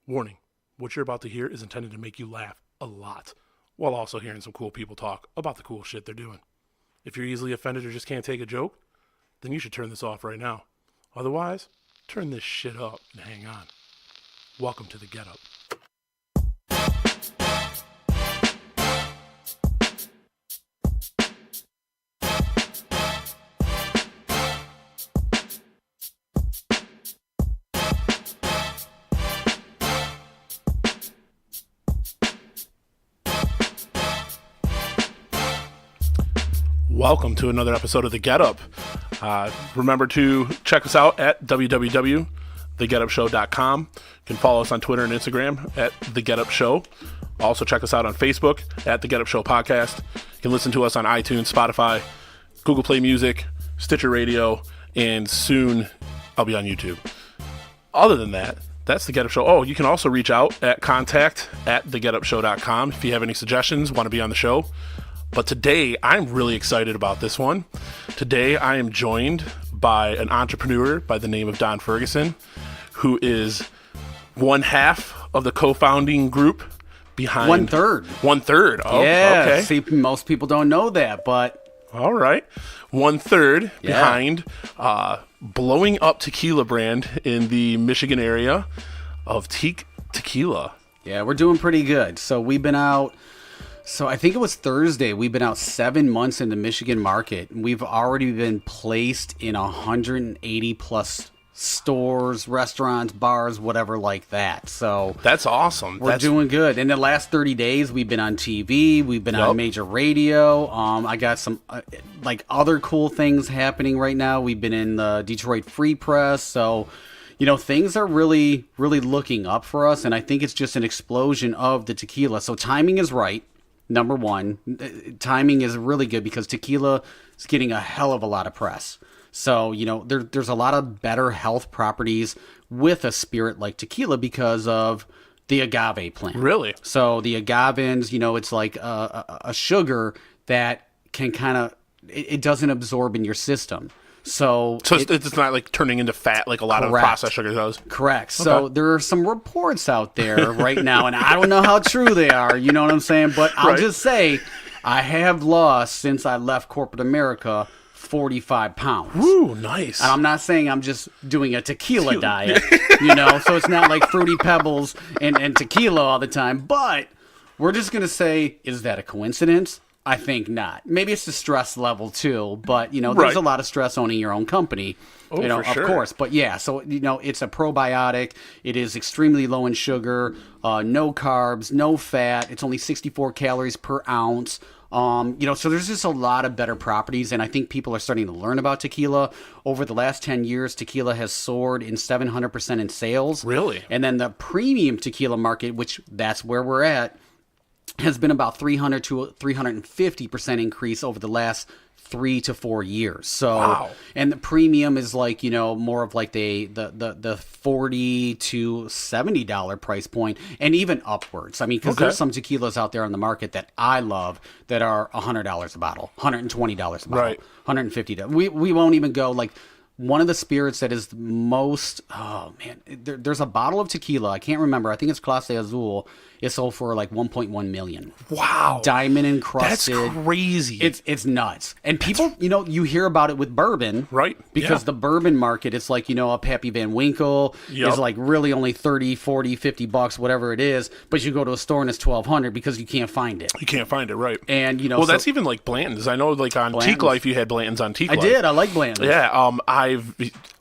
Warning, what you're about to hear is intended to make you laugh a lot, while also hearing some cool people talk about the cool shit they're doing. If you're easily offended or just can't take a joke, then you should turn this off right now. Otherwise, turn this shit up and hang on. Welcome to the Get Up. Welcome to another episode of The Get Up. Remember to check us out at www.thegetupshow.com. You can follow us on Twitter and Instagram at The Get Up Show. Also check us out on Facebook at The Get Up Show Podcast. You can listen to us on iTunes, Spotify, Google Play Music, Stitcher Radio, and soon I'll be on YouTube. Other than that, that's The Get Up Show. Oh, you can also reach out at contact@thegetupshow.com if you have any suggestions, want to be on the show. But today, I'm really excited about this one. Today, I am joined by an entrepreneur by the name of Don Ferguson, who is one half of the co-founding group behind... One third. Oh, yeah. Okay. See, most people don't know that, but... All right. One third behind blowing up tequila brand in the Michigan area of Teeq Tequila. Yeah, we're doing pretty good. So we've been out... So I think it was Thursday. We've been out 7 months in the Michigan market. We've already been placed in 180 plus stores, restaurants, bars, whatever like that. So that's awesome. We're doing good. In the last 30 days, we've been on TV. We've been on major radio. I got some other cool things happening right now. We've been in the Detroit Free Press. So, you know, things are really, really looking up for us. And I think it's just an explosion of the tequila. So timing is right. Number one, timing is really good because tequila is getting a hell of a lot of press. So, you know, there's a lot of better health properties with a spirit like tequila because of the agave plant. Really? So the agavins, you know, it's like a sugar that can kind of, it doesn't absorb in your system. So it's not like turning into fat like a lot of processed sugar does. Correct. Okay. So there are some reports out there right now, and I don't know how true they are, you know what I'm saying? But I'll just say I have lost, since I left corporate America, 45 pounds. Ooh, nice. And I'm not saying I'm just doing a tequila diet, you know, so it's not like Fruity Pebbles and tequila all the time. But we're just going to say, is that a coincidence? I think not. Maybe it's the stress level too, but you know, there's a lot of stress owning your own company. Oh, you know, for sure. Of course. But yeah, so you know, it's a probiotic. It is extremely low in sugar, no carbs, no fat. It's only 64 calories per ounce. You know, so there's just a lot of better properties, and I think people are starting to learn about tequila. Over the last 10 years, tequila has soared in 700% in sales. Really? And then the premium tequila market, which that's where we're at, has been about 300 to 350% increase over the last 3 to 4 years. So, and the premium is like, you know, more of like the $40 to $70 price point, and even upwards. I mean, because there's some tequilas out there on the market that I love that are $100 a bottle, $120 a bottle, $150. We won't even go like. One of the spirits that is most, there's a bottle of tequila. I can't remember. I think it's Clase Azul. It sold for like 1.1 million. Wow. Diamond encrusted. That's crazy. It's nuts. And people, you know, you hear about it with bourbon. Right. Because the bourbon market, it's like, you know, a Pappy Van Winkle is like really only 30, 40, 50 bucks, whatever it is. But you go to a store and it's $1,200 because you can't find it. You can't find it, right. And, you know. Well, that's even like Blanton's. I know like on Teak Life, you had Blanton's on Teak Life. I did. I like Blanton's. Yeah. I've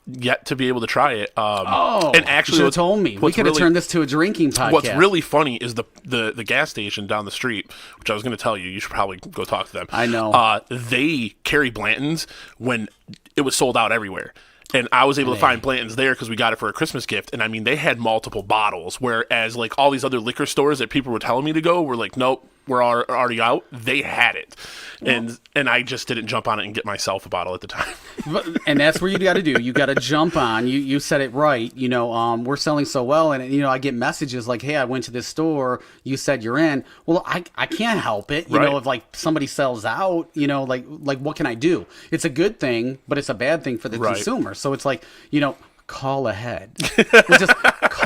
yet to be able to try it. And actually, you should have told me. We could have turned this to a drinking podcast. What's really funny is the gas station down the street, which I was going to tell you. You should probably go talk to them. I know. They carry Blanton's when it was sold out everywhere. And I was able to find Blanton's there because we got it for a Christmas gift. And I mean, they had multiple bottles, whereas like all these other liquor stores that people were telling me to go were like, nope, we're already out. They had it. And I just didn't jump on it and get myself a bottle at the time. And that's what you got to do. You got to jump on. You said it right. You know, we're selling so well, and you know, I get messages like, "Hey, I went to this store. You said you're in." Well, I can't help it. You know, if like somebody sells out, you know, like what can I do? It's a good thing, but it's a bad thing for the consumer. So it's like, you know, call ahead. Just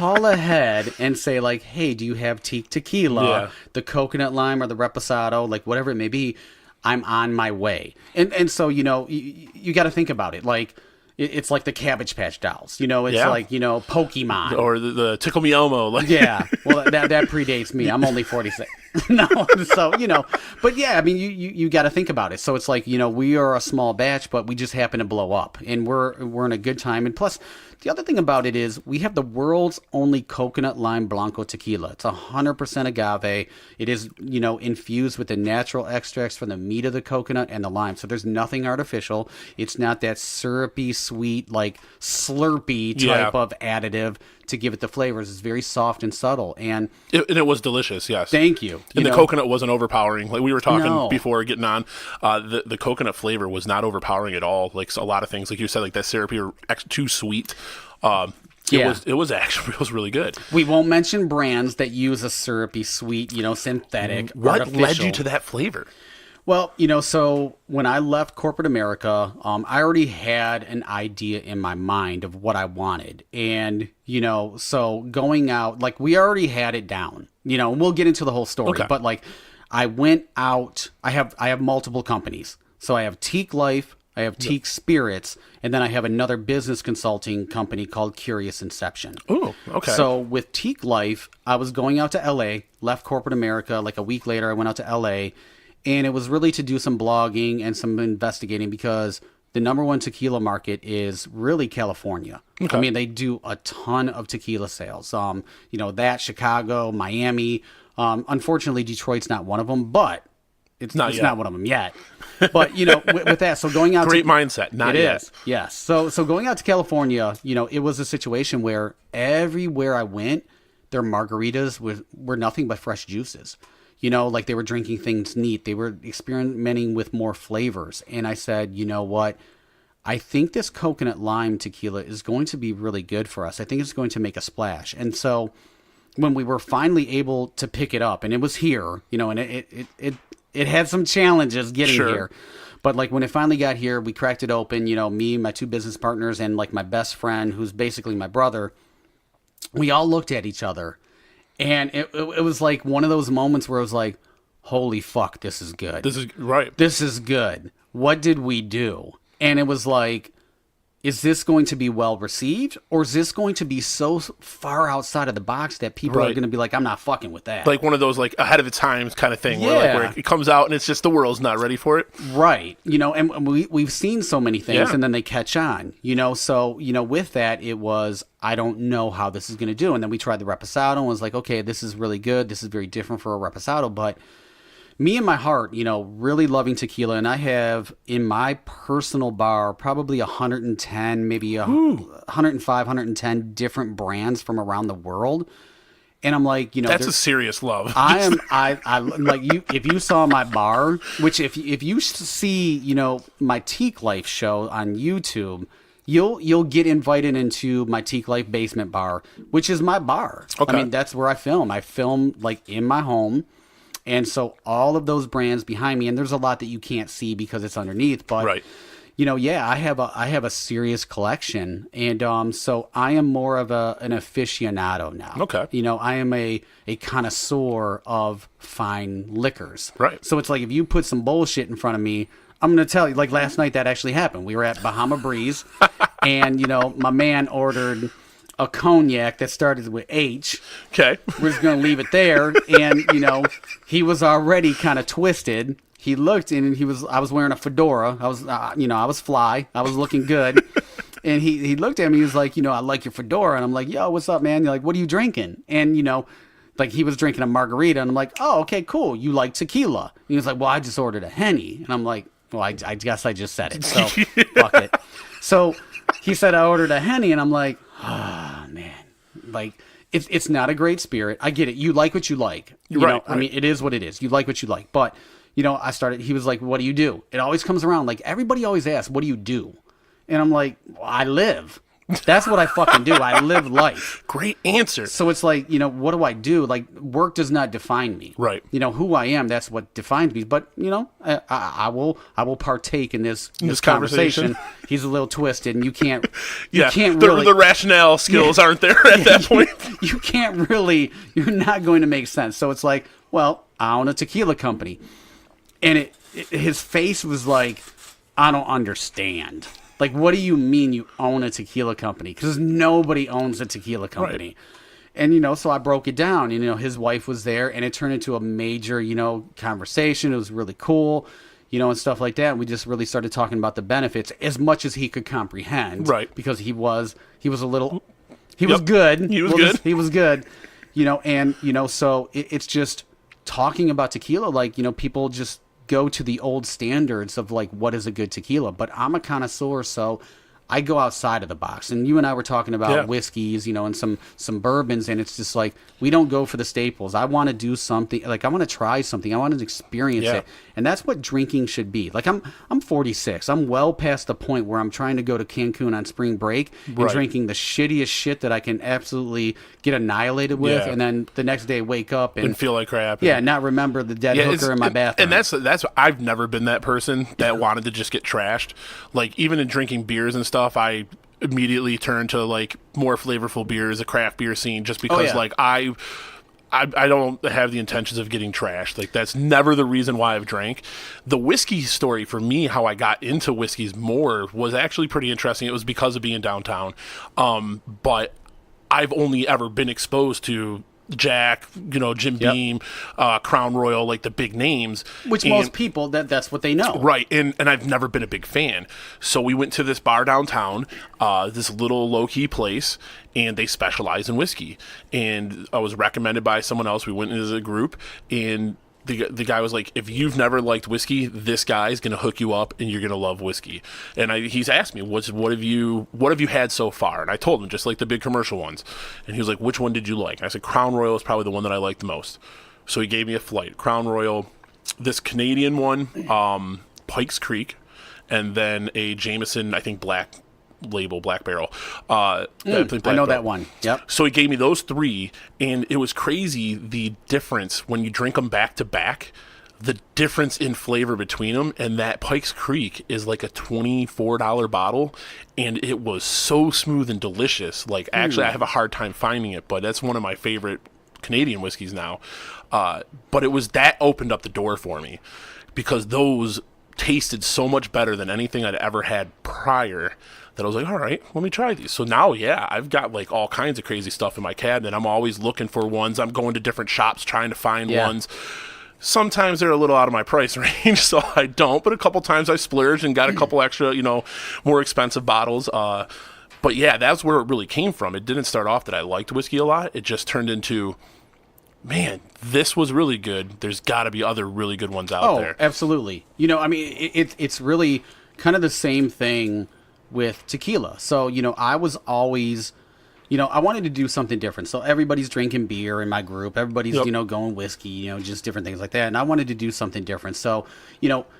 call ahead and say like, hey, do you have Teeq Tequila, the coconut lime or the reposado, like whatever it may be, I'm on my way. And so, you got to think about it. Like, it's like the Cabbage Patch Dolls, it's like, Pokemon. Or the Tickle Me Elmo. Like. Yeah. Well, that predates me. I'm only 46. No. So, but yeah, I mean, you got to think about it. So it's like, we are a small batch, but we just happen to blow up and we're in a good time. And plus, the other thing about it is we have the world's only coconut lime blanco tequila. It's 100% agave. It is, infused with the natural extracts from the meat of the coconut and the lime. So there's nothing artificial. It's not that syrupy, sweet, like slurpy type of additive to give it the flavors. It's very soft and subtle. And it was delicious, yes. Thank you. And the coconut wasn't overpowering. Like we were talking before getting on, the coconut flavor was not overpowering at all. Like a lot of things, like you said, like that syrupy or too sweet. It was really good. We won't mention brands that use a syrupy, sweet, synthetic. What artificial. led you to that flavor? Well, so when I left corporate America, I already had an idea in my mind of what I wanted. And, so going out, like we already had it down, and we'll get into the whole story, but like I went out, I have multiple companies. So I have Teeq Life, I have Teeq Spirits, and then I have another business consulting company called Curious Inception. Oh, okay. So with Teeq Life, I was going out to LA, left corporate America, like a week later I went out to LA. And it was really to do some blogging and some investigating because the number one tequila market is really California. Okay. I mean, they do a ton of tequila sales. That, Chicago, Miami. Unfortunately, Detroit's not one of them, but it's not one of them yet. But, with that, so going out Great mindset, not yet. It is, yes. So going out to California, it was a situation where everywhere I went, their margaritas were nothing but fresh juices. Like they were drinking things neat. They were experimenting with more flavors. And I said, you know what? I think this coconut lime tequila is going to be really good for us. I think it's going to make a splash. And so when we were finally able to pick it up, and it was here, and it had some challenges getting here. But like when it finally got here, we cracked it open, me, my two business partners, and like my best friend, who's basically my brother, we all looked at each other. And it was like one of those moments where it was like, holy fuck, this is good. This is right. This is good. What did we do? And it was like, is this going to be well received? Or is this going to be so far outside of the box that people are going to be like, I'm not fucking with that? Like one of those like ahead of its times kind of thing where it comes out and it's just the world's not ready for it. Right. And we've seen so many things and then they catch on, So, with that, it was, I don't know how this is going to do. And then we tried the reposado and was like, okay, this is really good. This is very different for a reposado. But me in my heart, really loving tequila. And I have in my personal bar probably 110, maybe 105, 110 different brands from around the world. And I'm like, that's a serious love. I like you. If you saw my bar, which if you see, my Teeq Life show on YouTube, you'll get invited into my Teeq Life basement bar, which is my bar. Okay. I mean, that's where I film. I film like in my home. And so all of those brands behind me, and there's a lot that you can't see because it's underneath, but I have a serious collection. And so I am more of an aficionado now. Okay. I am a connoisseur of fine liquors. Right. So it's like if you put some bullshit in front of me, I'm going to tell you, like last night that actually happened. We were at Bahama Breeze and, my man ordered a cognac that started with H. Okay. We're just going to leave it there. And, he was already kind of twisted. He looked and I was wearing a fedora. I was fly. I was looking good. And he looked at me. He was like, I like your fedora. And I'm like, yo, what's up, man? You're like, what are you drinking? And, like he was drinking a margarita. And I'm like, oh, okay, cool. You like tequila. And he was like, well, I just ordered a Henny. And I'm like, well, I guess I just said it. So fuck it. So he said I ordered a Henny. And I'm like, oh, man. Like, it's not a great spirit. I get it. You like what you like. Right. I mean, it is what it is. You like what you like. But, he was like, what do you do? It always comes around. Like, everybody always asks, what do you do? And I'm like, well, I live. That's what I fucking do. I live life. Great answer. So it's like, what do I do? Like, work does not define me. Right. Who I am, that's what defines me. But, I will partake in this conversation. He's a little twisted, and you can't the rationale skills aren't there at that point. You can't really, you're not going to make sense. So it's like, well, I own a tequila company. And his face was like, I don't understand. Like, what do you mean you own a tequila company? Because nobody owns a tequila company. Right. And, so I broke it down. His wife was there, and it turned into a major, conversation. It was really cool, and stuff like that. And we just really started talking about the benefits as much as he could comprehend. Right. Because he was a little, he was good. He was good. He was good, so it's just talking about tequila. Like, people just go to the old standards of like what is a good tequila, but I'm a connoisseur, so I go outside of the box. And you and I were talking about whiskeys, and some bourbons, and it's just like we don't go for the staples. I want to do something, like I want to try something. I want to experience it. And that's what drinking should be. Like I'm 46. I'm well past the point where I'm trying to go to Cancun on spring break and drinking the shittiest shit that I can absolutely get annihilated with, and then the next day wake up and feel like crap. Not remember the dead hooker in my bathroom. And that's I've never been that person that wanted to just get trashed. Like even in drinking beers and stuff, I immediately turned to like more flavorful beers, a craft beer scene, just because like I don't have the intentions of getting trashed. Like that's never the reason why I've drank. The whiskey story for me, how I got into whiskeys more, was actually pretty interesting. It was because of being downtown. But I've only ever been exposed to Jack, Jim Beam, Crown Royal, like the big names. Which most people, that's what they know. Right, and I've never been a big fan. So we went to this bar downtown, this little low-key place, and they specialize in whiskey. And I was recommended by someone else. We went as a group, and the guy was like, if you've never liked whiskey, this guy's going to hook you up and you're going to love whiskey. And he's asked me, what have you had so far? And I told him, just like the big commercial ones. And he was like, which one did you like? And I said, Crown Royal is probably the one that I liked the most. So he gave me a flight. Crown Royal, this Canadian one, Pikes Creek, and then a Jameson, I think Black Barrel. I know that one. Yep. So he gave me those three, and it was crazy the difference when you drink them back to back, the difference in flavor between them. And that Pikes Creek is like a $24 bottle, and it was so smooth and delicious. Like actually, I have a hard time finding it, but that's one of my favorite Canadian whiskeys now. But it was that opened up the door for me, because those tasted so much better than anything I'd ever had prior, that I was like, all right, let me try these. So now, I've got like all kinds of crazy stuff in my cabinet. I'm always looking for ones. I'm going to different shops trying to find ones. Sometimes they're a little out of my price range, so I don't. But a couple times I splurged and got a couple extra, more expensive bottles. But that's where it really came from. It didn't start off that I liked whiskey a lot. It just turned into, man, this was really good. There's got to be other really good ones out there. Oh, absolutely. It's really kind of the same thing with tequila. So, I was always, I wanted to do something different. So everybody's drinking beer in my group. Everybody's, going whiskey, just different things like that. And I wanted to do something different. So,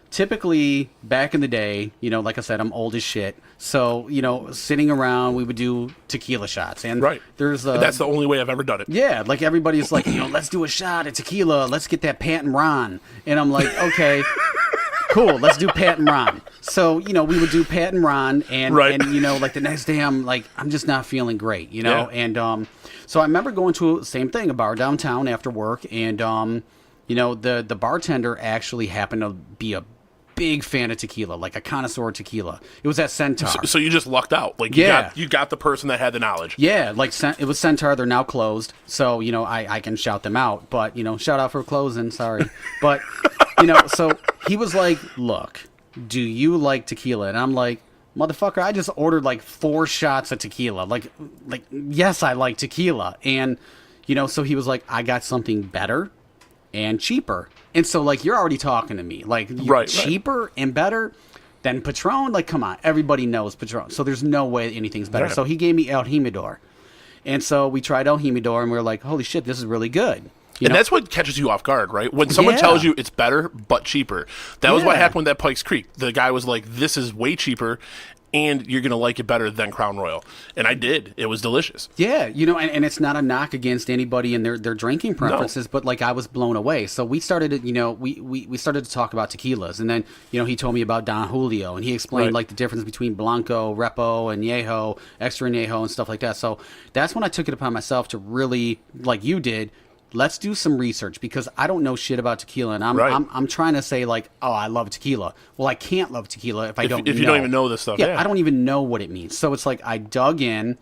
typically back in the day, like I said, I'm old as shit. So, sitting around, we would do tequila shots. And that's the only way I've ever done it. Yeah. Like everybody's like, let's do a shot of tequila. Let's get that Pat and Ron. And I'm like, okay, cool. Let's do Pat and Ron. So, we would do Pat and Ron, and like the next day I'm just not feeling great, and so I remember going to a bar downtown after work, and the bartender actually happened to be a big fan of tequila, like a connoisseur of tequila. It was at Centaur. So you just lucked out. Like you got the person that had the knowledge. Yeah, like it was Centaur. They're now closed, so I can shout them out, but shout out for closing. Sorry, but so he was like, look, do you like tequila? And I'm like, motherfucker, I just ordered like 4 shots of tequila. Like, yes, I like tequila. And, so he was like, I got something better and cheaper. And so, like, you're already talking to me. Like, cheaper and better than Patron? Like, come on. Everybody knows Patron. So there's no way anything's better. Right. So he gave me El Jimador. And so we tried El Jimador, and we were like, holy shit, this is really good. And that's what catches you off guard, right? When someone tells you it's better but cheaper. That was what happened with that Pikes Creek. The guy was like, this is way cheaper, and you're going to like it better than Crown Royal. And I did. It was delicious. Yeah, and it's not a knock against anybody and their drinking preferences, but like I was blown away. So we started, we started to talk about tequilas, and then, he told me about Don Julio, and he explained like the difference between Blanco, Repo, and Añejo, Extra Añejo, and stuff like that. So that's when I took it upon myself to really, like you did, let's do some research, because I don't know shit about tequila, and I'm trying to say like, oh, I love tequila. Well, I can't love tequila if you don't even know this stuff. Yeah, I don't even know what it means. So it's like I dug in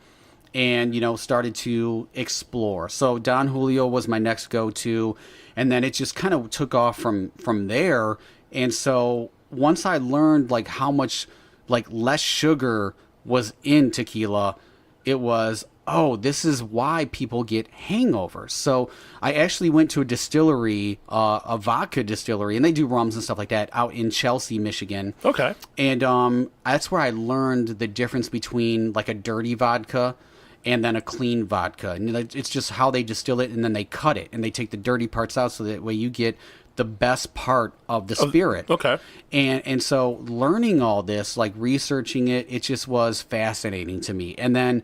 and started to explore. So Don Julio was my next go-to, and then it just kind of took off from there. And so once I learned like how much like less sugar was in tequila, it was, oh, this is why people get hangovers. So I actually went to a distillery, a vodka distillery, and they do rums and stuff like that out in Chelsea, Michigan. Okay. And that's where I learned the difference between like a dirty vodka and then a clean vodka. And it's just how they distill it, and then they cut it, and they take the dirty parts out, so that way you get the best part of the spirit. Okay. And so learning all this, like researching it, it just was fascinating to me. And then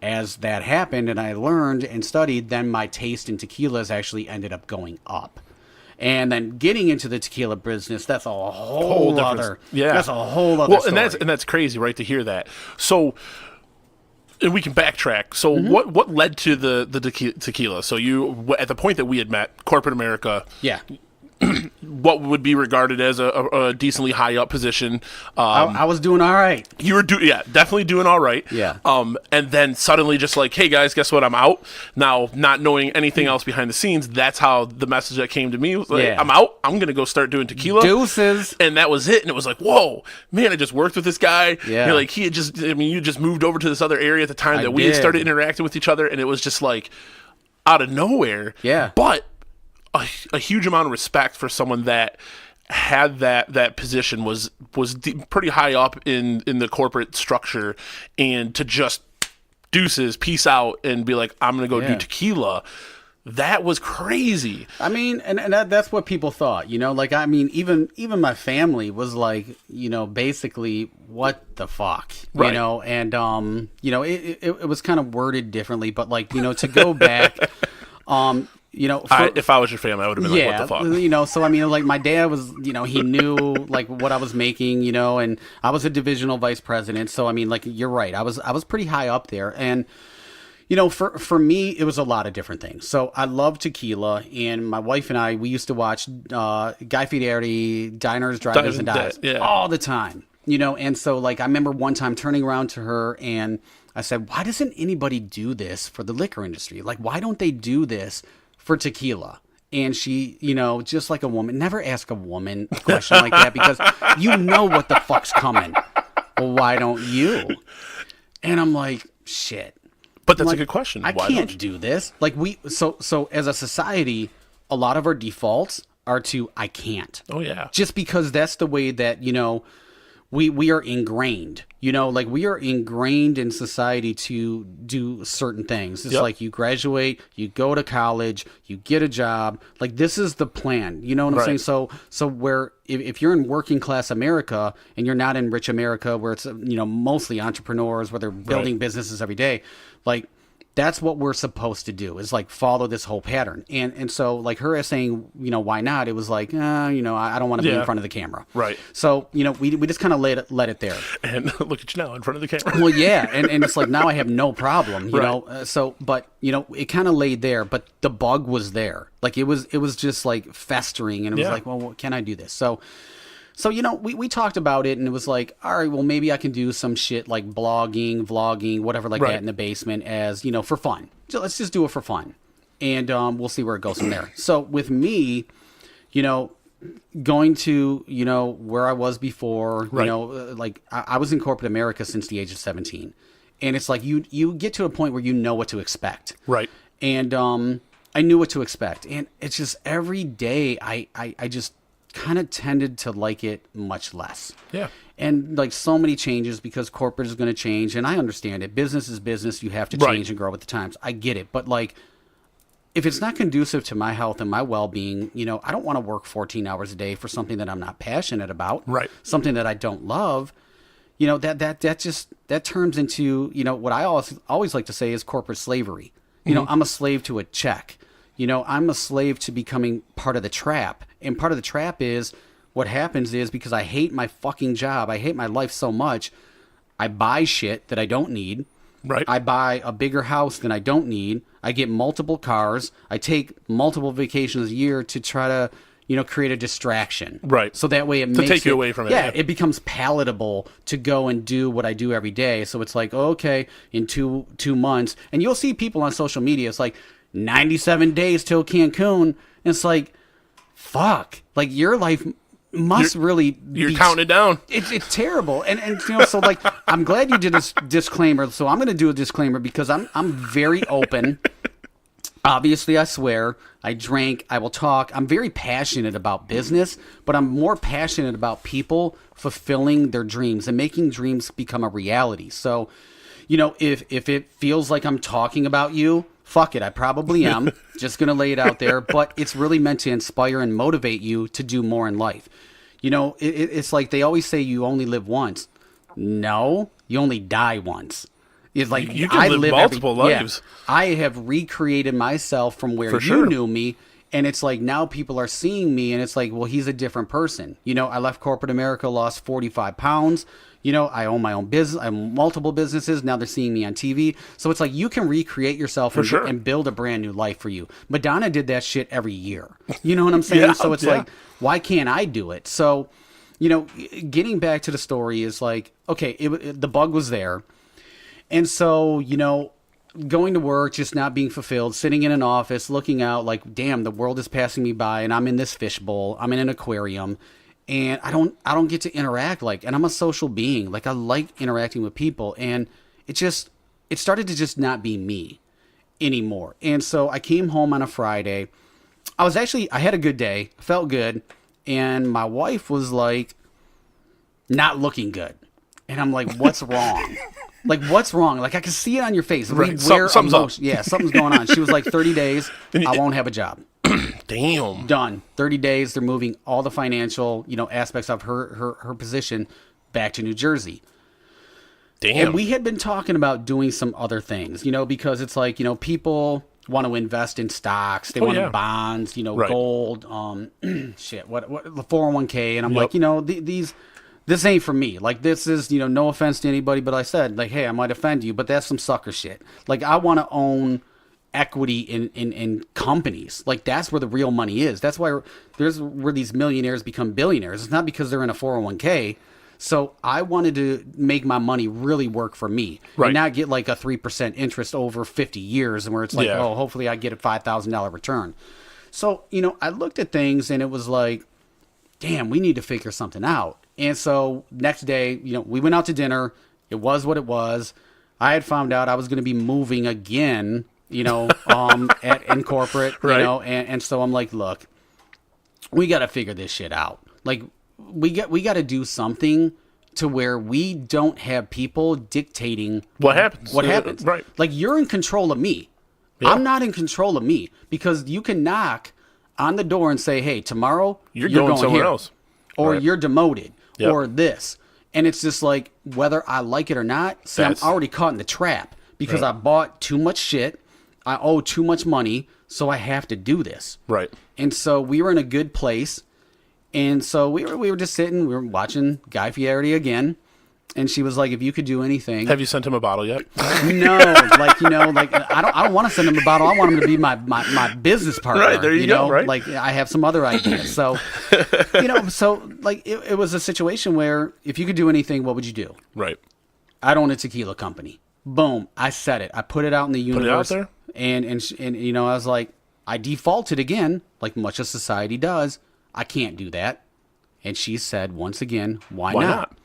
as that happened and I learned and studied, then my taste in tequilas actually ended up going up. And then getting into the tequila business, that's a whole other, that's a whole other story. And that's crazy, right, to hear that. So, and we can backtrack. So what led to the tequila? So you, at the point that we had met, corporate America, what would be regarded as a decently high up position. I was doing all right. You were definitely doing all right. Yeah. And then suddenly just like, hey guys, guess what? I'm out. Now, not knowing anything else behind the scenes, that's how the message that came to me was like, I'm out. I'm going to go start doing tequila. Deuces. And that was it. And it was like, whoa, man, I just worked with this guy. Yeah. Like he had just, you just moved over to this other area at the time that we had started interacting with each other. And it was just like out of nowhere. Yeah. But a huge amount of respect for someone that had that position, was pretty high up in the corporate structure, and to just deuces, peace out, and be like, I'm gonna go do tequila. That was crazy. I mean, and that's what people thought, like, I mean, even my family was like, basically, what the fuck, right. And it was kind of worded differently, but like, to go back, if I was your family, I would have been like, what the fuck? So I mean, like my dad was, he knew like what I was making, and I was a divisional vice president. So I mean, like, you're right. I was pretty high up there. And, for me, it was a lot of different things. So I love tequila, and my wife and I, we used to watch Guy Fieri, Diners, Drivers, and Dives all the time, and so like I remember one time turning around to her and I said, why doesn't anybody do this for the liquor industry? Like, why don't they do this for tequila? And she, just like a woman, never ask a woman a question like that, because what the fuck's coming. Well, why don't you? And I'm like, shit. But that's a good question. I can't do this. Like so as a society, a lot of our defaults are to I can't. Oh yeah. Just because that's the way that, we are ingrained, like we are ingrained in society to do certain things. It's like you graduate, you go to college, you get a job. Like this is the plan. You know what I'm saying? So where if you're in working class America and you're not in rich America, where it's, mostly entrepreneurs, where they're building businesses every day, like that's what we're supposed to do, is like follow this whole pattern. And so like her saying, why not? It was like, I don't want to be in front of the camera. Right. So, we just kind of let it there. And look at you now in front of the camera. Well, yeah. And it's like, now I have no problem, you know? So, but it kind of laid there, but the bug was there. Like it was just like festering, and it was like, well, can I do this? So, we talked about it, and it was like, all right, well, maybe I can do some shit like blogging, vlogging, whatever like that in the basement as, for fun. So let's just do it for fun. And we'll see where it goes from there. So with me, going to, where I was before, like I was in corporate America since the age of 17. And it's like you get to a point where you know what to expect. Right. And I knew what to expect. And it's just every day I just kind of tended to like it much less. Yeah. And like so many changes, because corporate is going to change, and I understand it. Business is business. You have to change and grow with the times. I get it. But like, if it's not conducive to my health and my well-being, I don't want to work 14 hours a day for something that I'm not passionate about. Right. Something that I don't love. that turns into, what I always like to say is corporate slavery. I'm a slave to a check. I'm a slave to becoming part of the trap. And part of the trap is what happens is, because I hate my fucking job, I hate my life so much, I buy shit that I don't need. Right. I buy a bigger house than I don't need. I get multiple cars. I take multiple vacations a year to try to, create a distraction. Right. So that way it to makes take you away from it. Yeah, it becomes palatable to go and do what I do every day. So it's like, okay, in two months, and you'll see people on social media, it's like 97 days till Cancun. And it's like, fuck, like your life must really you're counting it down. It's terrible. And so like, I'm glad you did this disclaimer. So I'm going to do a disclaimer because I'm very open. Obviously, I swear, I drank, I will talk. I'm very passionate about business, but I'm more passionate about people fulfilling their dreams and making dreams become a reality. So, if it feels like I'm talking about you, fuck it, I probably am. Just going to lay it out there. But it's really meant to inspire and motivate you to do more in life. It's like they always say you only live once. No, you only die once. It's like you can live multiple lives. Yeah, I have recreated myself from where you knew me. And it's like now people are seeing me and it's like, well, he's a different person. I left corporate America, lost 45 pounds. I own my own business. I own multiple businesses. Now they're seeing me on TV. So it's like you can recreate yourself and build a brand new life for you. Madonna did that shit every year. You know what I'm saying? So it's like, why can't I do it? So, getting back to the story is like, okay, the bug was there. And so, going to work, just not being fulfilled, sitting in an office, looking out like, damn, the world is passing me by and I'm in this fishbowl. I'm in an aquarium. And I don't get to interact and I'm a social being. Like I like interacting with people, and it started to just not be me anymore. And so I came home on a Friday. I had a good day, felt good. And my wife was like, not looking good. And I'm like, what's wrong? Like, what's wrong? Like, I can see it on your face. Right. Something's up. Yeah, something's going on. She was like, 30 days, I won't have a job. Damn. Done. 30 days, they're moving all the financial, aspects of her position back to New Jersey. Damn. And we had been talking about doing some other things, because it's like, people want to invest in stocks. They want bonds, right. Gold, shit, what, the 401k. And I'm like, this ain't for me. Like, this is, no offense to anybody, but I said, like, hey, I might offend you, but that's some sucker shit. Like, I want to own equity in companies. Like, that's where the real money is. That's why where these millionaires become billionaires. It's not because they're in a 401k. So I wanted to make my money really work for me, right, and not get like a 3% interest over 50 years, and where it's like, oh, hopefully I get a $5,000 return. So, I looked at things and it was like, damn, we need to figure something out. And so next day, we went out to dinner. It was what it was. I had found out I was going to be moving again, in corporate, right, and so I'm like, look, we got to figure this shit out. Like, we got to do something to where we don't have people dictating what happens. Right. Like, you're in control of me. Yeah. I'm not in control of me, because you can knock on the door and say, hey, tomorrow you're going somewhere else. Or right, you're demoted, or this. And it's just like, whether I like it or not, I'm already caught in the trap, because I bought too much shit. I owe too much money, so I have to do this. Right. And so we were in a good place. And so we were just sitting, we were watching Guy Fieri again. And she was like, if you could do anything. Have you sent him a bottle yet? No, I don't want to send him a bottle. I want him to be my business partner. Right, there you go, right? Like, I have some other ideas. So, so like it was a situation where if you could do anything, what would you do? Right. I'd own a tequila company. Boom. I said it. I put it out in the universe. Put it out there? And I was like, I defaulted again, like much of society does. I can't do that. And she said, once again, why not?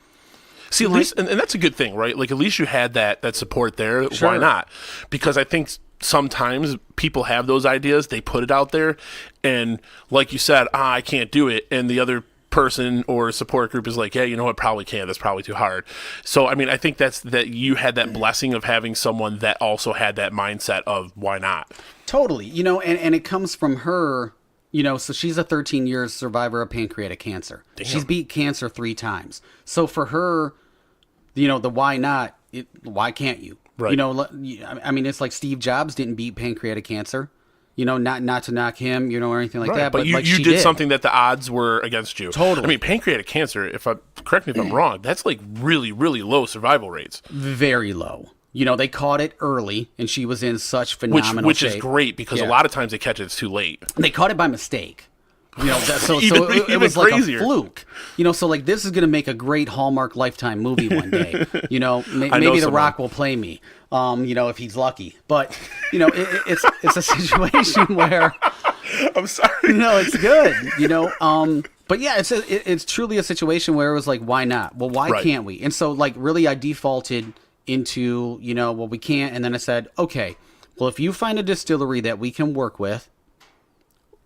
See, at least, and that's a good thing, right? Like, at least you had that support there. Sure. Why not? Because I think sometimes people have those ideas, they put it out there, and like you said, I can't do it, and the other person or support group is like, yeah, you know what, probably can't. That's probably too hard. So, I mean, I think that you had that blessing of having someone that also had that mindset of why not. Totally. And it comes from her. So she's a 13-year survivor of pancreatic cancer. Damn. She's beat cancer 3 times. So for her, the why not, why can't you? Right. I mean, it's like Steve Jobs didn't beat pancreatic cancer. Not to knock him, or anything like Right. that. But you, like you she did something that the odds were against you. Totally. I mean, pancreatic cancer, correct me if I'm wrong, that's like really, really low survival rates. Very low. They caught it early, and she was in such phenomenal Which shape. is great, because a lot of times they catch it too late. They caught it by mistake. So Even it was crazier. like a fluke. So like this is going to make a great Hallmark Lifetime movie one day. Maybe The Rock will play me. If he's lucky. But it's a situation where I'm sorry. it's good. But yeah, it's truly a situation where it was like, why not? Well, why Right. can't we? And so like really, I defaulted into well, we can't. And then I said, okay, well, if you find a distillery that we can work with,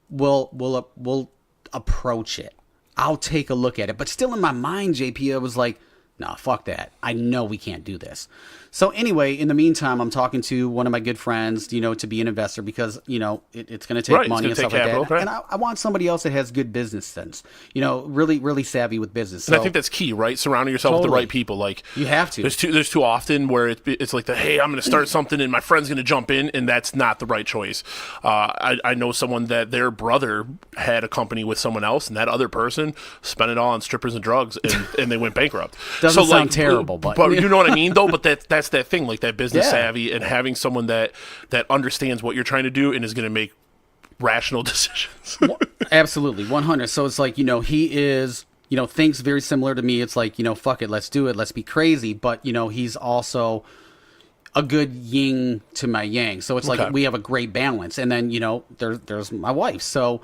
we'll approach it. I'll take a look at it. But still in my mind, JP, I was like, nah, fuck that. I know we can't do this. So anyway, in the meantime, I'm talking to one of my good friends, to be an investor because, it's going to take money and stuff like that. Right. And I want somebody else that has good business sense, really, really savvy with business. So, And I think that's key, right? Surrounding yourself with the right people. Like you have to. There's too often where it's like hey, I'm going to start something and my friend's going to jump in, and that's not the right choice. I know someone that their brother had a company with someone else, and that other person spent it all on strippers and drugs, and they went bankrupt. Doesn't sound terrible, but you know what I mean, though. But that's that thing, like that business savvy, and having someone that understands what you're trying to do and is going to make rational decisions. Absolutely, 100. So it's like he is. Thinks very similar to me. It's like, fuck it, let's do it, let's be crazy. But, he's also a good yin to my yang. So it's like we have a great balance. And then, there's my wife. So,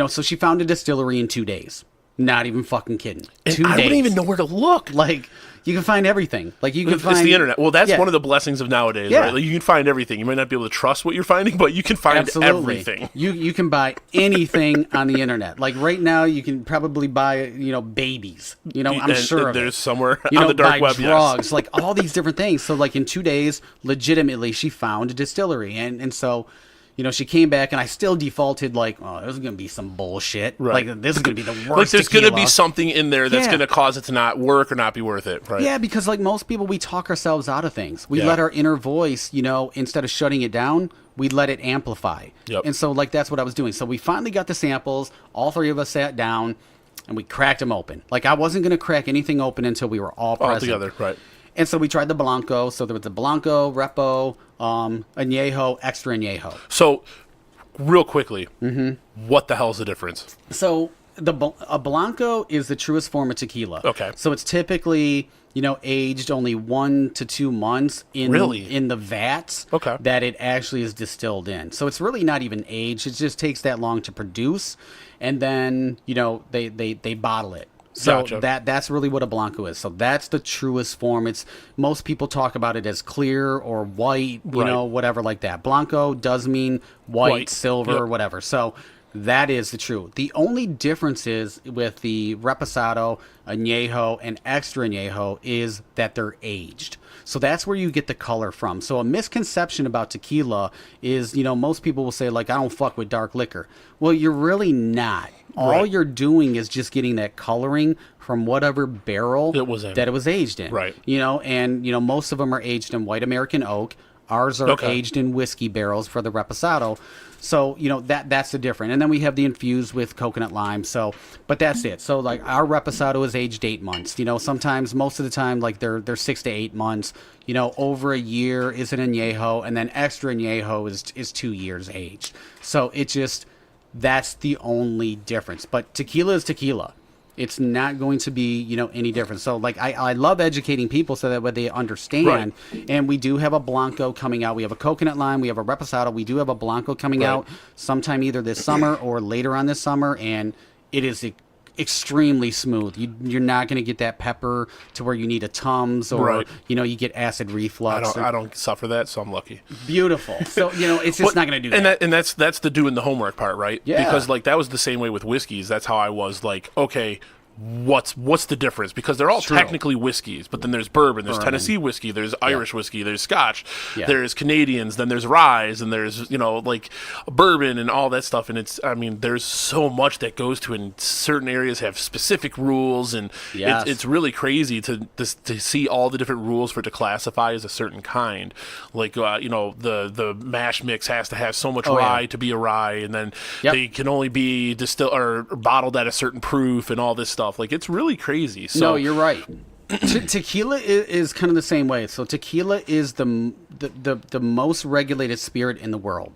so she found a distillery in 2 days. Not even fucking kidding. And 2 days. I wouldn't even know where to look. Like, you can find everything. Like, you can find... It's the internet. Well, that's one of the blessings of nowadays, right? Like, you can find everything. You might not be able to trust what you're finding, but you can find everything. You can buy anything on the internet. Like, right now, you can probably buy, babies. I'm sure of there's it. somewhere on the dark web, drugs, like, all these different things. So, like, in 2 days, legitimately, she found a distillery. And so... she came back, and I still defaulted like, oh, this is going to be some bullshit. Right. Like, this is going to be the worst Like, there's going to be tequila. something in there that's going to cause it to not work or not be worth it, right? Yeah, because like most people, we talk ourselves out of things. We let our inner voice, instead of shutting it down, we let it amplify. Yep. And so, like, that's what I was doing. So we finally got the samples. All three of us sat down, and we cracked them open. Like, I wasn't going to crack anything open until we were all present. All together, right. And so we tried the Blanco. So there was the Blanco, Repo, Añejo, Extra Añejo. So... real quickly, what the hell's the difference? So a Blanco is the truest form of tequila. Okay. So it's typically, aged only 1 to 2 months in the vats that it actually is distilled in. So it's really not even aged. It just takes that long to produce. And then, they bottle it. So Gotcha. that's really what a Blanco is. So that's the truest form. It's most people talk about it as clear or white, whatever like that. Blanco does mean white. Silver, whatever. So that is the true. The only difference is with the Reposado, Añejo, and Extra Añejo is that they're aged. So that's where you get the color from. So a misconception about tequila is, most people will say, like, I don't fuck with dark liquor. Well, you're really not. All you're doing is just getting that coloring from whatever barrel that it was aged in. Right. And most of them are aged in white American oak. Ours are aged in whiskey barrels for the Reposado. So, that's the difference. And then we have the infused with coconut lime. So, but that's it. So, like, our Reposado is aged 8 months. Sometimes, most of the time, like, they're 6 to 8 months. Over a year is an Añejo, and then Extra Añejo is 2 years aged. So, it just, that's the only difference. But tequila is tequila. It's not going to be, any different. So, like, I love educating people so that way they understand. Right. And we do have a Blanco coming out. We have a coconut lime. We have a Reposado. We do have a Blanco coming out sometime either this summer or later on this summer. And it is extremely smooth. You're not going to get that pepper to where you need a Tums or, you get acid reflux. I don't suffer that, so I'm lucky. Beautiful. So, it's just not going to do that. And that's the doing the homework part, right? Yeah. Because, like, that was the same way with whiskeys. That's how I was, like, okay, what's the difference, because they're all technically whiskeys, but then there's bourbon, there's Tennessee whiskey, there's Irish whiskey, there's Scotch, there's Canadians, then there's rye, and there's like bourbon and all that stuff. And there's so much that goes to it, and certain areas have specific rules, and it's really crazy to see all the different rules for it to classify as a certain kind. Like the mash mix has to have so much rye to be a rye, and then they can only be distilled or bottled at a certain proof and all this stuff. Like, it's really crazy. So no, you're right. Tequila is kind of the same way. So tequila is the most regulated spirit in the world.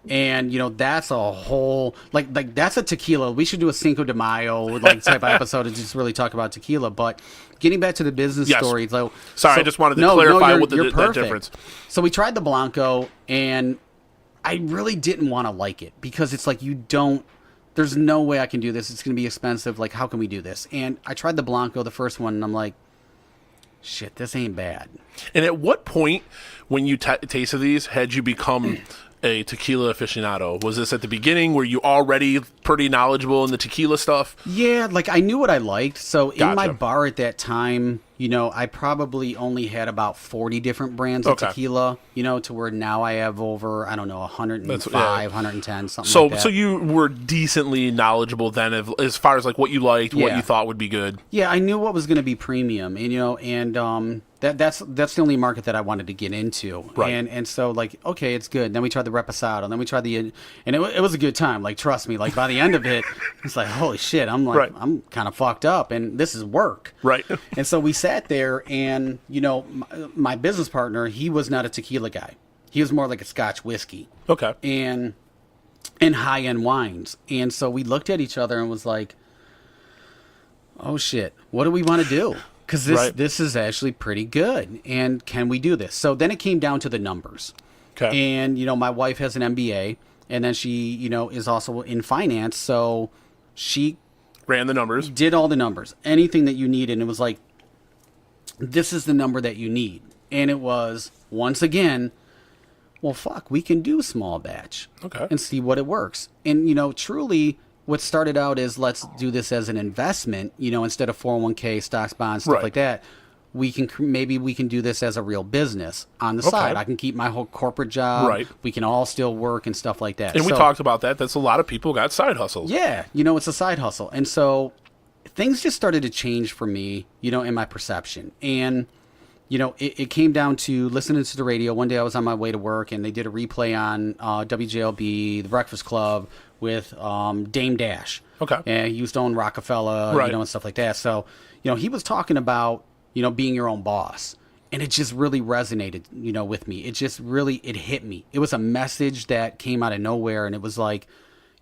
And that's a whole like that's a tequila. We should do a Cinco de Mayo type of episode and just really talk about tequila. But getting back to the business story, I just wanted to clarify what the difference. So we tried the Blanco, and I really didn't want to like it, because it's like there's no way I can do this. It's going to be expensive. Like, how can we do this? And I tried the Blanco, the first one, and I'm like, shit, this ain't bad. And at what point, when you tasted these, had you become a tequila aficionado? Was this at the beginning? Were you already pretty knowledgeable in the tequila stuff? Yeah, like I knew what I liked. So in my bar at that time, I probably only had about 40 different brands of tequila, to where now I have over, I don't know, 105, 110, something like that. So you were decently knowledgeable then as far as like what you liked, what you thought would be good. Yeah, I knew what was going to be premium, and that's the only market that I wanted to get into. Right. And so like, okay, it's good. Then we tried the Reposado, and then we tried and it was a good time. Like, trust me, like by the end of it, it's like, holy shit, I'm like, I'm kind of fucked up, and this is work. Right. And so we sat there, and my business partner, he was not a tequila guy. He was more like a Scotch whiskey. Okay. And high-end wines. And so we looked at each other and was like, oh shit, what do we want to do? Because this is actually pretty good, and can we do this? So then it came down to the numbers. Okay. And my wife has an MBA, and then she is also in finance, so she ran the numbers, did all the numbers, anything that you needed, and it was like, this is the number that you need. And it was, once again, well, fuck, we can do small batch and see what it works. And truly, what started out is, let's do this as an investment, instead of 401k, stocks, bonds, stuff like that. Maybe we can do this as a real business on the side. I can keep my whole corporate job. Right. We can all still work and stuff like that. And we talked about that. That's a lot of people got side hustles. Yeah. It's a side hustle. And so things just started to change for me, in my perception. And, it came down to listening to the radio. One day I was on my way to work, and they did a replay on WJLB, The Breakfast Club, with Dame Dash. Okay. And he used to own Rockefeller, and stuff like that. So, he was talking about, being your own boss. And it just really resonated, with me. It just really, it hit me. It was a message that came out of nowhere. And it was like,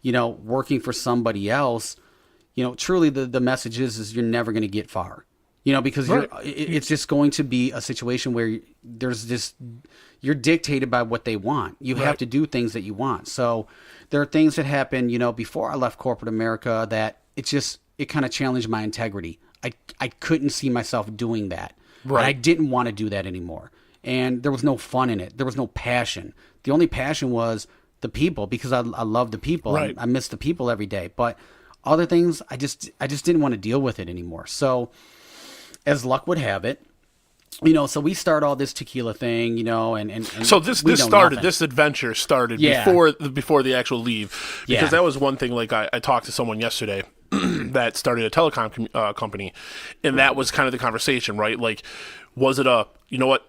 working for somebody else, truly the message is you're never going to get far. Because it's just going to be a situation where you're dictated by what they want. You have to do things that you want. So there are things that happened, before I left corporate America, that it kind of challenged my integrity. I couldn't see myself doing that. Right. I didn't want to do that anymore. And there was no fun in it. There was no passion. The only passion was the people, because I love the people. Right. I miss the people every day. But other things, I just didn't want to deal with it anymore. So as luck would have it, so we start all this tequila thing, and so this adventure started before the actual leave, because that was one thing. Like I talked to someone yesterday that started a telecom company, and that was kind of the conversation, right? Like, was it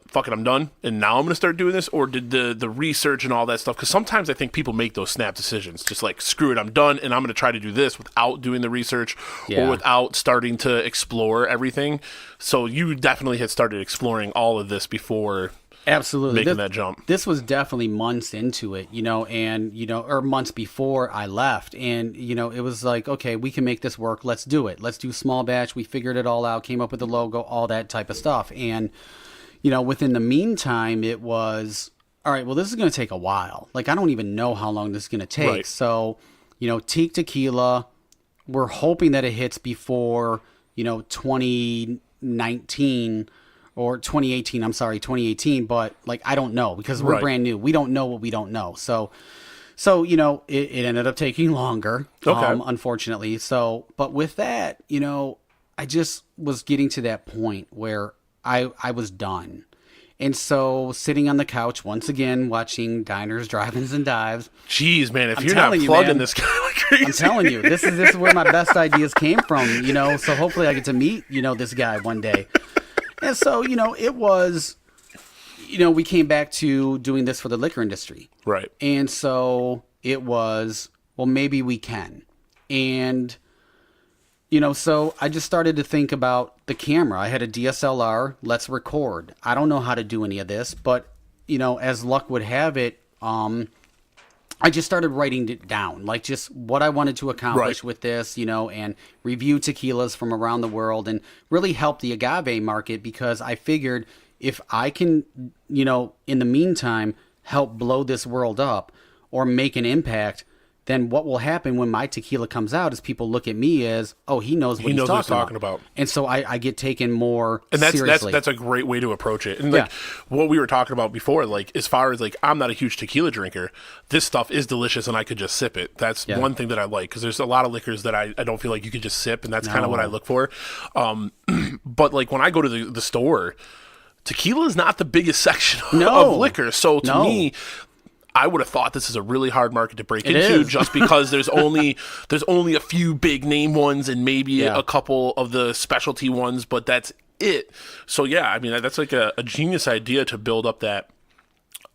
fuck it, I'm done, and now I'm going to start doing this? Or did the research and all that stuff? Because sometimes I think people make those snap decisions, just like, screw it, I'm done, and I'm going to try to do this without doing the research or without starting to explore everything. So you definitely had started exploring all of this before making that jump. This was definitely months into it, or months before I left. And, it was like, okay, we can make this work. Let's do it. Let's do small batch. We figured it all out, came up with the logo, all that type of stuff. And, within the meantime, it was, all right, well, this is going to take a while. Like, I don't even know how long this is going to take. Right. So, Teeq Tequila, we're hoping that it hits before, 2019 or 2018, but like, I don't know, because we're brand new. We don't know what we don't know. So it ended up taking longer, unfortunately. So, but with that, just was getting to that point where I was done. And so sitting on the couch once again, watching diners, drive-ins, and dives. Jeez, man, if you're not plugging this guy like crazy. I'm telling you, this is where my best ideas came from, you know. So hopefully I get to meet, you know, this guy one day. And so, you know, it was, you know, we came back to doing this for the liquor industry. Right. And so it was, well, maybe we can. And, you know, so I just started to think about the camera. I had a DSLR. Let's record. I don't know how to do any of this, but, you know, as luck would have it, I just started writing it down, like just what I wanted to accomplish with this, you know, and review tequilas from around the world and really help the agave market, because I figured if I can, you know, in the meantime, help blow this world up or make an impact, then what will happen when my tequila comes out is people look at me as, oh, he knows what he's talking about. And so I get taken more seriously. That's a great way to approach it. And like what we were talking about before, like as far as like I'm not a huge tequila drinker, this stuff is delicious and I could just sip it. That's one thing that I like, because there's a lot of liquors that I don't feel like you could just sip, and that's kind of what I look for. But like when I go to the store, tequila is not the biggest section of liquor. So to me, I would have thought this is a really hard market to break into, just because there's only a few big name ones and maybe a couple of the specialty ones, but that's it. So yeah, I mean, that's like a genius idea to build up that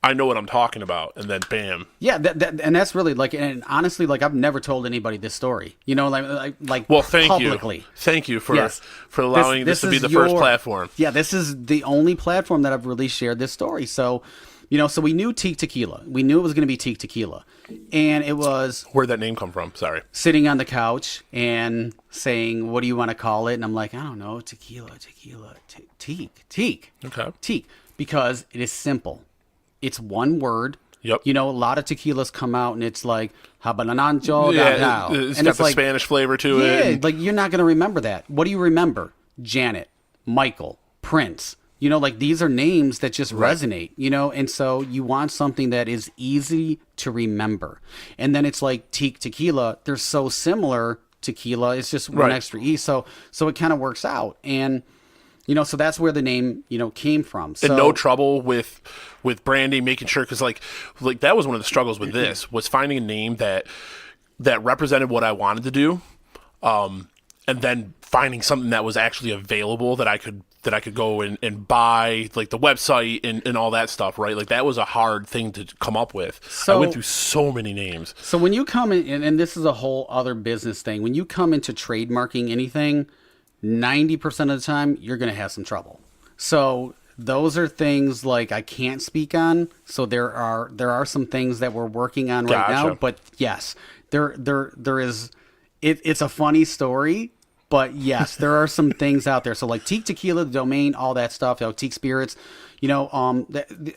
I know what I'm talking about, and then bam. Yeah, and that's really like, and honestly, like I've never told anybody this story. You know, like well, thank publicly. you, thank you for allowing this to be the first platform. Yeah, this is the only platform that I've really shared this story. So. You know, so we knew Teeq Tequila. We knew it was going to be Teeq Tequila. And it was... Where'd that name come from? Sorry. Sitting on the couch and saying, what do you want to call it? And I'm like, I don't know, tequila, Teeq. Okay. Teeq. Because it is simple. It's one word. Yep. You know, a lot of tequilas come out and it's like, habanancho, it's got the like, Spanish flavor to it. Yeah, like you're not going to remember that. What do you remember? Janet, Michael, Prince. You know, like these are names that just resonate, you know, and so you want something that is easy to remember. And then it's like Teeq Tequila, they're so similar. Tequila, it's just one extra E. So it kind of works out. And, you know, so that's where the name, you know, came from. So, and no trouble with branding, making sure, because like that was one of the struggles with this, was finding a name that represented what I wanted to do, and then finding something that was actually available that I could go and buy, like the website and all that stuff, right? Like that was a hard thing to come up with. So, I went through so many names. So when you come in, and this is a whole other business thing, when you come into trademarking anything, 90% of the time, you're going to have some trouble. So those are things like I can't speak on. So there are some things that we're working on right now. But yes, there is, it's a funny story. But yes, there are some things out there. So like Teeq Tequila, the domain, all that stuff, you know, Teeq Spirits, you know,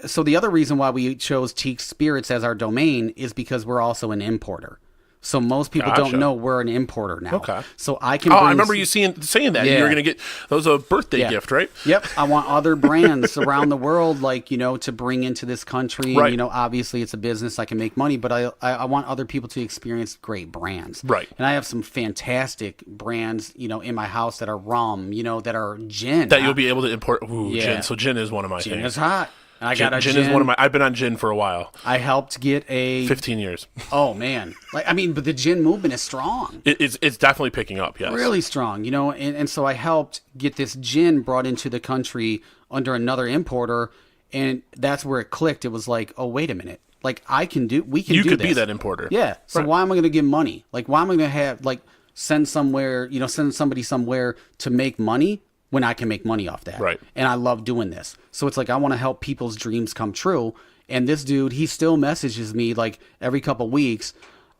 so the other reason why we chose Teeq Spirits as our domain is because we're also an importer. So most people don't know we're an importer now. Okay. So I can. I remember you saying that you were going to get. That was a birthday gift, right? Yep. I want other brands around the world, like, you know, to bring into this country. Right. And, you know, obviously it's a business. I can make money, but I want other people to experience great brands. Right. And I have some fantastic brands, you know, in my house that are rum, you know, that are gin. That you'll be able to import. Ooh, gin. So gin is one of my things. Gin is hot. I got a gin is one of my. I've been on gin for a while. I helped get 15 years. Oh man, like I mean, but the gin movement is strong. It's definitely picking up. Yes, really strong. You know, and so I helped get this gin brought into the country under another importer, and that's where it clicked. It was like, oh wait a minute, like we can do this. You could be that importer. Yeah. So why am I going to give money? Like why am I going to have send somebody somewhere to make money when I can make money off that? Right. And I love doing this. So it's like I want to help people's dreams come true. And this dude, he still messages me like every couple weeks,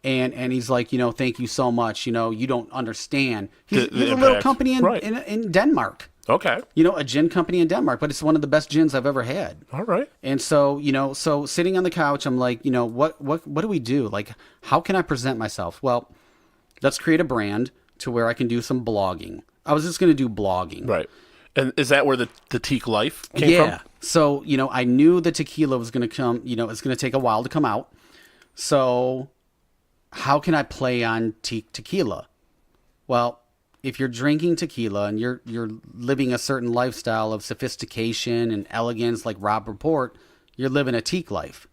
and he's like, you know, thank you so much. You know, you don't understand. He's a little company in Denmark. Okay. You know, a gin company in Denmark, but it's one of the best gins I've ever had. All right. And so, you know, so sitting on the couch, I'm like, you know, what do we do? Like, how can I present myself? Well, let's create a brand to where I can do some blogging. I was just going to do blogging. Right. And is that where the Teeq Life came from? Yeah. So, you know, I knew the tequila was going to come, you know, it's going to take a while to come out. So how can I play on Teeq Tequila? Well, if you're drinking tequila and you're living a certain lifestyle of sophistication and elegance like Rob Report, you're living a Teeq life.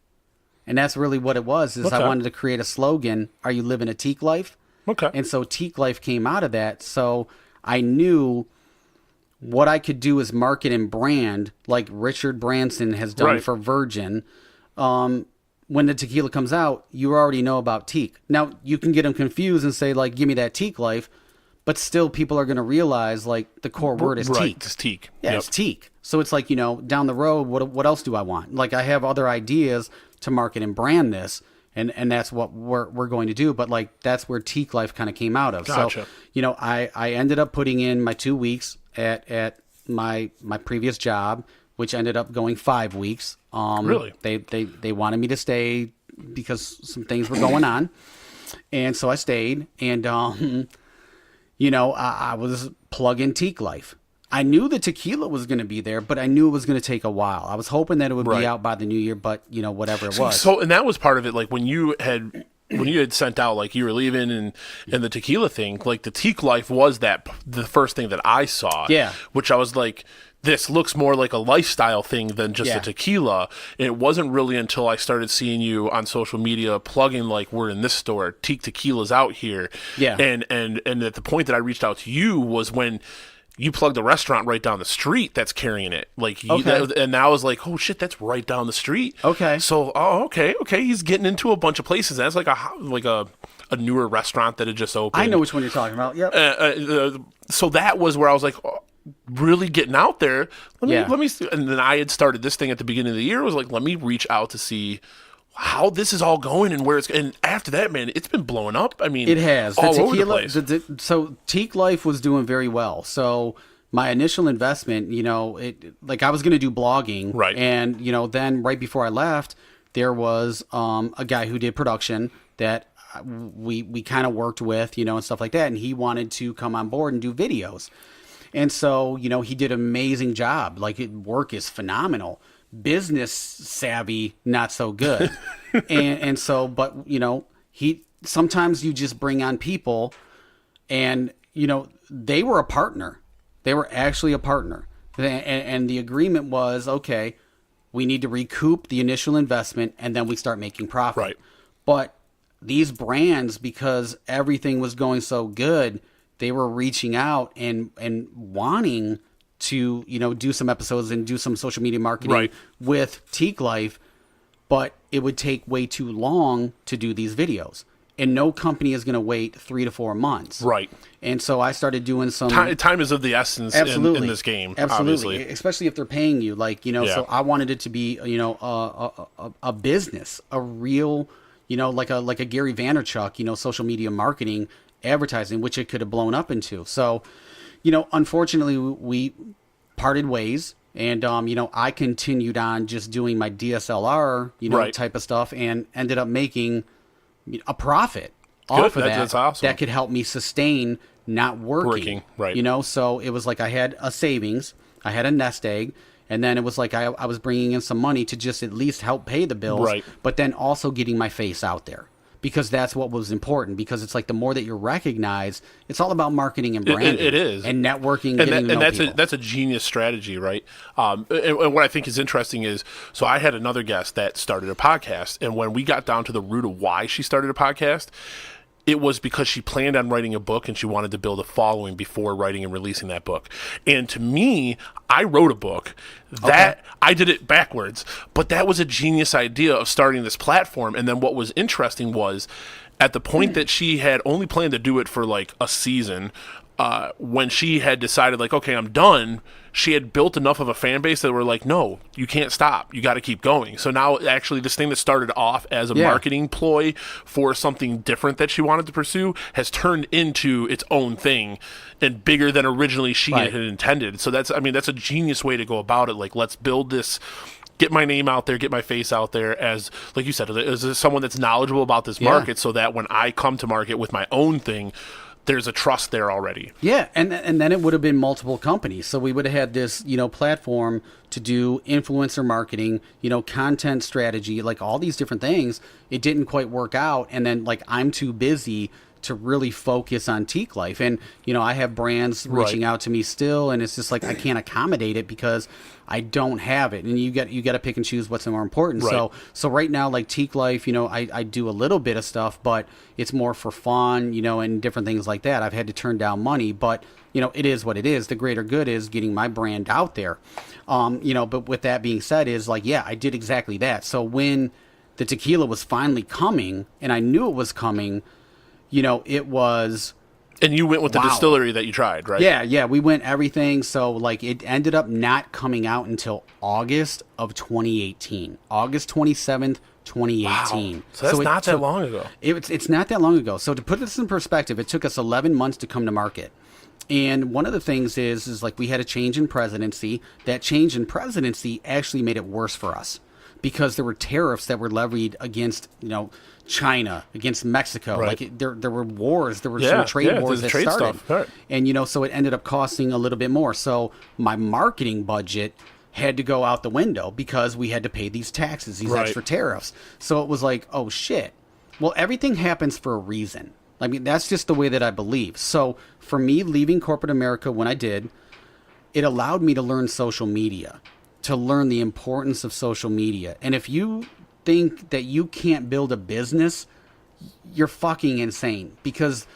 And that's really what it was, is I wanted to create a slogan, are you living a Teeq life? Okay. And so Teeq life came out of that. So I knew what I could do as market and brand, like Richard Branson has done for Virgin. When the tequila comes out, you already know about Teeq. Now, you can get them confused and say, like, give me that Teeq life, but still people are going to realize, like, the core word is Teeq. It's Teeq. Yeah, it's Teeq. So it's like, down the road, what else do I want? Like, I have other ideas to market and brand this, and that's what we're going to do. But, like, that's where Teeq life kind of came out of. Gotcha. So, I ended up putting in my 2 weeks at my previous job, which ended up going 5 weeks. Really? They wanted me to stay because some things were going on. And so I stayed, and, I was plugging Teeq life. I knew the tequila was going to be there, but I knew it was going to take a while. I was hoping that it would be out by the new year, but, whatever it was. So, and that was part of it, like, when you had sent out, like, you were leaving and the tequila thing, like, the Teeq life was the first thing that I saw. Yeah. Which I was like, this looks more like a lifestyle thing than just a tequila. And it wasn't really until I started seeing you on social media plugging, like, we're in this store, Teeq Tequila's out here. Yeah. And at the point that I reached out to you was when you plugged the restaurant right down the street that's carrying it. Like, and I was like, oh shit, that's right down the street. Okay. So, okay. He's getting into a bunch of places. That's like a newer restaurant that had just opened. I know which one you're talking about. Yep. So that was where I was like, really getting out there. Let me see. And then I had started this thing at the beginning of the year. It was like, let me reach out to see how this is all going and where it's. And after that, man, it's been blowing up. I mean, it has. All over the place. So Teeq life was doing very well. So my initial investment, I was going to do blogging, right? And then right before I left, there was a guy who did production that we kind of worked with, and stuff like that, and he wanted to come on board and do videos. And so, he did an amazing job. Like, work is phenomenal. Business savvy, not so good. and so, but, sometimes you just bring on people and, they were a partner. They were actually a partner. And the agreement was, okay, we need to recoup the initial investment and then we start making profit. Right. But these brands, because everything was going so good, they were reaching out and wanting to, do some episodes and do some social media marketing with Teeq life, but it would take way too long to do these videos. And no company is going to wait 3 to 4 months. Right. And so I started doing some... Time is of the essence in this game, absolutely. obviously. Especially if they're paying you. So I wanted it to be, a business, a real, like a Gary Vaynerchuk, social media marketing, advertising, which it could have blown up into. So, unfortunately, we parted ways, and I continued on just doing my DSLR, type of stuff, and ended up making a profit off of that. That's awesome. That could help me sustain not working. Right. So it was like I had a savings, I had a nest egg, and then it was like I was bringing in some money to just at least help pay the bills, but then also getting my face out there. Because that's what was important. Because it's like the more that you're recognized, it's all about marketing and branding. It is, and networking, that's a genius strategy, right? And what I think is interesting is, so I had another guest that started a podcast, and when we got down to the root of why she started a podcast, it was because she planned on writing a book and she wanted to build a following before writing and releasing that book. And to me, I wrote a book that I did it backwards, but that was a genius idea of starting this platform. And then what was interesting was at the point that she had only planned to do it for like a season, when she had decided like, okay, I'm done, she had built enough of a fan base that were like, no, you can't stop. You got to keep going. So now actually this thing that started off as a marketing ploy for something different that she wanted to pursue has turned into its own thing and bigger than originally she had intended. So that's a genius way to go about it. Like, let's build this, get my name out there, get my face out there as, like you said, as someone that's knowledgeable about this market, so that when I come to market with my own thing, there's a trust there already. Yeah, and then it would have been multiple companies. So we would have had this, platform to do influencer marketing, content strategy, like all these different things. It didn't quite work out. And then, like, I'm too busy to really focus on Teeq Life. And, you know, I have brands reaching out to me still, and it's just like I can't accommodate it because I don't have it. And you got to pick and choose what's more important. Right. So right now, like Teeq Life, you know, I do a little bit of stuff, but it's more for fun, you know, and different things like that. I've had to turn down money, but, you know, it is what it is. The greater good is getting my brand out there. You know, but with that being said, is like, yeah, I did exactly that. So when the tequila was finally coming, and I knew it was coming, you know, it was... And you went with the distillery that you tried, right? Yeah, we went everything. So, like, it ended up not coming out until August of 2018. August 27th, 2018. Wow. So that's not that long ago. It's not that long ago. So to put this in perspective, it took us 11 months to come to market. And one of the things is like we had a change in presidency. That change in presidency actually made it worse for us because there were tariffs that were levied against, you know, China, against Mexico. Right. Like there were wars. There were some trade wars that started. Stuff. Right. And, you know, so it ended up costing a little bit more. So my marketing budget had to go out the window because we had to pay these taxes, these extra tariffs. So it was like, oh, shit. Well, everything happens for a reason. I mean, that's just the way that I believe. So for me, leaving corporate America when I did, it allowed me to learn social media, to learn the importance of social media. And if you think that you can't build a business, you're fucking insane, because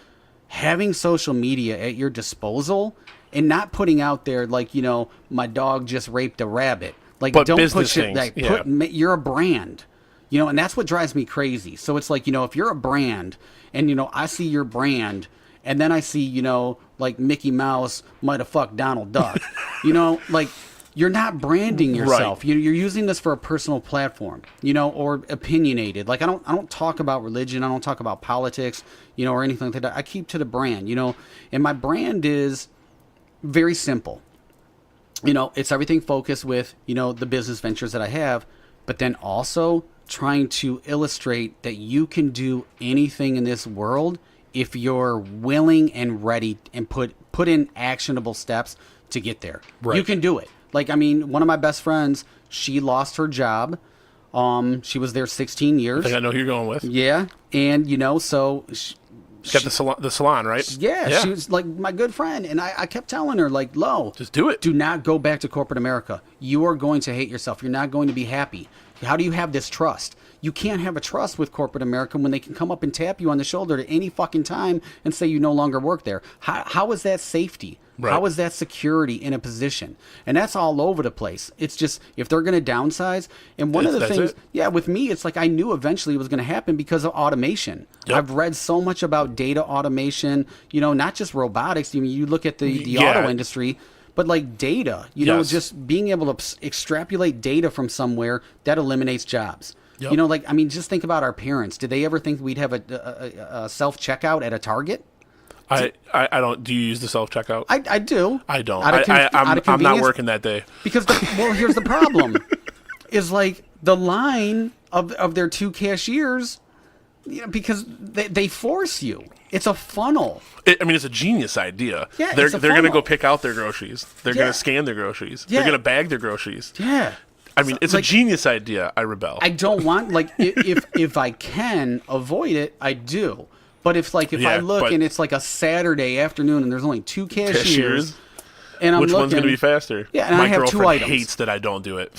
having social media at your disposal and not putting out there like, you know, my dog just raped a rabbit. Like, but don't business put shit, like, you're a brand. You know, and that's what drives me crazy. So it's like, you know, if you're a brand and, you know, I see your brand and then I see, you know, like Mickey Mouse might have fucked Donald Duck, you know, like you're not branding yourself. Right. You're using this for a personal platform, you know, or opinionated. Like I don't talk about religion. I don't talk about politics, you know, or anything like that. I keep to the brand, you know, and my brand is very simple. You know, it's everything focused with, you know, the business ventures that I have, but then also trying to illustrate that you can do anything in this world if you're willing and ready and put in actionable steps to get there. Right. You can do it. Like, I mean, one of my best friends, she lost her job. She was there 16 years. I think I know who you're going with. Yeah. And, you know, so... She got the salon, right? Yeah, she was like my good friend. And I kept telling her, like, Lo, just do it. Do not go back to corporate America. You are going to hate yourself. You're not going to be happy. How do you have this trust? You can't have a trust with corporate America when they can come up and tap you on the shoulder at any fucking time and say you no longer work there. How is that safety? Right. How is that security in a position? And that's all over the place. It's just, if they're going to downsize, and one of the things, with me, it's like I knew eventually it was going to happen because of automation. Yep. I've read so much about data automation, you know, not just robotics. I mean, you look at the auto industry, but like data, you know, just being able to extrapolate data from somewhere, that eliminates jobs. Yep. You know, like, I mean, just think about our parents. Did they ever think we'd have a self-checkout at a Target? I don't. Do you use the self-checkout? I do. I don't. I'm not working that day. Because, here's the problem. Is like the line of their two cashiers, you know, because they force you. It's a funnel. I mean, it's a genius idea. Yeah, they're going to go pick out their groceries. They're going to scan their groceries. Yeah. They're going to bag their groceries. Yeah. I mean, it's like, a genius idea. I rebel. I don't want, like, if I can avoid it, I do. But if I look and it's like a Saturday afternoon and there's only two cashiers and I'm which one's going to be faster? Yeah, and my I have girlfriend two items. hates that I don't do it.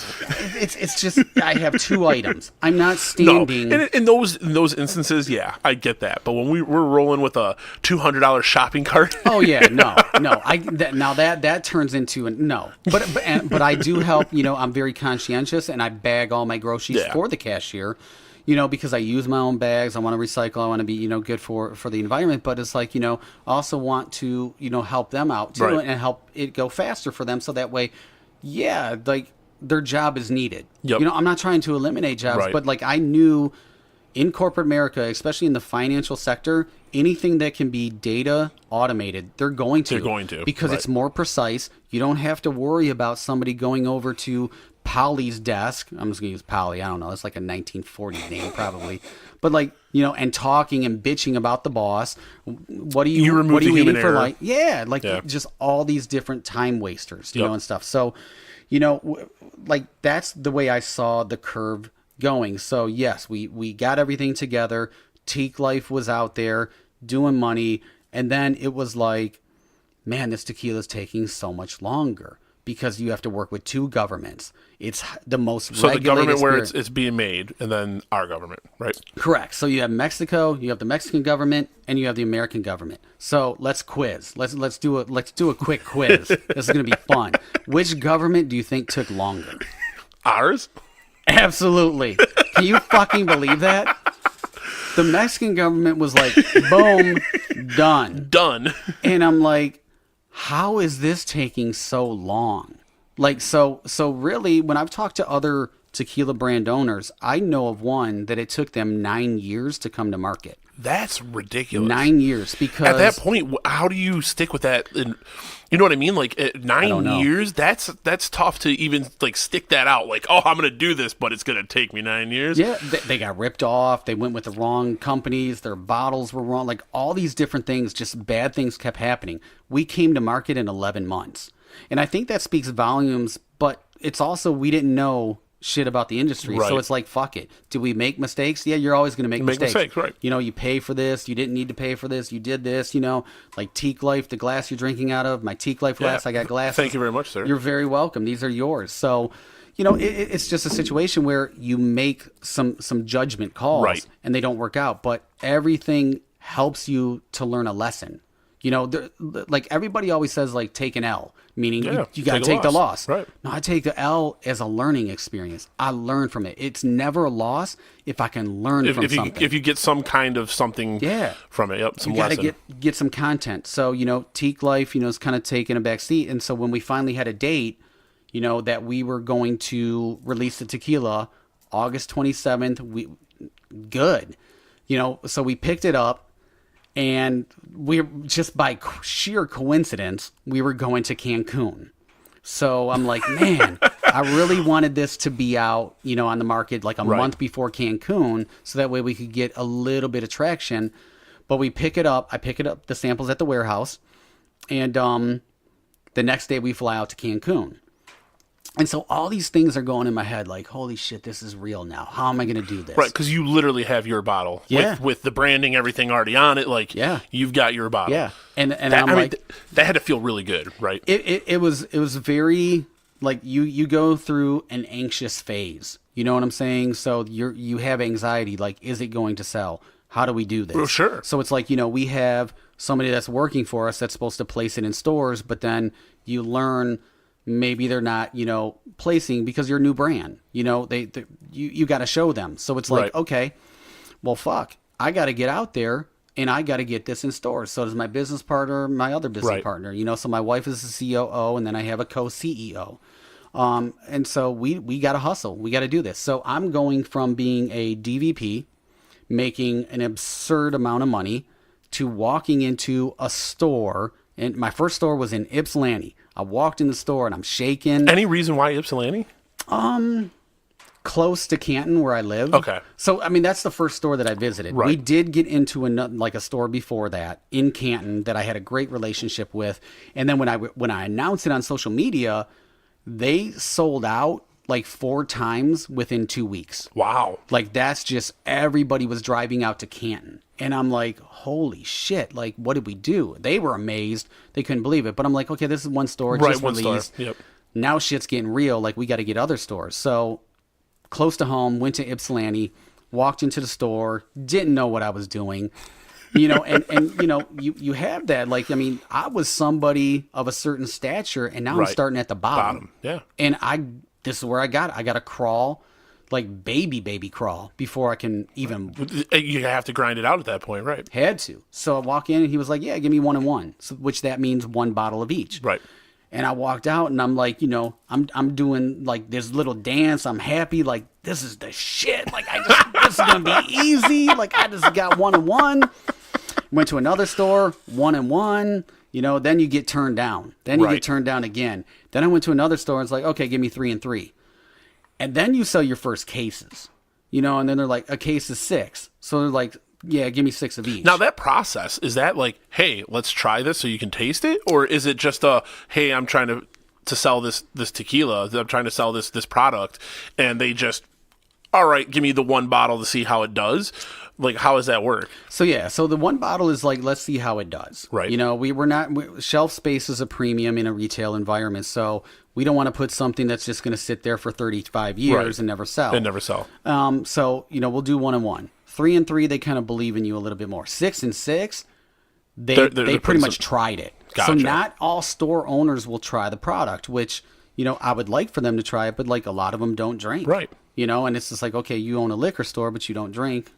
It's just I have two items. I'm not standing. No, in those instances, yeah, I get that. But when we're rolling with a $200 shopping cart, oh yeah, no. Now that turns into no. But I do help. You know, I'm very conscientious and I bag all my groceries for the cashier. You know, because I use my own bags, I want to recycle, I want to be, you know, good for the environment. But it's like, you know, I also want to, you know, help them out too, and help it go faster for them. So that way, like their job is needed. Yep. You know, I'm not trying to eliminate jobs, but like I knew in corporate America, especially in the financial sector, anything that can be data automated, they're going to. Because it's more precise. You don't have to worry about somebody going over to Polly's desk. I'm just gonna use Polly. I don't know. It's like a 1940s name probably, but like, you know, and talking and bitching about the boss. What are you eating for lunch? Yeah, like just all these different time wasters, you know, and stuff. So, you know, like that's the way I saw the curve going. So yes, we got everything together. Teeq Life was out there. doing money. And then it was like, man, this tequila is taking so much longer because you have to work with two governments. It's the most So regulated the government where spirit. it's being made, and then our government, right? Correct. So you have Mexico, you have the Mexican government, and you have the American government. So let's quiz. Let's do a quick quiz. This is going to be fun. Which government do you think took longer? Ours? Absolutely. Can you fucking believe that? The Mexican government was like, boom, done. Done. And I'm like, how is this taking so long? Like, so really, when I've talked to other tequila brand owners, I know of one that it took them 9 years to come to market. That's ridiculous. 9 years, because at that point, how do you stick with that? And you know what I mean? Like at 9 years, that's tough to even like stick that out. Like, oh, I'm going to do this, but it's going to take me 9 years. Yeah, they got ripped off. They went with the wrong companies. Their bottles were wrong. Like all these different things, just bad things kept happening. We came to market in 11 months. And I think that speaks volumes, but it's also we didn't know shit about the industry. Right. So it's like, fuck it. Do we make mistakes? Yeah, you're always going to make mistakes. Right. You know, you pay for this. You didn't need to pay for this. You did this, you know, like Teeq Life, the glass you're drinking out of, my Teeq Life glass, I got glasses. Thank you very much, sir. You're very welcome. These are yours. So, you know, it's just a situation where you make some judgment calls Right. and they don't work out, but everything helps you to learn a lesson. You know, like everybody always says, like, take an L, meaning you got to take the loss. Right. No, I take the L as a learning experience. I learn from it. It's never a loss if I can learn from something. If you get some kind of something from it, some you got lesson. to get some content. So, you know, Teeq Life, you know, is kind of taking a back seat. And so when we finally had a date, you know, that we were going to release the tequila August 27th, good. You know, so we picked it up. And we just by sheer coincidence, we were going to Cancun. So I'm like, man, I really wanted this to be out, you know, on the market like a month before Cancun. So that way we could get a little bit of traction. But we pick it up. I pick it up, the samples at the warehouse. And the next day we fly out to Cancun. And so all these things are going in my head like, holy shit, this is real now. How am I going to do this? Right, because you literally have your bottle with the branding, everything already on it. Like, you've got your bottle. Yeah, and I'm like, that had to feel really good, right? It was very like you go through an anxious phase. You know what I'm saying? So you have anxiety. Like, is it going to sell? How do we do this? Well, sure. So it's like, you know, we have somebody that's working for us that's supposed to place it in stores, but then you learn. Maybe they're not, you know, placing because you're a new brand. You know, you got to show them. So it's like, okay, well, fuck, I got to get out there and I got to get this in stores. So does my business partner, my other business partner. You know, so my wife is the COO and then I have a co-CEO. And so we got to hustle. We got to do this. So I'm going from being a DVP, making an absurd amount of money, to walking into a store. And my first store was in Ypsilanti. I walked in the store and I'm shaking. Any reason why Ypsilanti? Close to Canton where I live. Okay. So, I mean, that's the first store that I visited. Right. We did get into a store before that in Canton that I had a great relationship with. And then when I announced it on social media, they sold out like 4 times within 2 weeks. Wow. Like, that's just, everybody was driving out to Canton. And I'm like, holy shit, like, what did we do? They were amazed. They couldn't believe it. But I'm like, okay, this is one store. Just one released. store. Yep. Now shit's getting real. Like, we got to get other stores. So, close to home, went to Ypsilanti, walked into the store, didn't know what I was doing. You know, and you know, you have that. Like, I mean, I was somebody of a certain stature, and now I'm starting at the bottom. Yeah. And this is where I got to crawl. Like baby crawl before I can even. You have to grind it out at that point, right? Had to. So I walk in and he was like, yeah, give me 1 and 1. So, which that means 1 bottle of each. Right. And I walked out and I'm like, you know, I'm doing like this little dance. I'm happy. Like, this is the shit. Like, this is going to be easy. Like, I just got 1 and 1. Went to another store, 1 and 1. You know, then you get turned down. Then you get turned down again. Then I went to another store and it's like, okay, give me 3 and 3. And then you sell your first cases, you know, and then they're like, a case is 6. So they're like, yeah, give me 6 of each. Now that process, is that like, hey, let's try this so you can taste it? Or is it just hey, I'm trying to sell this tequila, I'm trying to sell this product, and they just all right, give me the one bottle to see how it does. Like, how does that work? So yeah, so the one bottle is like, let's see how it does. Right. You know, shelf space is a premium in a retail environment, so we don't want to put something that's just going to sit there for 35 years and never sell. And never sell. So, you know, we'll do 1 and 1. 3 and 3, they kind of believe in you a little bit more. 6 and 6, they pretty much tried it. Gotcha. So not all store owners will try the product, which, you know, I would like for them to try it, but like a lot of them don't drink. Right. You know, and it's just like, okay, you own a liquor store, but you don't drink.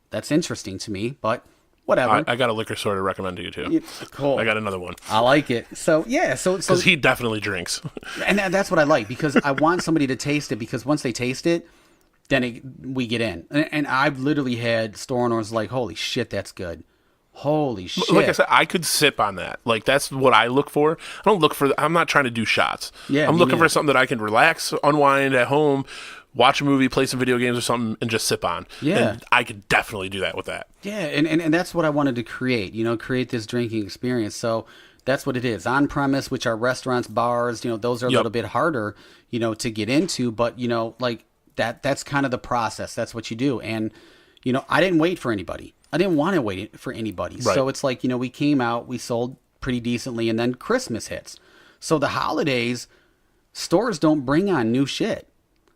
That's interesting to me, but whatever. I got a liquor store to recommend to you too. Cool. I got another one. I like it. So yeah, so Because he definitely drinks. and that's what I like, because I want somebody to taste it, because once they taste it, then we get in. And I've literally had store owners like, holy shit, that's good. Holy shit. Like I said, I could sip on that. Like, that's what I look for. I'm not trying to do shots. Yeah, I'm me looking neither. for something that I can relax, unwind at home, watch a movie, play some video games or something, and just sip on. Yeah. And I could definitely do that with that. Yeah, and that's what I wanted to create, you know, create this drinking experience. So that's what it is. On premise, which are restaurants, bars, you know, those are a little bit harder, you know, to get into, but, you know, like that's kind of the process. That's what you do. And, you know, I didn't wait for anybody. I didn't want to wait for anybody. Right. So it's like, you know, we came out, we sold pretty decently, and then Christmas hits. So the holidays, stores don't bring on new shit.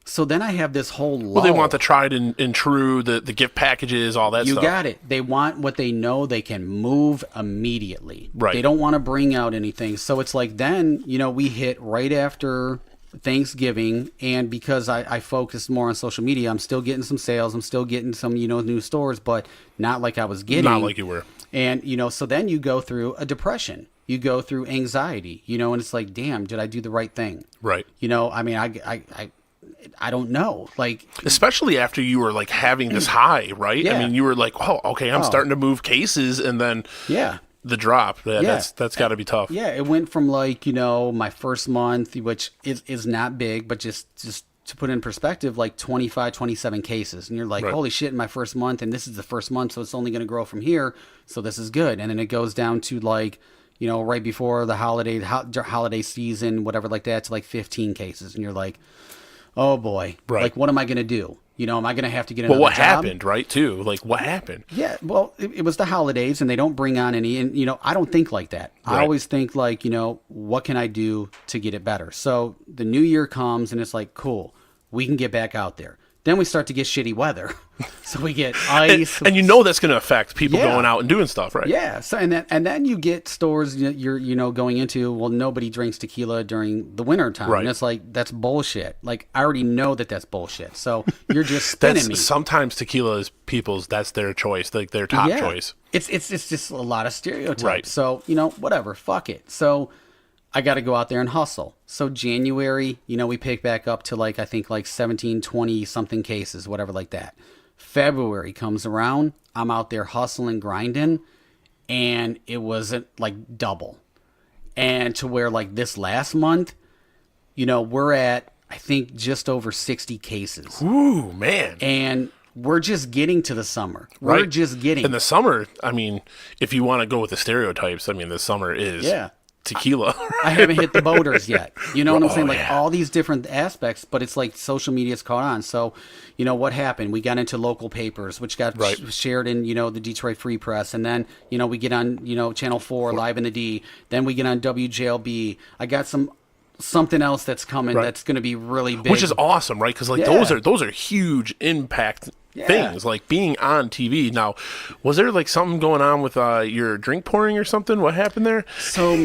So then I have this whole lull. Well, they want the tried and true, the gift packages, all that stuff. You got it. They want what they know they can move immediately. Right. They don't want to bring out anything. So it's like then, you know, we hit right after Thanksgiving, and because I focus more on social media, I'm still getting some sales. I'm still getting some, you know, new stores, but not like I was getting. Not like you were. And, you know, so then you go through a depression. You go through anxiety, you know, and it's like, damn, did I do the right thing? Right. You know, I mean, I don't know. Like, especially after you were like having this high, right? Yeah. I mean, you were like, oh, okay, I'm starting to move cases, and then yeah. the drop. Yeah, Yeah. That's got to be tough. Yeah, it went from like, you know, my first month, which is not big, but just to put in perspective, like 25, 27 cases. And you're like, Right. holy shit, in my first month, and this is the first month, so it's only going to grow from here. So this is good. And then it goes down to like, you know, right before the holiday season, whatever like that, to like 15 cases. And you're like, oh boy, Right. like what am I going to do? You know, am I going to have to get Well, another what job? happened, right? Too like what happened? Yeah, well, it was the holidays, and they don't bring on any, and you know, I don't think like that. Right. I always think like, you know, what can I do to get it better? So the new year comes, and it's like, cool, we can get back out there. Then we start to get shitty weather, so we get ice, And you know that's going to affect people Yeah. going out and doing stuff, right? yeah. So and then you get stores you're you know going into. Well, nobody drinks tequila during the winter time, Right. and it's like that's bullshit. Like I already know that's bullshit. So you're just spinning me. Sometimes tequila is people's. That's their choice, like their top choice. It's just a lot of stereotypes. Right. So, you know, whatever, fuck it. So I got to go out there and hustle. So January, you know, we pick back up to like, I think like 17, 20 something cases, whatever like that. February comes around, I'm out there hustling, grinding, and it wasn't like double. And to where like this last month, you know, we're at, I think just over 60 cases. Ooh, man. And we're just getting to the summer. We're Right. just getting. In the summer, I mean, if you want to go with the stereotypes, I mean, the summer is tequila. I haven't hit the boaters yet. You know what I'm saying? Like yeah. all these different aspects, but it's like social media's caught on. So, you know, what happened? We got into local papers, which got Right. shared in, you know, the Detroit Free Press. And then, you know, we get on, you know, Channel 4, Live in the D. Then we get on WJLB. I got something else that's coming Right. that's going to be really big. Which is awesome, right? Because like Yeah. those are huge impact Yeah. things, like being on TV. Now, was there like something going on with your drink pouring or something? What happened there? So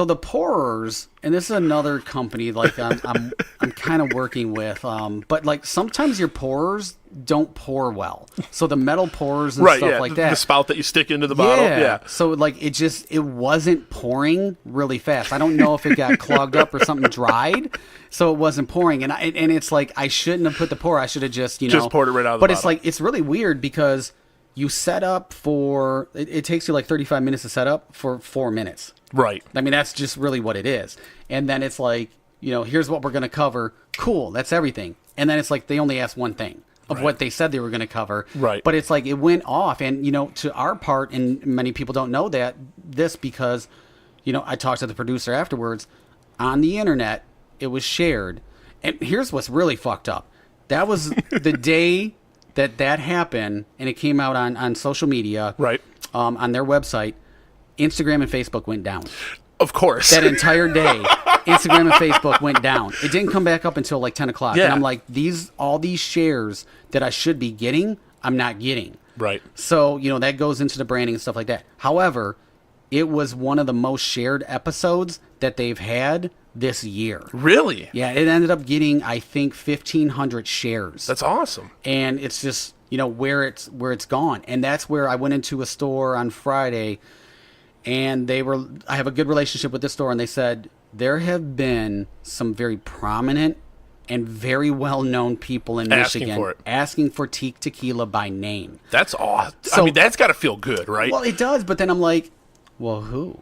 the pourers, and this is another company like I'm kind of working with, but like sometimes your pourers don't pour well. So the metal pourers and Right, stuff yeah, like the that. spout that you stick into the bottle. Yeah. So like it wasn't pouring really fast. I don't know if it got clogged up or something dried, so it wasn't pouring. And it's like I shouldn't have put the pour. I should have just poured it right out of the But it's bottle. like it's really weird because you set up for it takes you like 35 minutes to set up for 4 minutes. Right. I mean, that's just really what it is. And then it's like, you know, here's what we're going to cover. Cool. That's everything. And then it's like they only asked one thing of what they said they were going to cover. Right. But it's like it went off. And, you know, to our part, and many people don't know this because, you know, I talked to the producer afterwards. On the internet, it was shared. And here's what's really fucked up. That was the day that happened, and it came out on social media, Right. On their website. Instagram and Facebook went down. Of course. That entire day, Instagram and Facebook went down. It didn't come back up until like 10 o'clock. Yeah. And I'm like, all these shares that I should be getting, I'm not getting. Right. So, that goes into the branding and stuff like that. However, it was one of the most shared episodes that they've had this year. Really? Yeah, it ended up getting, I think, 1,500 shares. That's awesome. And it's just, where it's gone. And that's where I went into a store on Friday, and I have a good relationship with this store, and they said there have been some very prominent and very well-known people in Michigan asking for Teeq Tequila by name. That's awesome. So, I mean, that's got to feel good, right? Well, it does, but then I'm like, well, who?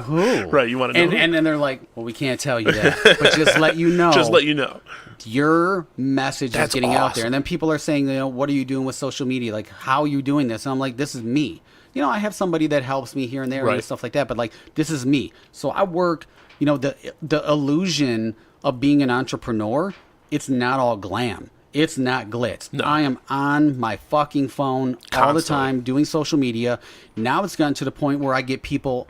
Who? Right, you want to know. And then they're like, well, we can't tell you that, but just let you know. Just let you know. Your message is getting out there. And then people are saying, what are you doing with social media? Like, how are you doing this? And I'm like, this is me. I have somebody that helps me here and there and stuff like that, but like, this is me. So I work, the illusion of being an entrepreneur, it's not all glam. It's not glitz. No. I am on my fucking phone all the time doing social media. Now it's gotten to the point where I get people,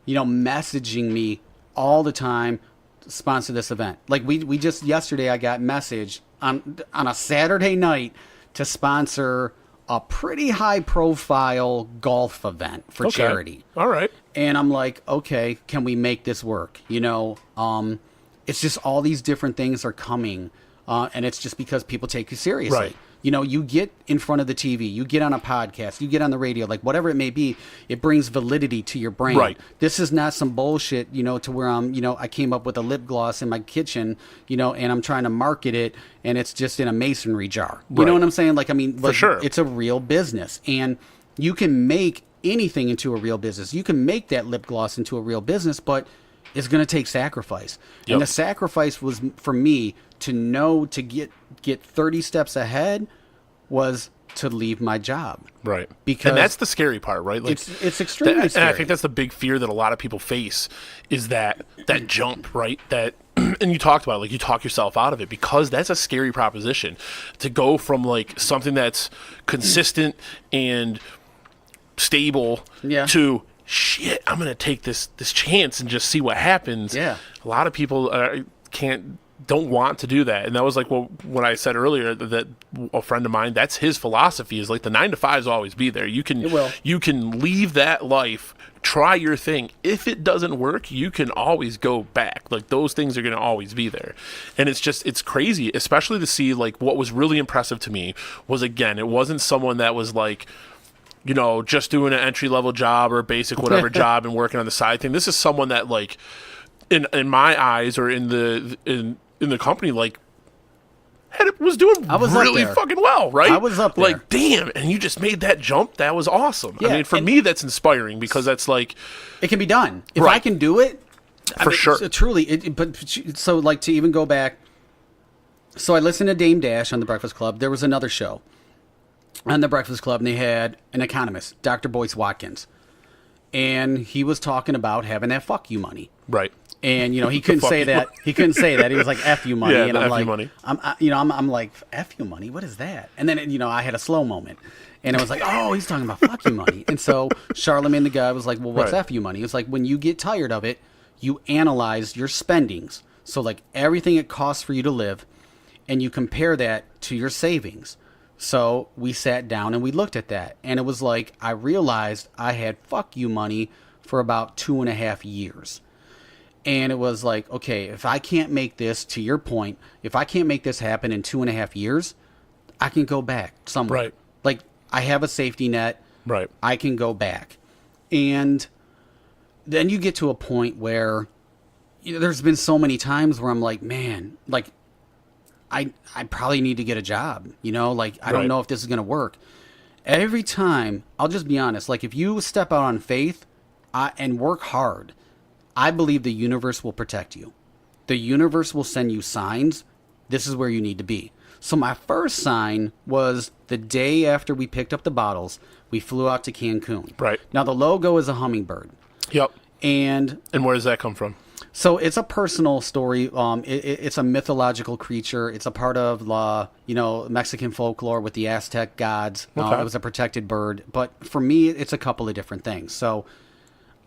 messaging me all the time to sponsor this event. Like we just yesterday I got messaged on a Saturday night to sponsor a pretty high profile golf event for charity. All right. And I'm like, okay, can we make this work? It's just all these different things are coming. And it's just because people take you seriously. Right. You get in front of the TV, you get on a podcast, you get on the radio, like whatever it may be, it brings validity to your brain. Right. This is not some bullshit, to where I came up with a lip gloss in my kitchen, and I'm trying to market it and it's just in a masonry jar. You know what I'm saying? Like, I mean, for sure. It's a real business, and you can make anything into a real business. You can make that lip gloss into a real business, but it's going to take sacrifice. Yep. And the sacrifice was, for me, to get 30 steps ahead was to leave my job. Right. Because and that's the scary part, right? Like, it's extremely scary. And I think that's the big fear that a lot of people face is that jump, right? And you talked about it, like you talk yourself out of it, because that's a scary proposition to go from like something that's consistent and stable to shit, I'm going to take this chance and just see what happens. Yeah. A lot of people don't want to do that. And that was like what I said earlier, that a friend of mine, that's his philosophy, is like the 9 to 5s always be there. You can leave that life, try your thing. If it doesn't work, you can always go back. Like those things are going to always be there. And it's crazy, especially to see like what was really impressive to me was, again, it wasn't someone that was like, just doing an entry-level job or basic whatever job and working on the side thing. This is someone that, like, in my eyes or in the company, like, was doing really fucking well, right? I was up there. Like, damn, and you just made that jump. That was awesome. Yeah, I mean, for me, that's inspiring, because that's like... It can be done. If I can do it... For sure. Truly. So, like, to even go back... So I listened to Dame Dash on The Breakfast Club. There was another show on The Breakfast Club, and they had an economist, Dr. Boyce Watkins. And he was talking about having that fuck you money. Right. And, he couldn't say that. He couldn't say that. He was like, F you money. Yeah, and I'm F like, you money. I'm like, F you money? What is that? And then, I had a slow moment. And it was like, oh, he's talking about fuck you money. And so Charlemagne the guy was like, well, what's F you money? It's like, when you get tired of it, you analyze your spendings. So, like, everything it costs for you to live, and you compare that to your savings. So we sat down and we looked at that, and it was like, I realized I had fuck you money for about 2.5 years. And it was like, okay, if I can't make this, to your point, if I can't make this happen in 2.5 years, I can go back somewhere. Right. Like, I have a safety net. Right. I can go back. And then you get to a point where, there's been so many times where I'm like, man, like, I probably need to get a job, like, I don't know if this is going to work. Every time, I'll just be honest, like, if you step out on faith and work hard, I believe the universe will protect you. The universe will send you signs. This is where you need to be. So my first sign was the day after we picked up the bottles, we flew out to Cancun. Right. Now, the logo is a hummingbird. Yep. And where does that come from? So it's a personal story. It's a mythological creature. It's a part of Mexican folklore with the Aztec gods. Okay. It was a protected bird. But for me, it's a couple of different things. So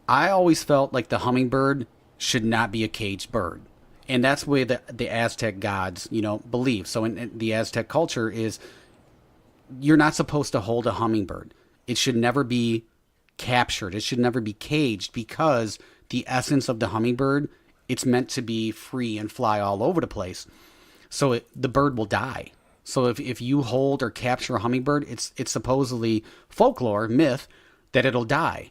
I always felt like the hummingbird should not be a caged bird. And that's the way the Aztec gods, believe. So in the Aztec culture is you're not supposed to hold a hummingbird. It should never be captured. It should never be caged because the essence of the hummingbird, it's meant to be free and fly all over the place. So the bird will die. So if you hold or capture a hummingbird, it's supposedly folklore, myth, that it'll die.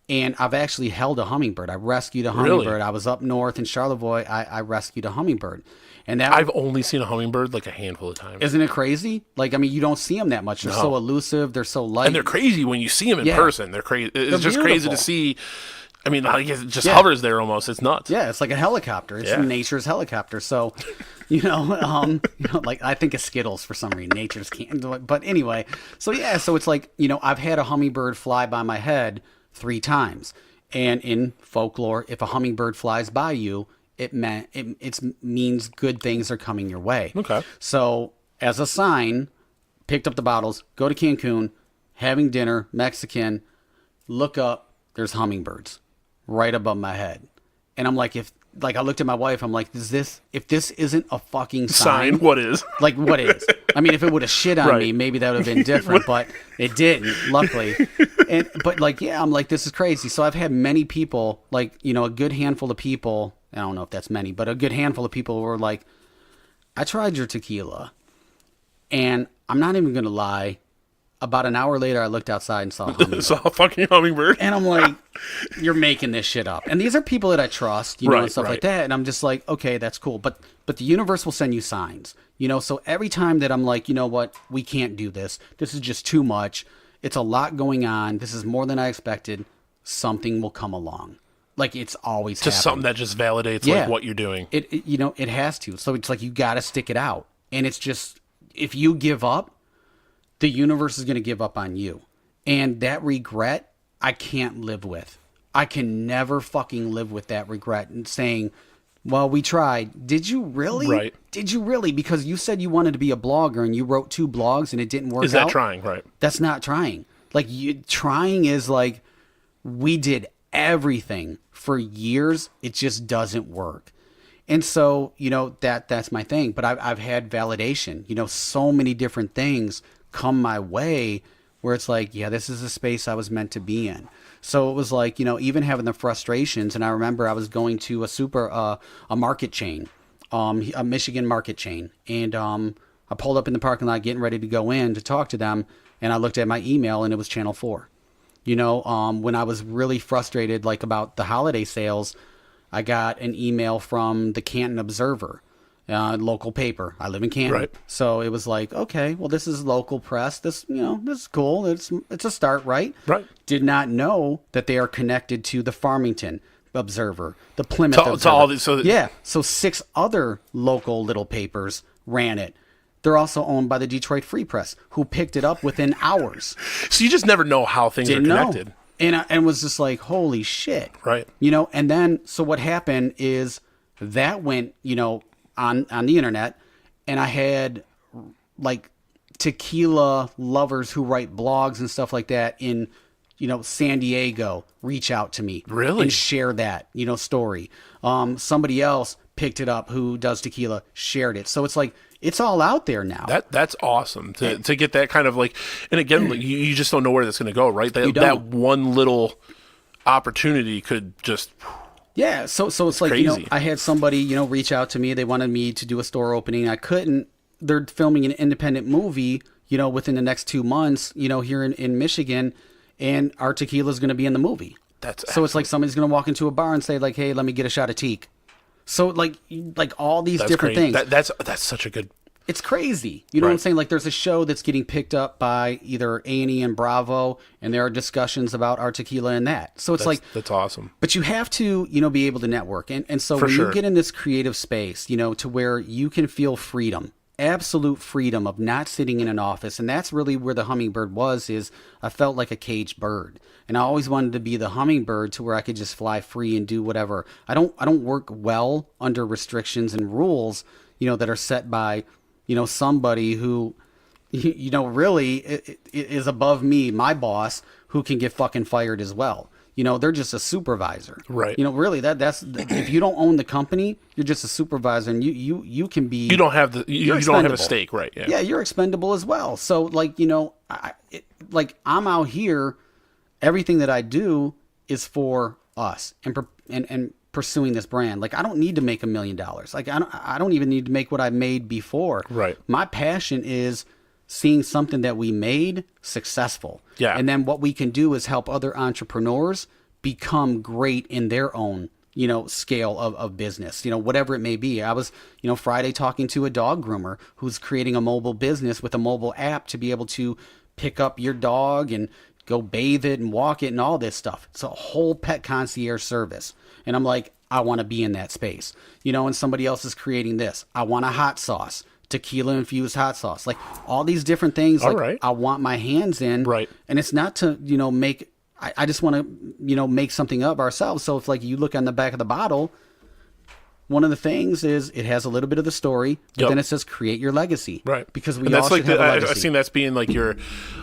And I've actually held a hummingbird. I rescued a hummingbird. Really? I was up north in Charlevoix. I rescued a hummingbird. And I've only seen a hummingbird like a handful of times. Isn't it crazy? Like, I mean, you don't see them that much. They're so elusive. They're so light. And they're crazy when you see them in person. They're crazy. It's just crazy to see. I mean, I guess it just hovers there almost. It's nuts. Yeah, it's like a helicopter. It's nature's helicopter. So, like I think of Skittles for some reason. Nature's can't. But anyway, so it's like, I've had a hummingbird fly by my head 3 times. And in folklore, if a hummingbird flies by you, it means good things are coming your way. Okay. So as a sign, picked up the bottles, go to Cancun, having dinner, Mexican, look up, there's hummingbirds right above my head. And I'm like, I looked at my wife, I'm like, if this isn't a fucking sign, what is? Like, what is? I mean, if it would have shit on me, maybe that would have been different, but it didn't, luckily. But I'm like, this is crazy. So I've had many people, like, a good handful of people, I don't know if that's many, but a good handful of people were like, I tried your tequila, and I'm not even going to lie, about an hour later, I looked outside and saw a hummingbird. Saw a fucking hummingbird. And I'm like, you're making this shit up. And these are people that I trust, and stuff like that. And I'm just like, okay, that's cool. But the universe will send you signs, So every time that I'm like, you know what, we can't do this. This is just too much. It's a lot going on. This is more than I expected. Something will come along. Like, it's always just something that just validates like what you're doing. It has to. So it's like you got to stick it out. And it's just, if you give up, the universe is going to give up on you. And that regret, I can't live with. I can never fucking live with that regret and saying, well, we tried. Did you really? Right. Did you really? Because you said you wanted to be a blogger and you wrote 2 blogs and it didn't work out. Is that trying? Right. That's not trying. Like, trying is like, we did everything for years. It just doesn't work. And so, that's my thing. But I've had validation, so many different things come my way where it's like, this is a space I was meant to be in. So it was like, even having the frustrations. And I remember I was going to a market chain, a Michigan market chain. And I pulled up in the parking lot getting ready to go in to talk to them. And I looked at my email and it was Channel 4. When I was really frustrated, like about the holiday sales, I got an email from the Canton Observer, local paper. I live in Canton. Right. So it was like, okay, well, this is local press. This, this is cool. It's a start, right? Right. Did not know that they are connected to the Farmington Observer, the Plymouth Observer. So 6 other local little papers ran it. They're also owned by the Detroit Free Press, who picked it up within hours. So you just never know how things are connected. And was just like, holy shit. Right. And then, so what happened is that went, on the internet, and I had like tequila lovers who write blogs and stuff like that in, San Diego reach out to me. Really? And share that, story. Somebody else picked it up who does tequila, shared it. So it's like, it's all out there now. That's awesome to get that kind of like, and again, like, you just don't know where that's going to go, right? That one little opportunity could just. Yeah. So it's like, crazy. I had somebody, reach out to me. They wanted me to do a store opening. I couldn't. They're filming an independent movie, within the next 2 months, here in Michigan, and our tequila is going to be in the movie. So it's like somebody's going to walk into a bar and say like, hey, let me get a shot of Teeq. So like all these different things. That's such a good. It's crazy. You know what I'm saying? Like, there's a show that's getting picked up by either A&E and Bravo, and there are discussions about our tequila and that. So it's that's awesome. But you have to, be able to network. And so when you get in this creative space, to where you can feel freedom, absolute freedom of not sitting in an office. And that's really where the hummingbird was, is I felt like a caged bird. And I always wanted to be the hummingbird to where I could just fly free and do whatever. I don't work well under restrictions and rules, that are set by, somebody who, really is above me, my boss, who can get fucking fired as well. They're just a supervisor. Right. Really that's if you don't own the company, you're just a supervisor, and you can be. You don't have the you don't have a stake, right? Yeah. Yeah, you're expendable as well. So I'm out here. Everything that I do is for us and pursuing this brand. Like, I don't need to make $1 million. Like, I don't even need to make what I made before. Right. My passion is seeing something that we made successful. Yeah. And then what we can do is help other entrepreneurs become great in their own, scale of business, whatever it may be. I was, Friday talking to a dog groomer who's creating a mobile business with a mobile app to be able to pick up your dog and go bathe it and walk it and all this stuff. It's a whole pet concierge service. And I'm like, I want to be in that space, and somebody else is creating this. I want a hot sauce. Tequila infused hot sauce, like all these different things. All like, right. I want my hands in, right? And it's not to make. I just want to make something of ourselves. So if like you look on the back of the bottle, one of the things is it has a little bit of the story, but then it says create your legacy, right? Because we and that's all like should have a legacy. I've seen that's being like your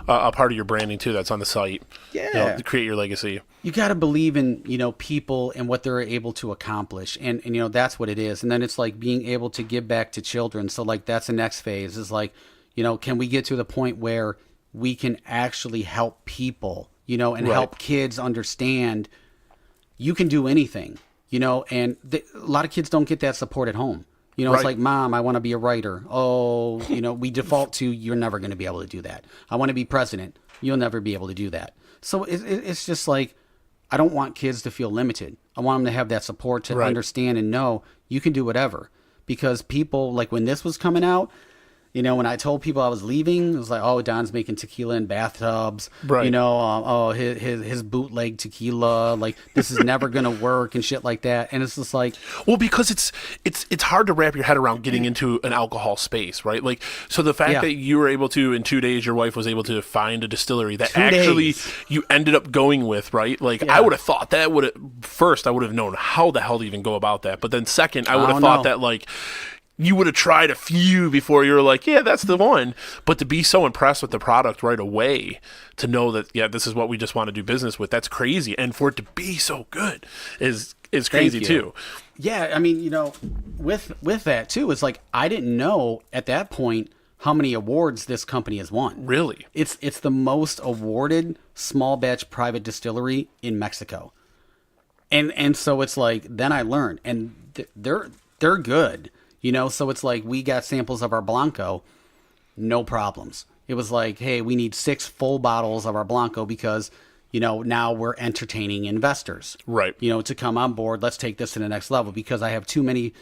a part of your branding too. That's on the site. Yeah, to create your legacy. You got to believe in people and what they're able to accomplish, and that's what it is. And then it's like being able to give back to children. So like that's the next phase is like, can we get to the point where we can actually help people, and help kids understand you can do anything, and a lot of kids don't get that support at home. It's like, Mom, I want to be a writer. Oh, we default to, you're never going to be able to do that. I want to be president. You'll never be able to do that. So it's just like, I don't want kids to feel limited. I want them to have that support to understand and know you can do whatever. Because people, like when this was coming out, when I told people I was leaving, it was like, oh, Don's making tequila in bathtubs. Right. His bootleg tequila, like this is never gonna work and shit like that. And it's just like, well, because it's hard to wrap your head around getting into an alcohol space, right? Like, so the fact that you were able to, in 2 days, your wife was able to find a distillery that actually you ended up going with, right? Like, I would have thought that first, I would have known how the hell to even go about that. But then second, I would have thought that like, you would have tried a few before you were like, yeah, that's the one. But to be so impressed with the product right away, to know that, yeah, this is what we just want to do business with, that's crazy. And for it to be so good is crazy too. Yeah, I mean, with that too, it's like I didn't know at that point how many awards this company has won. Really? It's the most awarded small batch private distillery in Mexico. And so it's like, then I learned, and they're good. So it's like we got samples of our Blanco, no problems. It was like, hey, we need 6 full bottles of our Blanco because, now we're entertaining investors. Right. To come on board, let's take this to the next level because I have too many,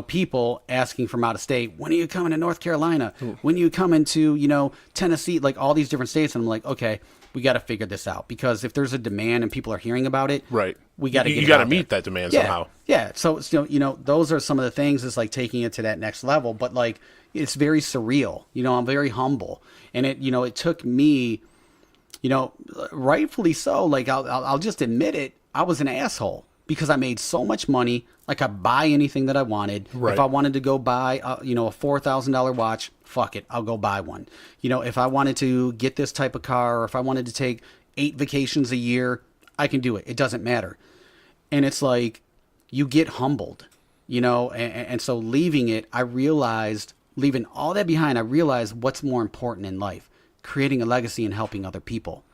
people asking from out of state. When are you coming to North Carolina? When are you coming to, Tennessee? Like all these different states. And I'm like, okay, we got to figure this out because if there's a demand and people are hearing about it, right. We got to you got to meet that demand somehow. Yeah. So those are some of the things. It's like taking it to that next level. But like, it's very surreal. I'm very humble, and it took me, rightfully so. Like I'll just admit it. I was an asshole because I made so much money. Like I buy anything that I wanted. Right. If I wanted to go buy, a $4,000 watch, fuck it, I'll go buy one. If I wanted to get this type of car, or if I wanted to take 8 vacations a year, I can do it. It doesn't matter. And it's like, you get humbled, and so leaving all that behind, I realized what's more important in life, creating a legacy and helping other people,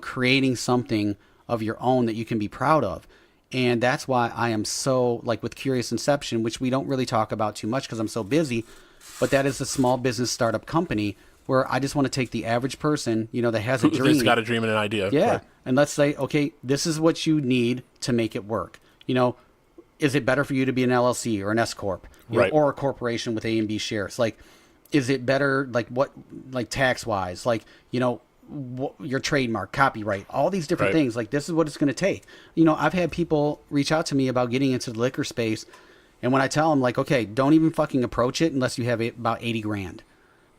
creating something of your own that you can be proud of. And that's why I am so, like with Curious Inception, which we don't really talk about too much because I'm so busy, but that is a small business startup company where I just want to take the average person, that has a dream. Who's got a dream and an idea. Yeah. Right. And let's say, okay, this is what you need to make it work. Is it better for you to be an LLC or an S Corp, right, or a corporation with A and B shares? Like, is it better, like what, like tax wise, like, your trademark, copyright, all these different things. Like, this is what it's going to take. I've had people reach out to me about getting into the liquor space, And when I tell them, like, okay, don't even fucking approach it unless you have about 80 grand.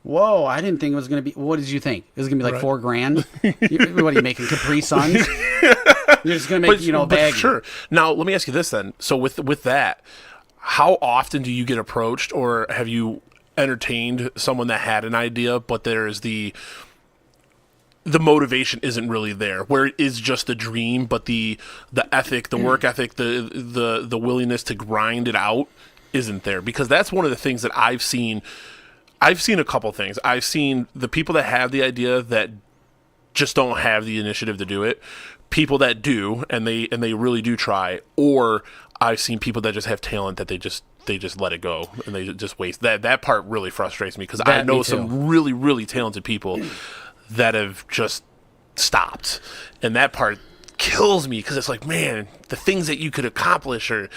Whoa, I didn't think it was going to be. What did you think? It was going to be like $4 grand? What are you making, Capri Suns? You're just going to make, a bag. Sure. Now, let me ask you this then. So with that, how often do you get approached, or have you entertained someone that had an idea, but there's the motivation isn't really there, where it is just a dream, but the ethic, the work ethic, the willingness to grind it out isn't there? Because that's one of the things that I've seen. I've seen a couple things. I've seen the people that have the idea that just don't have the initiative to do it. People that do, and they really do try. Or I've seen people that just have talent that they just let it go and they just waste. That part really frustrates me, because I know some really, really talented people that have just stopped, and that part kills me, because it's like, man, the things that you could accomplish or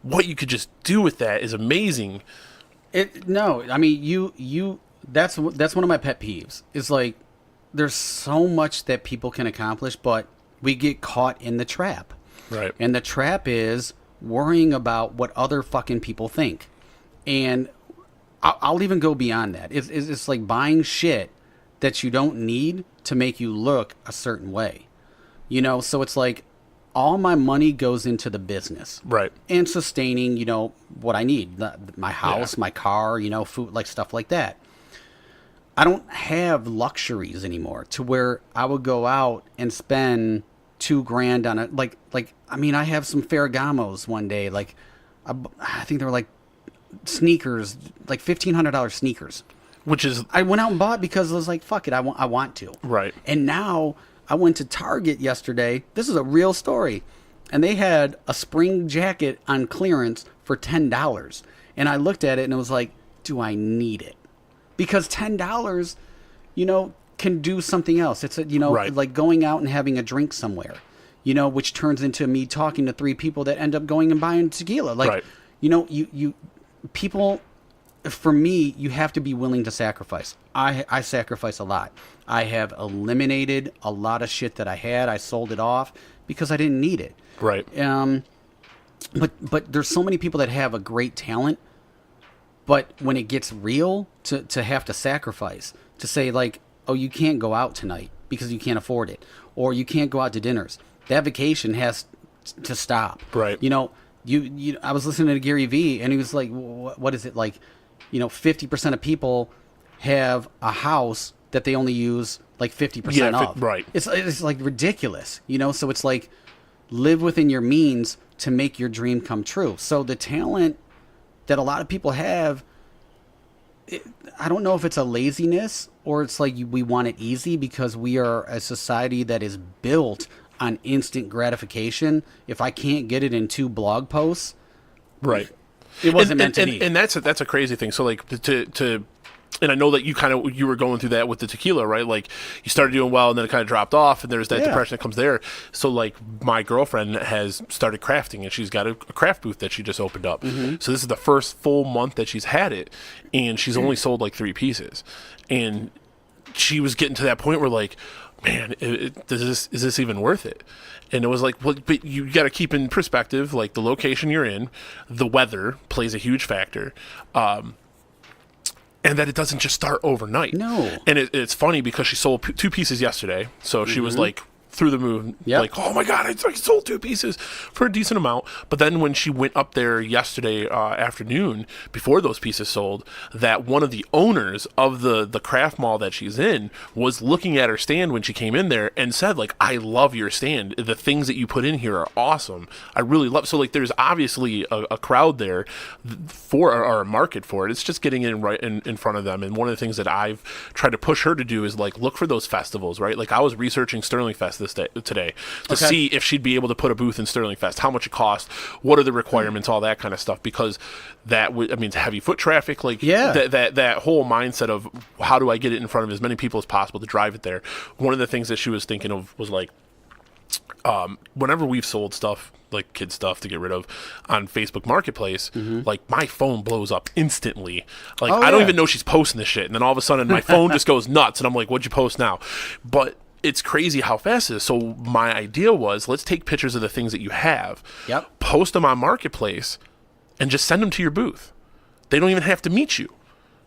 what you could just do with that is amazing. No, I mean, you. That's one of my pet peeves. Is like, there's so much that people can accomplish, but we get caught in the trap. Right. And the trap is worrying about what other fucking people think. And I'll even go beyond that. It's like buying shit that you don't need to make you look a certain way. So it's like, all my money goes into the business, right, and sustaining, what I need, my house, my car, food, like stuff like that. I don't have luxuries anymore to where I would go out and spend $2 grand on it. I have some Ferragamos one day. Like, I think they were like sneakers, like $1,500 sneakers, which is, I went out and bought because I was like, fuck it, I want to. Right. And now I went to Target yesterday. This is a real story. And they had a spring jacket on clearance for $10. And I looked at it and it was like, do I need it? Because $10, can do something else. It's right, like going out and having a drink somewhere, which turns into me talking to 3 people that end up going and buying tequila. Like, right. You people, for me, you have to be willing to sacrifice. I sacrifice a lot. I have eliminated a lot of shit that I had. I sold it off because I didn't need it. Right. But there's so many people that have a great talent, but when it gets real, to have to sacrifice, to say like, oh, you can't go out tonight because you can't afford it, or you can't go out to dinners. That vacation has to stop. Right. I was listening to Gary Vee, and he was like, what is it like? 50% of people have a house that they only use like 50% of. Right. It's like ridiculous, So it's like, live within your means to make your dream come true. So the talent that a lot of people have, I don't know if it's a laziness or it's like we want it easy, because we are a society that is built on instant gratification. If I can't get it in 2 blog posts, right, it wasn't meant to be. And that's a crazy thing. So like to and I know that you were going through that with the tequila, right? Like, you started doing well and then it kind of dropped off, and there's that depression that comes there. So like, my girlfriend has started crafting, and she's got a craft booth that she just opened up. Mm-hmm. So this is the first full month that she's had it, and she's only sold like 3 pieces. And she was getting to that point where like, man, is this even worth it? And it was like, well, but you got to keep in perspective, like, the location you're in, the weather plays a huge factor. And that it doesn't just start overnight. No. And it's funny because she sold 2 pieces yesterday. So she was like through the moon. Yep. Like, oh my God, I sold 2 pieces for a decent amount. But then when she went up there yesterday afternoon, before those pieces sold, that one of the owners of the craft mall that she's in was looking at her stand when she came in there and said, like, I love your stand. The things that you put in here are awesome. I really love. So like, there's obviously a crowd there for, or a market for it. It's just getting in right in front of them. And one of the things that I've tried to push her to do is like, look for those festivals, right? Like, I was researching Sterling Fest today to see if she'd be able to put a booth in Sterling Fest, how much it costs, what are the requirements, all that kind of stuff, because that would, heavy foot traffic, like that whole mindset of how do I get it in front of as many people as possible to drive it there. One of the things that she was thinking of was like, whenever we've sold stuff, like kid stuff to get rid of on Facebook Marketplace, like, my phone blows up instantly. Like, I don't even know she's posting this shit, and then all of a sudden my phone just goes nuts, and I'm like, what'd you post now? But it's crazy how fast it is. So my idea was, let's take pictures of the things that you have, post them on Marketplace, and just send them to your booth. They don't even have to meet you.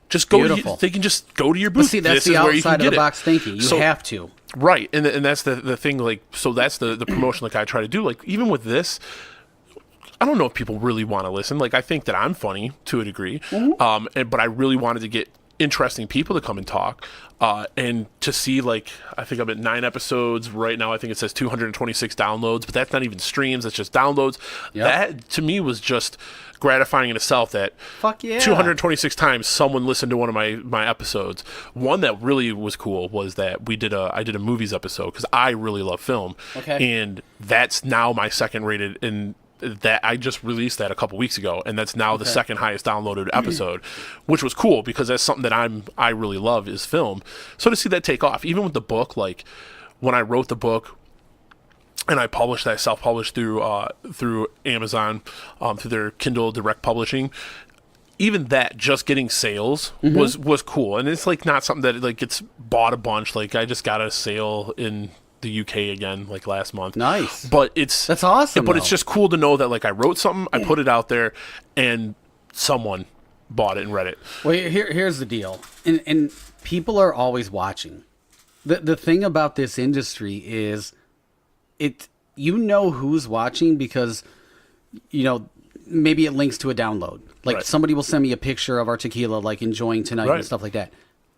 Just go. They can just go to your booth. But see, that's the outside of the box thinking. You have to. Right, and that's the thing. Like, so that's the promotion like I try to do. Like, even with this, I don't know if people really want to listen. Like, I think that I'm funny to a degree, but I really wanted to get interesting people to come and talk, and to see, like, I think I'm at 9 episodes right now. I think it says 226 downloads, but that's not even streams. That's just downloads. Yep. That to me was just gratifying in itself, that 226 times someone listened to one of my episodes. One that really was cool was that I did a movies episode, because I really love film, and that's now my second rated, and that I just released that a couple weeks ago, and that's now the second highest downloaded episode, which was cool because that's something that I really love is film. So to see that take off, even with the book, like when I wrote the book and I published that, self-published through Amazon, through their Kindle Direct Publishing, even that, just getting sales was cool. And it's like not something that like gets bought a bunch. Like I just got a sale in the UK again, like last month. Nice. But that's awesome. But it's just cool to know that like I wrote something, I put it out there, and someone bought it and read it. Well, here's the deal, and people are always watching. The thing about this industry is, you know who's watching because, you know, maybe it links to a download. Like somebody will send me a picture of our tequila, like enjoying tonight and stuff like that.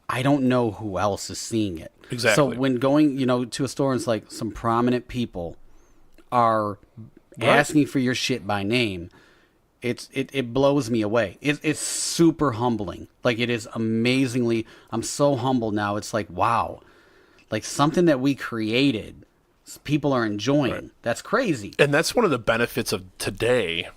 I don't know who else is seeing it. Exactly. So when going, you know, to a store, and it's like some prominent people are asking for your shit by name, it blows me away. It's super humbling. Like, it is amazingly. I'm so humble now. It's like, wow, like something that we created, people are enjoying. Right. That's crazy. And that's one of the benefits of today.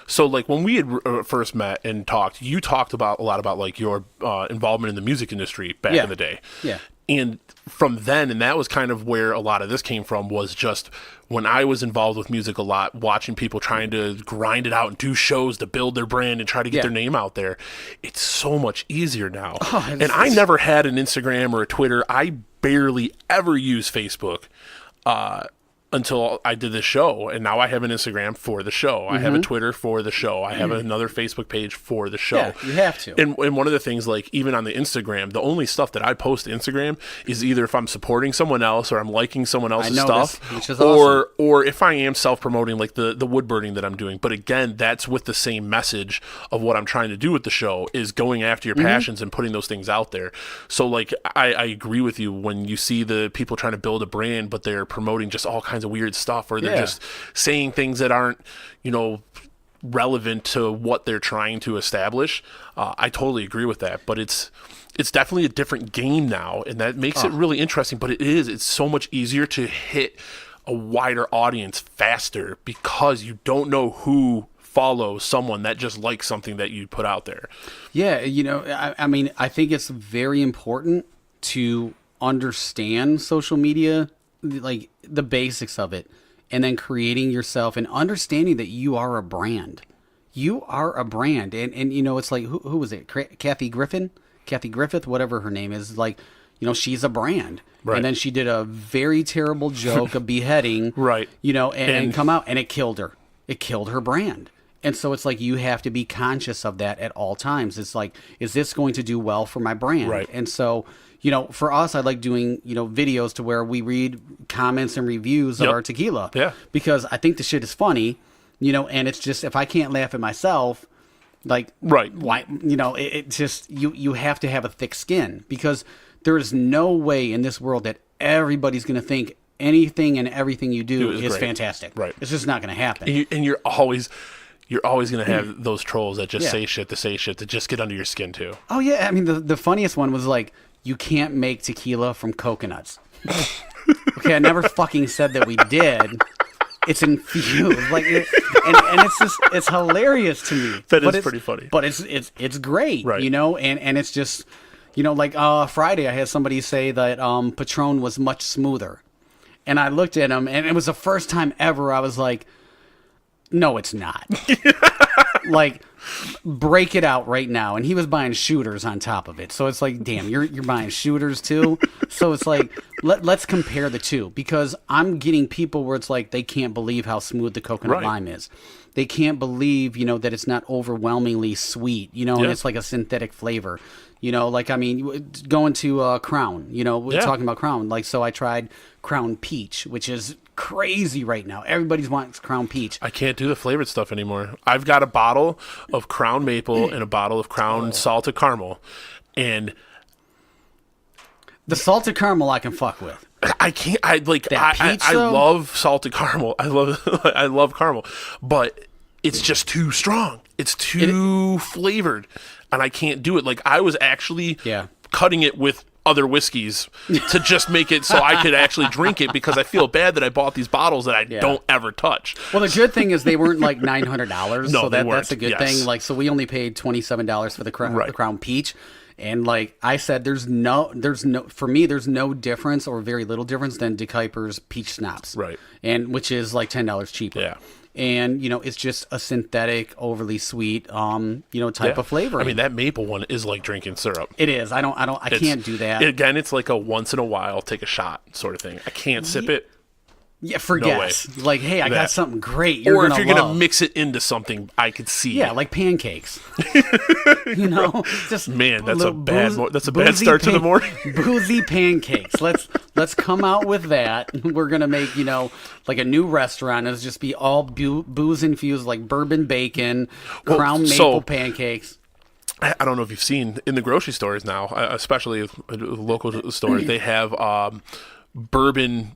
So, like, when we had first met and talked, you talked about a lot about, like, your involvement in the music industry back in the day. Yeah. And from then, and that was kind of where a lot of this came from, was just when I was involved with music a lot, watching people trying to grind it out and do shows to build their brand and try to get their name out there. It's so much easier now. And I never had an Instagram or a Twitter. I barely ever use Facebook. Until I did this show, and now I have an Instagram for the show. I have a Twitter for the show. I have another Facebook page for the show. Yeah, you have to. And one of the things, like, even on the Instagram, the only stuff that I post to Instagram is either if I'm supporting someone else or I'm liking someone else's stuff, which is awesome. or if I am self-promoting, like the wood burning that I'm doing. But again, that's with the same message of what I'm trying to do with the show, is going after your passions and putting those things out there. So, like, I agree with you when you see the people trying to build a brand, but they're promoting just all kinds of weird stuff, or they're just saying things that aren't, you know, relevant to what they're trying to establish. I totally agree with that, but it's definitely a different game now, and that makes it really interesting. But it's so much easier to hit a wider audience faster because you don't know who follows someone that just likes something that you put out there. Yeah, you know, I mean, I think it's very important to understand social media, like the basics of it, and then creating yourself and understanding that you are a brand. You are a brand. And you know, it's like, who was it? Kathy Griffith, whatever her name is, like, you know, she's a brand. Right. And then she did a very terrible joke, a beheading, right? You know, and come out, and it killed her. It killed her brand. And so it's like, you have to be conscious of that at all times. It's like, is this going to do well for my brand? Right. And so, you know, for us, I like doing, you know, videos to where we read comments and reviews of our tequila. Yeah. Because I think the shit is funny, you know, and it's just, if I can't laugh at myself, like, why, you know, it just, you have to have a thick skin, because there is no way in this world that everybody's going to think anything and everything you do is fantastic. Right. It's just not going to happen. And you're always going to have those trolls that just say shit to just get under your skin too. Oh yeah. I mean, the funniest one was like, you can't make tequila from coconuts. Okay, I never fucking said that we did. It's infused, like, and it's just, it's hilarious to me. That is pretty funny. But it's great, right? You know, and it's just, you know, like Friday I had somebody say that Patron was much smoother, and I looked at him, and it was the first time ever I was like, no, it's not. Like, break it out right now. And he was buying shooters on top of it. So it's like, damn, you're buying shooters too. So it's like, let's compare the two, because I'm getting people where it's like they can't believe how smooth the coconut lime is. They can't believe, that it's not overwhelmingly sweet, and it's like a synthetic flavor. Like, I mean, going to Crown, we're talking about Crown. Like, so I tried Crown Peach, which is crazy right now. Everybody wants Crown Peach. I can't do the flavored stuff anymore. I've got a bottle of Crown Maple and a bottle of Crown Salted Caramel. And the salted caramel I can fuck with. I can't. I love salted caramel. I love caramel, but it's just too strong. It's too flavored, and I can't do it. Like, I was actually cutting it with other whiskeys to just make it so I could actually drink it, because I feel bad that I bought these bottles that I don't ever touch. Well, the good thing is they weren't like $900, no, so that's a good thing. Like, so we only paid $27 for the Crown Peach. And like I said, there's no for me, there's no difference or very little difference than De Kuyper's Peach Schnapps, right? And which is like $10 cheaper. Yeah. And it's just a synthetic, overly sweet, type of flavor. I mean, that maple one is like drinking syrup. It is. I can't do that. Again, it's like a once in a while take a shot sort of thing. I can't sip it. Yeah, forget. No like, hey, I got something great. Or if you're going to mix it into something, I could see. Yeah, like pancakes. Just man, that's a bad start to the morning. Boozy pancakes. Let's come out with that. We're going to make, like a new restaurant. It'll just be all booze infused, like bourbon bacon, Crown Maple pancakes. I don't know if you've seen in the grocery stores now, especially local stores, they have bourbon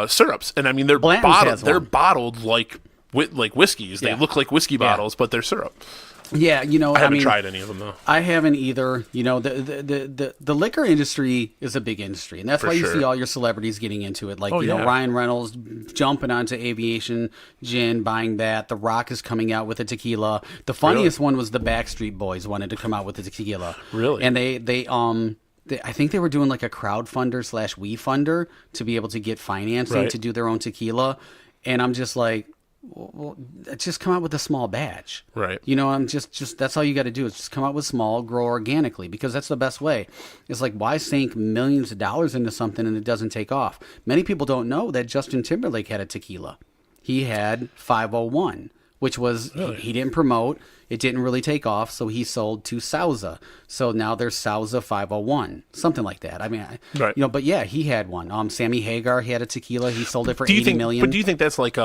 syrups, and I mean they're bottled like whiskeys. They look like whiskey bottles, but they're syrup. Yeah, I haven't tried any of them though. I haven't either. The liquor industry is a big industry, and that's why you see all your celebrities getting into it. Like Ryan Reynolds jumping onto Aviation Gin, buying that. The Rock is coming out with a tequila. The funniest one was the Backstreet Boys wanted to come out with a tequila. Really? And they I think they were doing like a crowdfunder/WeFunder to be able to get financing to do their own tequila. And I'm just like, well, just come out with a small batch. Right. I'm just that's all you got to do is just come out with small, grow organically, because that's the best way. It's like, why sink millions of dollars into something and it doesn't take off? Many people don't know that Justin Timberlake had a tequila. He had 501. Which was, he didn't promote, it didn't really take off, so he sold to Sauza. So now there's Sauza 501, something like that. I mean, but yeah, he had one. Sammy Hagar, he had a tequila, he sold it for $80 million. But do you think that's like,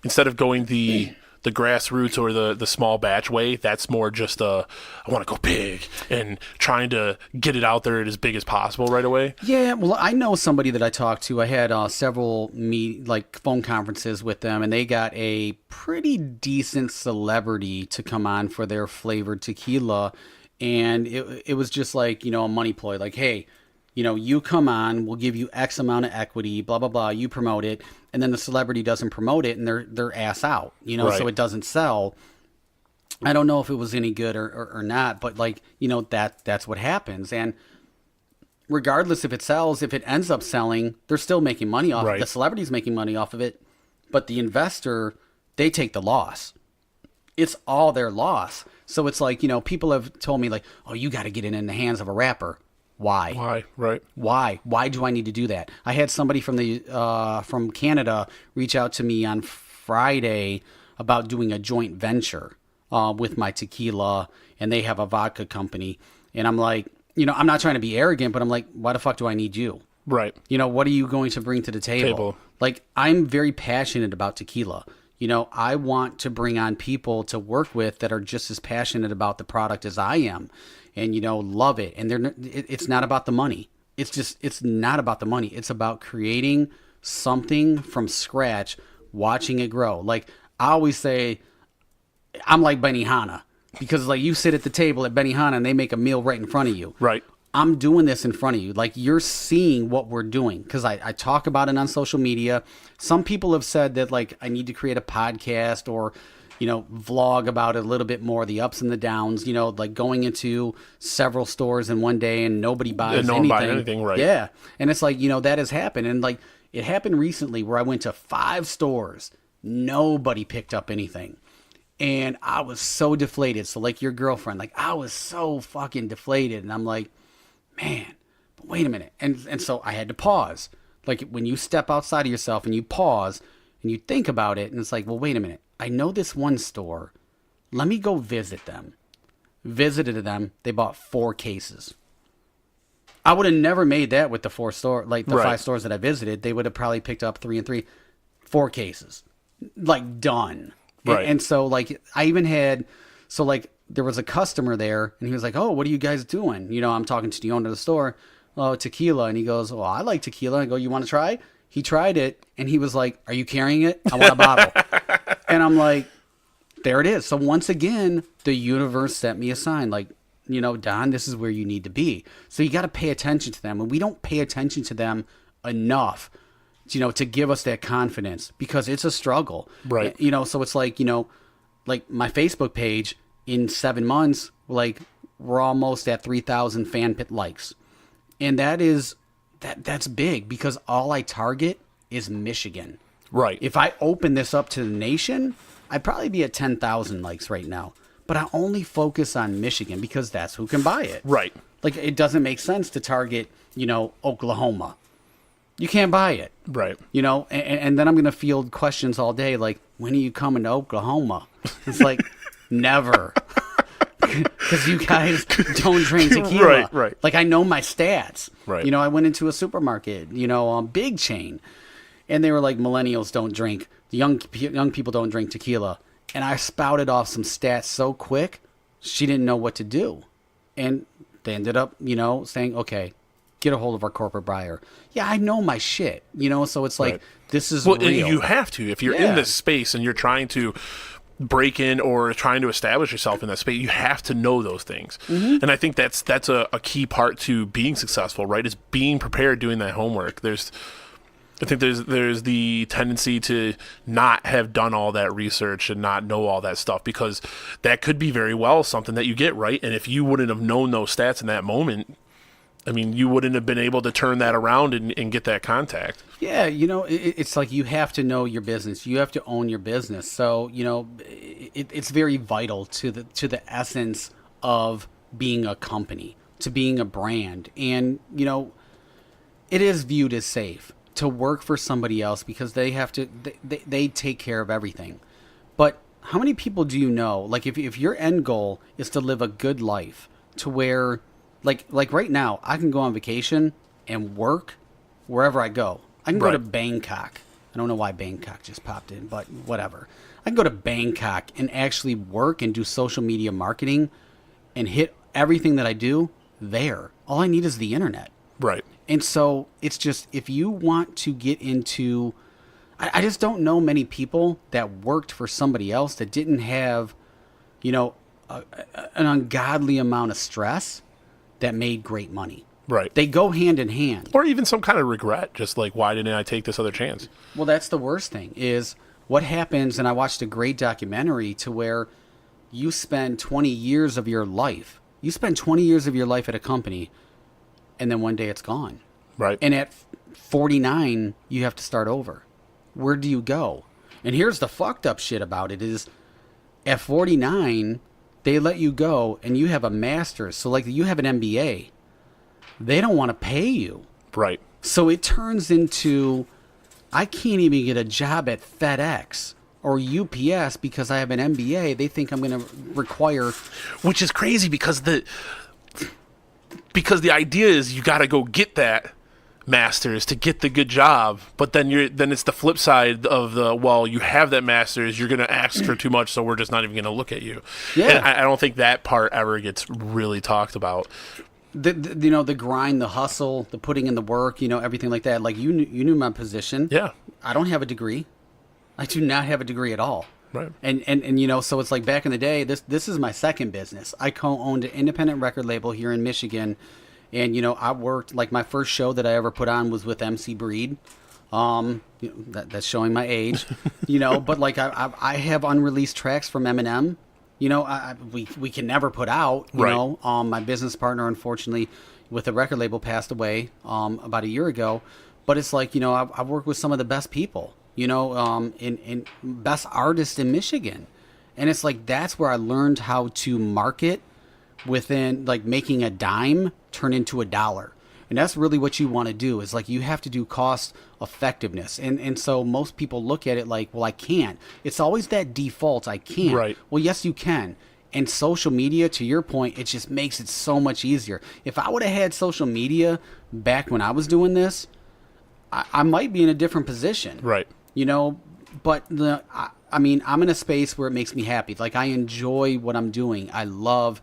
instead of going the grassroots or the small batch way, that's more just I want to go big and trying to get it out there as big as possible right away? Yeah, well, I know somebody that I talked to. I had several phone conferences with them, and they got a pretty decent celebrity to come on for their flavored tequila, and it was just like, a money ploy, like, hey, you come on, we'll give you X amount of equity, blah, blah, blah, you promote it, and then the celebrity doesn't promote it, and they're ass out, so it doesn't sell. I don't know if it was any good or not, but that's what happens. And regardless if it sells, if it ends up selling, they're still making money off it. The celebrity's making money off of it, but the investor, they take the loss. It's all their loss. So it's like, people have told me like, oh, you got to get it in the hands of a rapper. Why? Right. Why do I need to do that? I had somebody from Canada reach out to me on Friday about doing a joint venture with my tequila, and they have a vodka company. And I'm like, I'm not trying to be arrogant, but I'm like, why the fuck do I need you? Right. What are you going to bring to the table? Like, I'm very passionate about tequila. I want to bring on people to work with that are just as passionate about the product as I am. And, love it. And it's not about the money. It's not about the money. It's about creating something from scratch, watching it grow. Like, I always say, I'm like Benihana, because like you sit at the table at Benihana and they make a meal right in front of you. Right. I'm doing this in front of you. Like, you're seeing what we're doing, because I talk about it on social media. Some people have said that like I need to create a podcast or vlog about it a little bit more, the ups and the downs, like going into several stores in one day and nobody buys anything. Right. Yeah. And it's like, that has happened. And like, it happened recently where I went to 5 stores. Nobody picked up anything. And I was so deflated. So like your girlfriend, like I was so fucking deflated. And I'm like, man, but wait a minute. And so I had to pause. Like when you step outside of yourself and you pause and you think about it, and it's like, well, wait a minute. I know this one store. Let me go visit them. Visited them. They bought 4 cases. I would have never made that with the 5 stores that I visited. They would have probably picked up 3 and 3, 4 cases, like done. Right. And so like I even had, so like there was a customer there and he was like, oh, what are you guys doing? You know, I'm talking to the owner of the store. Oh, tequila. And he goes, oh, I like tequila. I go, you want to try? He tried it and he was like, are you carrying it? I want a bottle. And I'm like, there it is. So once again, the universe sent me a sign like, you know, Don, this is where you need to be. So you got to pay attention to them. And we don't pay attention to them enough, you know, to give us that confidence because it's a struggle. Right. You know, so it's like, you know, like my Facebook page in 7 months, like we're almost at 3,000 fan pit likes. And that's big because all I target is Michigan. Right. If I open this up to the nation, I'd probably be at 10,000 likes right now. But I only focus on Michigan because that's who can buy it. Right. Like, it doesn't make sense to target, you know, Oklahoma. You can't buy it. Right. You know, and then I'm going to field questions all day like, when are you coming to Oklahoma? It's like, never. Because you guys don't drink tequila. Right, right. Like, I know my stats. Right. You know, I went into a supermarket, you know, big chain. And they were like, millennials don't drink. The young people don't drink tequila. And I spouted off some stats so quick, she didn't know what to do. And they ended up, you know, saying, okay, get a hold of our corporate buyer. Yeah, I know my shit, you know, so it's like, Right. this is Well, real. and you have to. If you're in this space and you're trying to break in or trying to establish yourself in that space, you have to know those things. Mm-hmm. And I think that's a key part to being successful, right? Is being prepared, doing that homework. I think there's the tendency to not have done all that research and not know all that stuff because that could be very well something that you get right. And if you wouldn't have known those stats in that moment, I mean, you wouldn't have been able to turn that around and get that contact. Yeah, you know, it's like you have to know your business. You have to own your business. So, you know, it's very vital to the essence of being a company, to being a brand. And, you know, it is viewed as safe to work for somebody else because they have to, they take care of everything. But how many people do you know, like if your end goal is to live a good life to where, like right now, I can go on vacation and work wherever I go. I can go to Bangkok. I don't know why Bangkok just popped in, but whatever. I can go to Bangkok and actually work and do social media marketing and hit everything that I do there. All I need is the internet. Right. And so it's just, if you want to get into, I just don't know many people that worked for somebody else that didn't have, you know, an ungodly amount of stress that made great money. Right. They go hand in hand. Or even some kind of regret, just like, why didn't I take this other chance? Well, that's the worst thing is what happens, and I watched a great documentary to where you spend 20 years of your life. You spend 20 years of your life at a company, and then one day it's gone. Right. And at 49, you have to start over. Where do you go? And here's the fucked up shit about it is at 49, they let you go and you have a master's. So like you have an MBA. They don't want to pay you. Right. So it turns into, I can't even get a job at FedEx or UPS because I have an MBA. They think I'm going to require... Which is crazy because the idea is you got to go get that master's to get the good job, but then it's the flip side of the, well, you have that master's, you're going to ask for too much, so we're just not even going to look at you. Yeah. And I don't think that part ever gets really talked about. You know, the grind, the hustle, the putting in the work, you know, everything like that. Like you knew my position. Yeah. I don't have a degree. I do not have a degree at all. Right. And you know, so it's like back in the day, this is my second business. I co-owned an independent record label here in Michigan. And, you know, I worked, like my first show that I ever put on was with MC Breed. You know, that's showing my age, you know, but like I have unreleased tracks from Eminem. You know, we can never put out, you know. My business partner, unfortunately, with the record label passed away about a year ago. But it's like, you know, I've worked with some of the best people, you know, in best artists in Michigan. And it's like, that's where I learned how to market within, like, making a dime turn into $1. And that's really what you want to do, is like, you have to do cost effectiveness. And so most people look at it like, well, I can't. It's always that default, I can't. Right. Well, yes, you can. And social media, to your point, it just makes it so much easier. If I would have had social media back when I was doing this, I might be in a different position. Right. You know, but I mean, I'm in a space where it makes me happy. Like, I enjoy what I'm doing. I love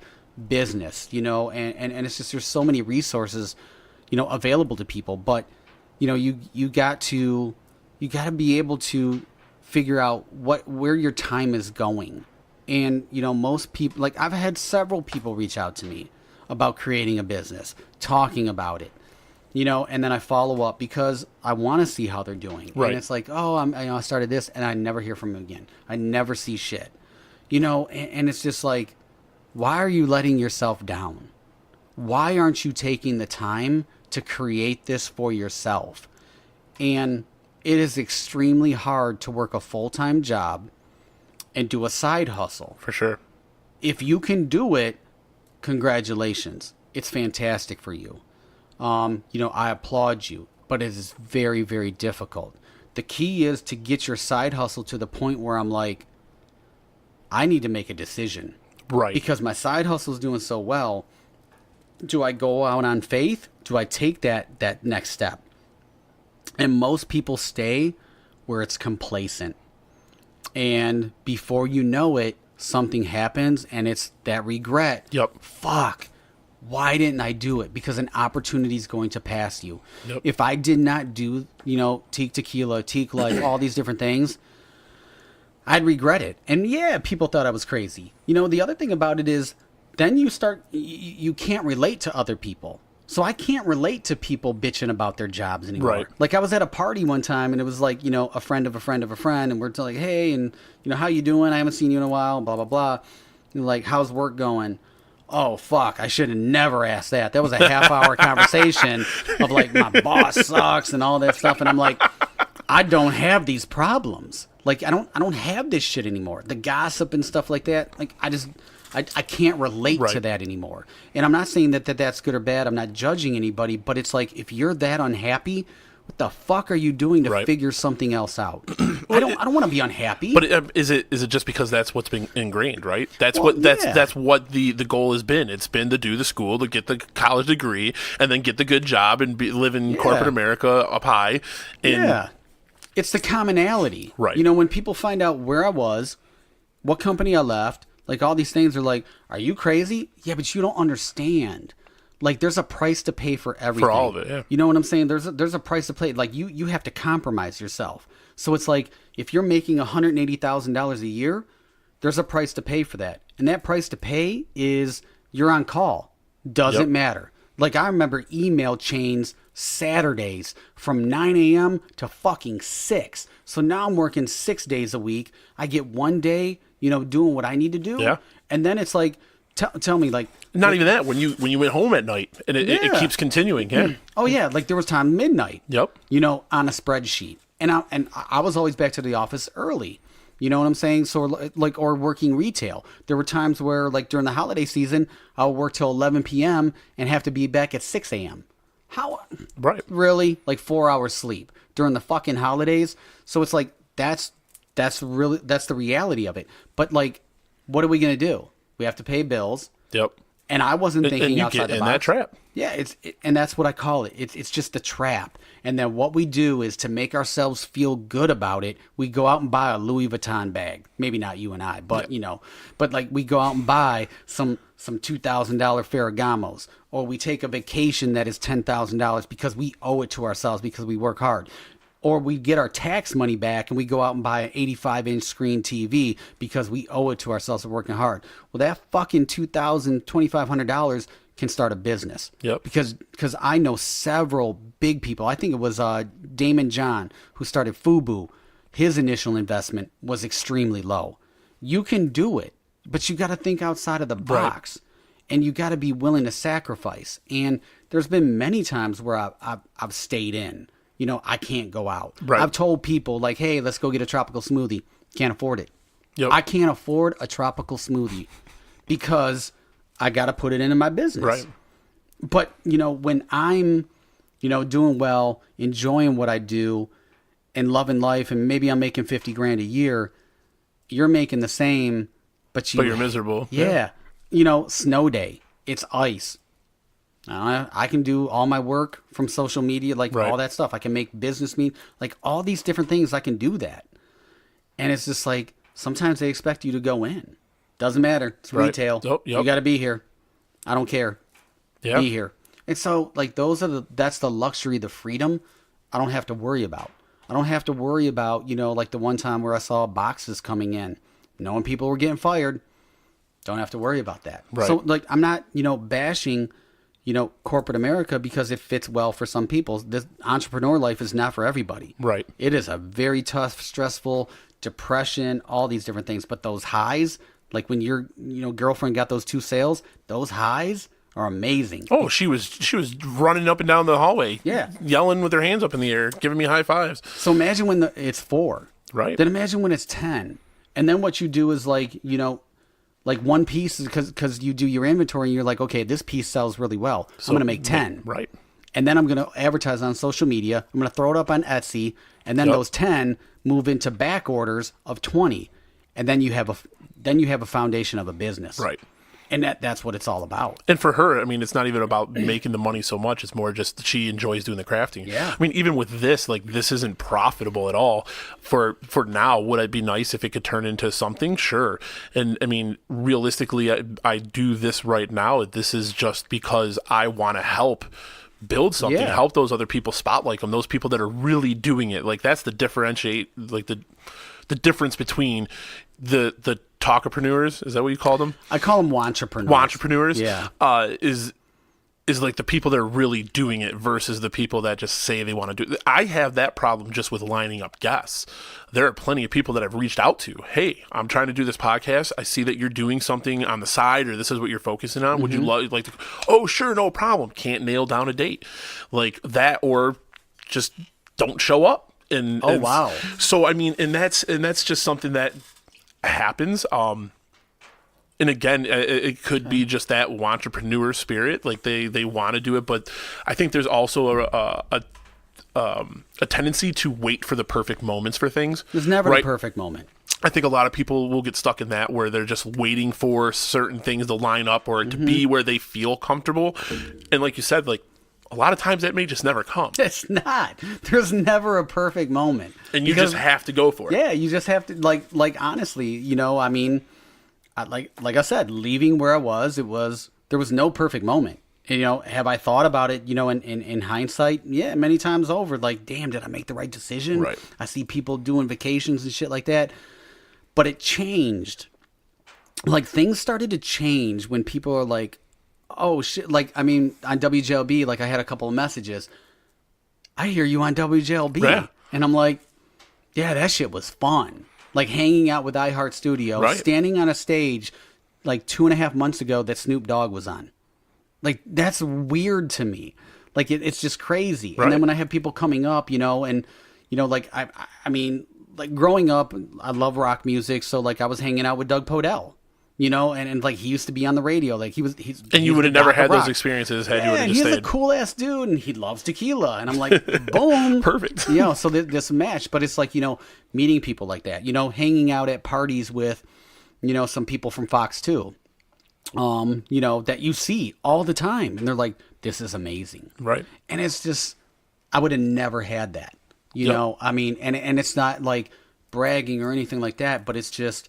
business, you know, and it's just, there's so many resources, you know, available to people. But, you know, you got to be able to figure out where your time is going. And, you know, most people, like, I've had several people reach out to me about creating a business, talking about it, you know, and then I follow up because I want to see how they're doing. Right. And it's like, oh, I started this, and I never hear from them again. I never see shit, you know, and it's just like, why are you letting yourself down? Why aren't you taking the time to create this for yourself? And it is extremely hard to work a full-time job and do a side hustle. For sure. If you can do it, congratulations. It's fantastic for you. You know, I applaud you, but it is very, very difficult. The key is to get your side hustle to the point where I'm like, I need to make a decision. Right. Because my side hustle is doing so well. Do I go out on faith? Do I take that next step? And most people stay where it's complacent. And before you know it, something happens, and it's that regret. Yep. Fuck. Why didn't I do it? Because an opportunity is going to pass you. Yep. If I did not do, you know, Teeq Tequila, Teeq Life, all these different things, I'd regret it. And yeah, people thought I was crazy. You know, the other thing about it is, then you can't relate to other people. So I can't relate to people bitching about their jobs anymore. Right. Like, I was at a party one time, and it was like, you know, a friend of a friend of a friend, and we're like, hey, and, you know, how you doing? I haven't seen you in a while, blah, blah, blah. And like, how's work going? Oh, fuck, I should have never asked that. That was a half-hour conversation of, like, my boss sucks and all that stuff. And I'm like, I don't have these problems. Like, I don't have this shit anymore. The gossip and stuff like that, like, I can't relate to that anymore. And I'm not saying that that's good or bad. I'm not judging anybody, but it's like, if you're that unhappy, what the fuck are you doing to figure something else out? I don't want to be unhappy. But is it just because that's what's been ingrained, right? That's that's what the goal has been. It's been to do the school, to get the college degree, and then get the good job and live in corporate America up high. And it's the commonality. Right. You know, when people find out where I was, what company I left, like, all these things are like, are you crazy? Yeah, but you don't understand. Like, there's a price to pay for everything. For all of it, yeah. You know what I'm saying? There's a price to pay. Like, you have to compromise yourself. So it's like, if you're making $180,000 a year, there's a price to pay for that. And that price to pay is you're on call. Doesn't matter. Like, I remember email chains Saturdays from 9 a.m. to fucking 6. So now I'm working 6 days a week. I get one day, you know, doing what I need to do. Yeah. And then it's like, tell me, like... Not even that, when you went home at night, and it keeps continuing, yeah. Oh, yeah, like, there was time midnight. Yep. You know, on a spreadsheet. And I was always back to the office early. You know what I'm saying? So, like, or working retail. There were times where, like, during the holiday season, I would work till 11 p.m. and have to be back at 6 a.m. How? Right. Really? Like, 4 hours sleep during the fucking holidays? So it's like, that's the reality of it. But, like, what are we going to do? We have to pay bills. Yep. And I wasn't thinking outside the box. And you get in that trap. Yeah, and that's what I call it. It's just the trap. And then what we do is, to make ourselves feel good about it, we go out and buy a Louis Vuitton bag. Maybe not you and I, but you know, but like, we go out and buy some $2,000 Ferragamos, or we take a vacation that is $10,000 because we owe it to ourselves because we work hard. Or we get our tax money back and we go out and buy an 85-inch screen TV because we owe it to ourselves for working hard. Well, that fucking $2,000, $2,500 can start a business. Yep. Because I know several big people. I think it was Damon John who started FUBU. His initial investment was extremely low. You can do it, but you got to think outside of the box. And you got to be willing to sacrifice. And there's been many times where I've stayed in. You know, I can't go out. Right. I've told people, like, hey, let's go get a tropical smoothie. Can't afford it. Yep. I can't afford a tropical smoothie because I got to put it into my business. Right. But, when I'm, doing well, enjoying what I do and loving life, and maybe I'm making 50 grand a year, you're making the same, but you're miserable. Yeah. Snow day, it's ice. I can do all my work from social media, like Right. all that stuff. I can make business meetings, like all these different things. I can do that. And it's just like, sometimes they expect you to go in. Doesn't matter. It's Right. retail. Yep. You got to be here. I don't care. Yeah. Be here. And so, like, that's the luxury, the freedom I don't have to worry about. I don't have to worry about, like the one time where I saw boxes coming in, knowing people were getting fired. Don't have to worry about that. Right. So, like, I'm not, bashing, corporate America because it fits well for some people. This entrepreneur life is not for everybody. Right. It is a very tough, stressful, depression, all these different things. But those highs, like when your, girlfriend got those 2 sales, those highs are amazing. Oh, she was running up and down the hallway. Yeah. Yelling with her hands up in the air, giving me high fives. So imagine when it's 4. Right. Then imagine when it's 10. And then what you do is like, like one piece, because you do your inventory and you're like, okay, this piece sells really well. I'm going to make 10. Right. And then I'm going to advertise on social media. I'm going to throw it up on Etsy. And then Yep. those 10 move into back orders of 20. And then you have a foundation of a business. Right. And that's what it's all about. And for her, I mean, it's not even about making the money so much. It's more just that she enjoys doing the crafting. Yeah. I mean, even with this, like, this isn't profitable at all. For now, would it be nice if it could turn into something? Sure. And, I mean, realistically, I do this right now. This is just because I want to help build something, Yeah. help those other people spotlight them, those people that are really doing it. Like, that's the differentiate, like, the difference between the talkapreneurs, is that what you call them? I call them Wantreprenuers. Wantreprenuers, Yeah. is like the people that are really doing it versus the people that just say they want to do it. I have that problem just with lining up guests. There are plenty of people that I've reached out to. Hey, I'm trying to do this podcast. I see that you're doing something on the side, or this is what you're focusing on. Would you like to? Oh, sure, no problem. Can't nail down a date like that, or just don't show up. And wow. So I mean, and that's just something that happens. And again, it could be just that entrepreneur spirit, like they want to do it, but I think there's also a tendency to wait for the perfect moments for things. There's never right? the perfect moment. I think a lot of people will get stuck in that, where they're just waiting for certain things to line up or to be where they feel comfortable. And like you said, like, a lot of times that may just never come. It's not. There's never a perfect moment. And you just have to go for it. Yeah, you just have to, like honestly, I mean, like I said, leaving where I was, there was no perfect moment. And, have I thought about it, in hindsight? Yeah, many times over. Like, damn, did I make the right decision? Right. I see people doing vacations and shit like that. But it changed. Like, things started to change when people are like, oh, shit. Like, I mean, on WJLB, like, I had a couple of messages. I hear you on WJLB. Yeah. And I'm like, yeah, that shit was fun. Like, hanging out with iHeart Studio, Right. standing on a stage like 2.5 months ago that Snoop Dogg was on. Like, that's weird to me. Like, it's just crazy. Right. And then when I have people coming up, and, like, I mean, like, growing up, I love rock music. So, like, I was hanging out with Doug Podell, and like, he used to be on the radio. Like, And you would have never had those experiences had you would have just he's stayed. a cool ass dude, and he loves tequila. And I'm like, boom. Perfect. So this match. But it's like, meeting people like that, hanging out at parties with, some people from Fox 2. That you see all the time, and they're like, this is amazing. Right. And it's just, I would have never had that, Yep. I mean, and it's not like bragging or anything like that, but it's just,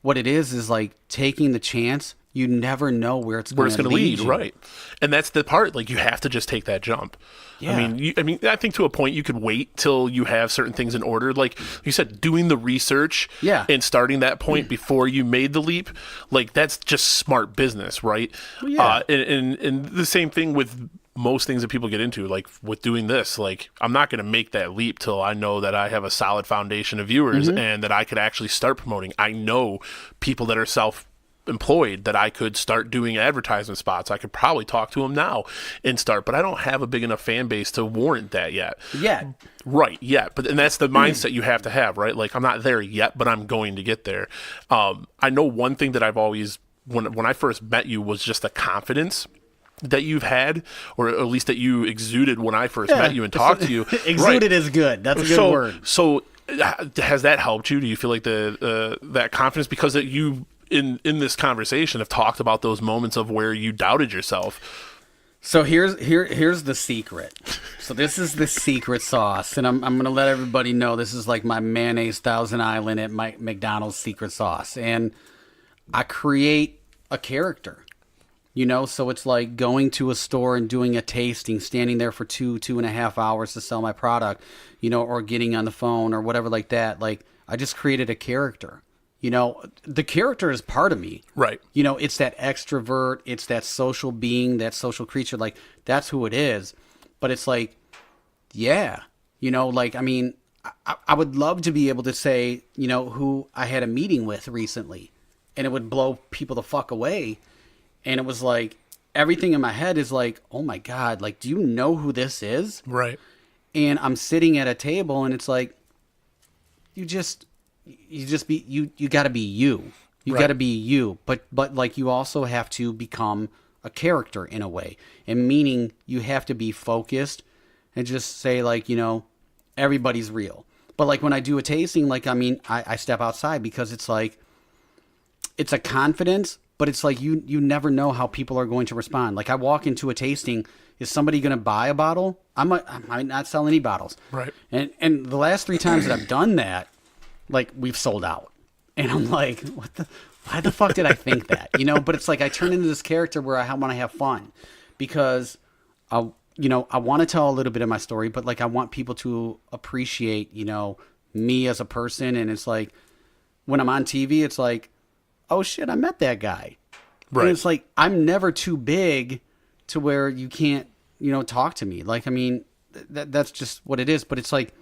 what it is like taking the chance. You never know where it's going to lead. Right. And that's the part, like, you have to just take that jump. Yeah. I mean, I think to a point you could wait till you have certain things in order. Like you said, doing the research and starting that point before you made the leap, like, that's just smart business, right? Well, yeah. And the same thing with most things that people get into, like with doing this, like, I'm not going to make that leap till I know that I have a solid foundation of viewers and that I could actually start promoting. I know people that are employed that I could start doing advertisement spots. I could probably talk to them now and start, but I don't have a big enough fan base to warrant that yet. Yeah. Right, yeah. And that's the mindset you have to have, right? Like, I'm not there yet, but I'm going to get there. I know one thing that I've always, when I first met you, was just the confidence that you've had, or at least that you exuded when I first met you and talked to you. Exuded is good. That's a good word. So has that helped you? Do you feel like that confidence, because you in this conversation have talked about those moments of where you doubted yourself? So here's the secret. So this is the secret sauce, and I'm gonna let everybody know this is like my mayonnaise Thousand Island at my McDonald's secret sauce, and I create a character. So it's like going to a store and doing a tasting, standing there for 2.5 hours to sell my product, or getting on the phone or whatever like that. Like, I just created a character. The character is part of me. Right. It's that extrovert, it's that social being, that social creature. Like, that's who it is. But it's like, yeah, I mean, I would love to be able to say, who I had a meeting with recently, and it would blow people the fuck away. And it was like, everything in my head is like, oh my God, like, do you know who this is? Right. And I'm sitting at a table and it's like, you gotta be you. You gotta be you. But like, you also have to become a character in a way. And meaning you have to be focused and just say, like, everybody's real. But like, when I do a tasting, like, I mean, I step outside, because it's like, it's a confidence. But it's like, you never know how people are going to respond. Like, I walk into a tasting, is somebody going to buy a bottle? I might not sell any bottles. Right. And the last 3 times that I've done that, like, we've sold out. And I'm like, why the fuck did I think that? But it's like, I turn into this character where I want to have fun, because I want to tell a little bit of my story, but like, I want people to appreciate, me as a person. And it's like, when I'm on TV, it's like, oh shit, I met that guy. Right. And it's like, I'm never too big to where you can't, talk to me. Like, I mean, that's just what it is. But it's like,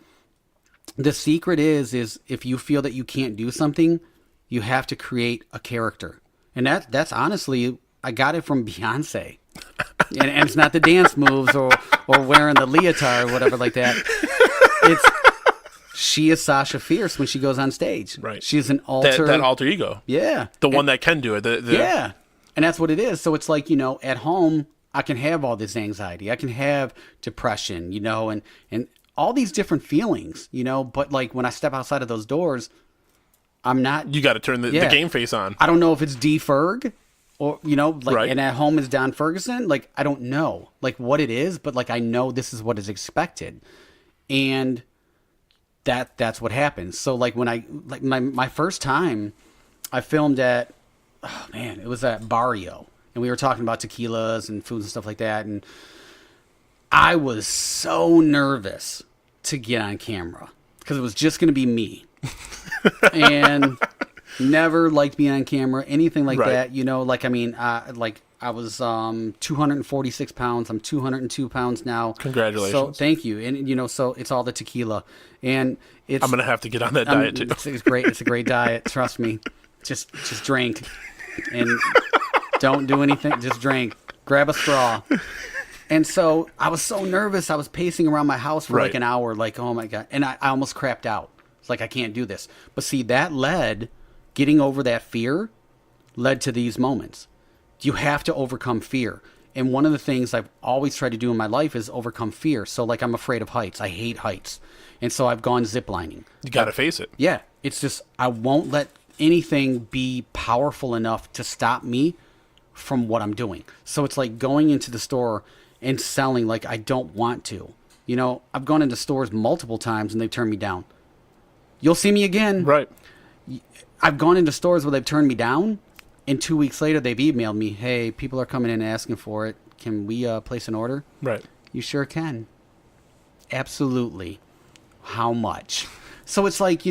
the secret is if you feel that you can't do something, you have to create a character. And that's honestly, I got it from Beyonce. and it's not the dance moves or wearing the leotard or whatever like that. She is Sasha Fierce when she goes on stage. Right. She's an alter. That alter ego. Yeah. The one that can do it. Yeah. And that's what it is. So it's like, at home, I can have all this anxiety. I can have depression, and all these different feelings, But like, when I step outside of those doors, I'm not. You got to turn the game face on. I don't know if it's D Ferg or, like, right. And at home is Don Ferguson. Like, I don't know, like, what it is, but like, I know this is what is expected. And that's what happens. So like, when my first time I filmed at, it was at Barrio, and we were talking about tequilas and foods and stuff like that. And I was so nervous to get on camera, because it was just going to be me and never liked being on camera, anything like right. that. Like, I mean, I was 246 pounds. I'm 202 pounds now. Congratulations. So thank you. And so it's all the tequila, and I'm gonna have to get on that diet too. It's great. It's a great diet. Trust me. Just drink, and don't do anything. Just drink. Grab a straw. And so I was so nervous. I was pacing around my house for like an hour. Like, oh my God. And I almost crapped out. It's like, I can't do this. But see, getting over that fear led to these moments. You have to overcome fear. And one of the things I've always tried to do in my life is overcome fear. So like, I'm afraid of heights. I hate heights. And so I've gone ziplining. You got to face it. Yeah. It's just, I won't let anything be powerful enough to stop me from what I'm doing. So it's like going into the store and selling like I don't want to. I've gone into stores multiple times and they've turned me down. You'll see me again. Right. I've gone into stores where they've turned me down, and 2 weeks later they've emailed me, hey, people are coming in asking for it. Can we place an order? Right. You sure can. Absolutely. How much? So it's like,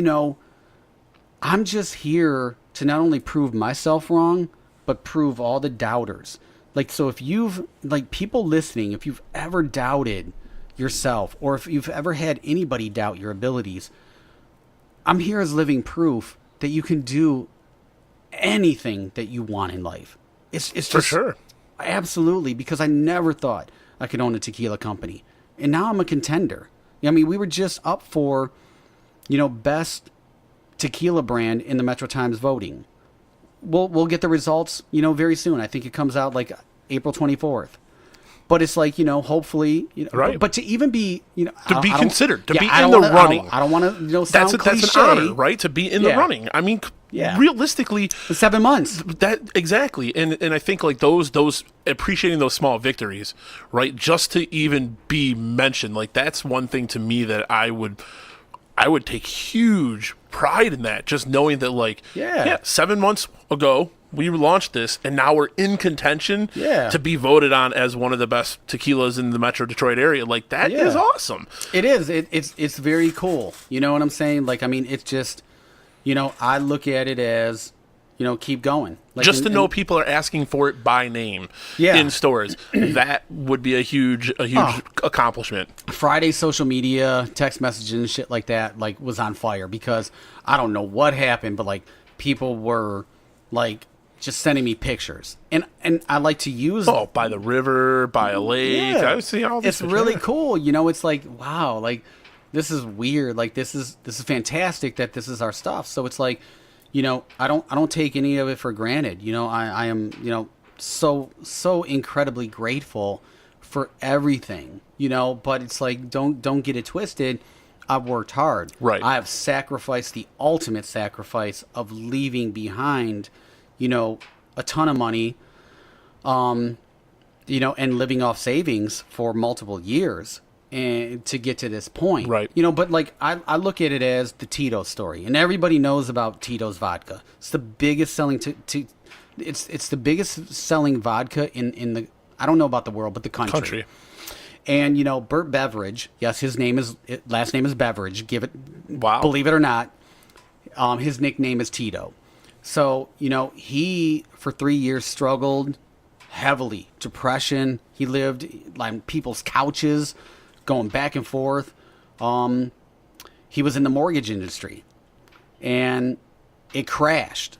I'm just here to not only prove myself wrong, but prove all the doubters. Like, so if people listening, if you've ever doubted yourself, or if you've ever had anybody doubt your abilities, I'm here as living proof that you can do anything that you want in life. It's just, For sure. Absolutely, because I never thought I could own a tequila company. And now I'm a contender. I mean, we were just up for, best tequila brand in the Metro Times voting. We'll get the results, very soon. I think it comes out like April 24th. But it's like, hopefully, right. But to even be, to be considered, to be in the running. I don't want to, sound cliche. That's an honor, right? To be in the running. I mean, realistically, 7 months. That exactly, and I think like those appreciating those small victories, right? Just to even be mentioned, like that's one thing to me that I would take huge pride in that. Just knowing that, like, 7 months ago we launched this, and now we're in contention to be voted on as one of the best tequilas in the Metro Detroit area. Like that is awesome. It is. It's very cool. You know what I'm saying? Like, I mean, it's just, I look at it as, keep going. Like, just to know people are asking for it by name in stores, that would be a huge accomplishment. Friday social media, text messaging, and shit like that, like, was on fire because I don't know what happened, but like people were like just sending me pictures, and I like to use by the river, by a lake. I see all this. It's really cool. It's like, wow, like this is weird. Like this is fantastic that this is our stuff. So it's like, I don't take any of it for granted. I am, so incredibly grateful for everything, but it's like, don't get it twisted. I've worked hard. Right. I have sacrificed the ultimate sacrifice of leaving behind, a ton of money, and living off savings for multiple years and to get to this point. Right. But like I look at it as the Tito's story, and everybody knows about Tito's vodka. It's the biggest selling it's the biggest selling vodka in the, I don't know about the world, but the country. And Burt Beveridge, yes, his last name is Beveridge. Believe it or not, his nickname is Tito. So he for 3 years struggled heavily, depression. He lived on people's couches, going back and forth. He was in the mortgage industry, and it crashed,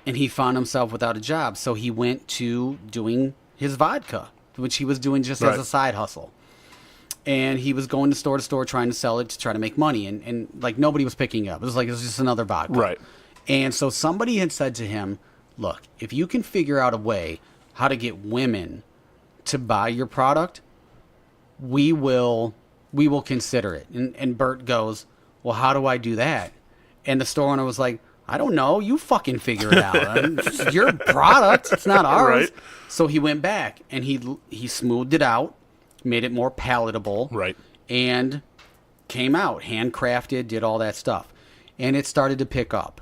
and he found himself without a job. So he went to doing his vodka, which he was doing just as a side hustle. And he was going to store trying to sell it to try to make money. And like nobody was picking up. It was just another vodka. Right. And so somebody had said to him, look, if you can figure out a way how to get women to buy your product, we will consider it. And Bert goes, well, how do I do that? And the store owner was like, I don't know. You fucking figure it out. It's your product. It's not ours. Right. So he went back and he smoothed it out, made it more palatable, right, and came out handcrafted, did all that stuff, and it started to pick up,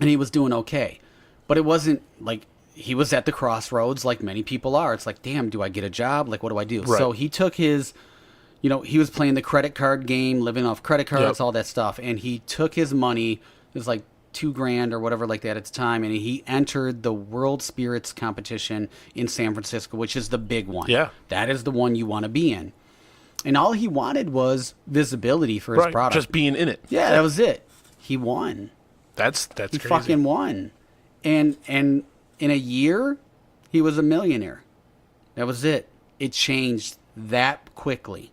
and he was doing okay. But it wasn't like he was at the crossroads like many people are. It's like, damn, do I get a job? Like, what do I do? Right. So he took his, he was playing the credit card game, living off credit cards, all that stuff, and he took his money. It was like $2,000 or whatever like that at the time, and he entered the World Spirits competition in San Francisco, which is the big one. Yeah, that is the one you want to be in. And all he wanted was visibility for his product, just being in it. Yeah, that was it. He won. That's he crazy. Fucking won, and in a year, he was a millionaire. That was it. It changed that quickly,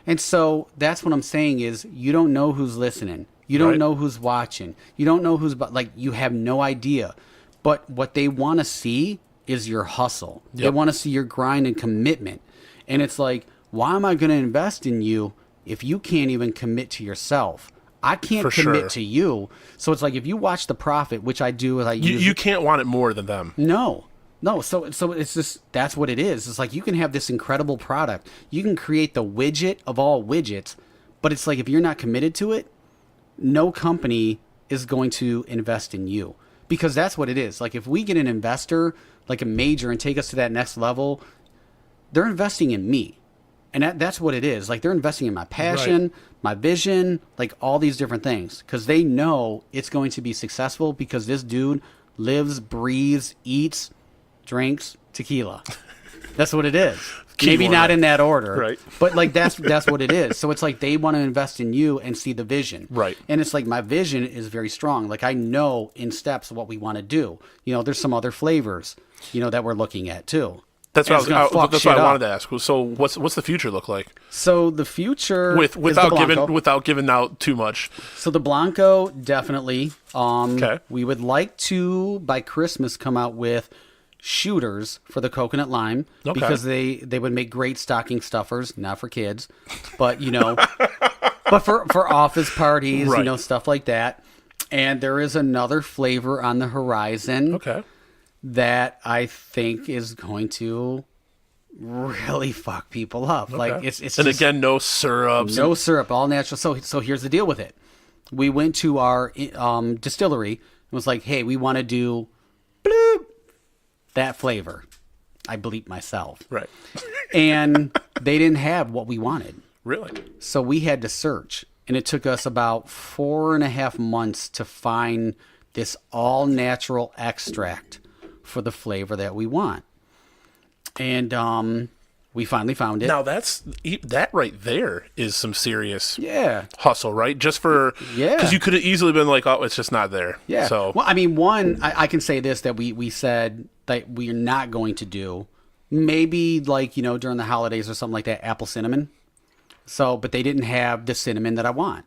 and so that's what I'm saying is you don't know who's listening. You don't know who's watching. You don't know who's like. You have no idea. But what they want to see is your hustle. Yep. They want to see your grind and commitment. And it's like, why am I going to invest in you if you can't even commit to yourself? I can't commit to you. So it's like if you watch The Profit, which I do, you can't want it more than them. No. So it's just that's what it is. It's like you can have this incredible product. You can create the widget of all widgets, but it's like if you're not committed to it, no company is going to invest in you, because that's what it is. Like if we get an investor like a major and take us to that next level, they're investing in me. And that's what it is. Like they're investing in my passion, my vision, like all these different things, because they know it's going to be successful because this dude lives, breathes, eats, drinks tequila. That's what it is. Key Maybe order. not in that order, Right. But like that's what it is. So it's like they want to invest in you and see the vision, Right. And it's like my vision is very strong. Like I know in steps what we want to do. There's some other flavors, that we're looking at too. That's And what it's gonna fuck that's shit what I up. wanted to ask. So what's the future look like? So the future Without is the Blanco. without giving out too much. So the Blanco definitely. Okay. We would like to by Christmas come out with shooters for the coconut lime Okay. because they would make great stocking stuffers, not for kids, but but for office parties, Right. stuff like that. And there is another flavor on the horizon Okay. that I think is going to really fuck people up. Like Okay. it's and just, again, no syrups. no syrup, all natural. So here's the deal with it. We went to our distillery and was like, hey, we want to do bloop, that flavor. I bleeped myself. Right. And they didn't have what we wanted. Really? So we had to search. And it took us about 4.5 months to find this all natural extract for the flavor that we want. And we finally found it. Now that right there is some serious Yeah. hustle, right? Just for Yeah. because you could have easily been like, oh, it's just not there. Yeah. So Well, I mean, I can say this, that we said that we're not going to do. Maybe like, during the holidays or something like that, apple cinnamon. So, but they didn't have the cinnamon that I want.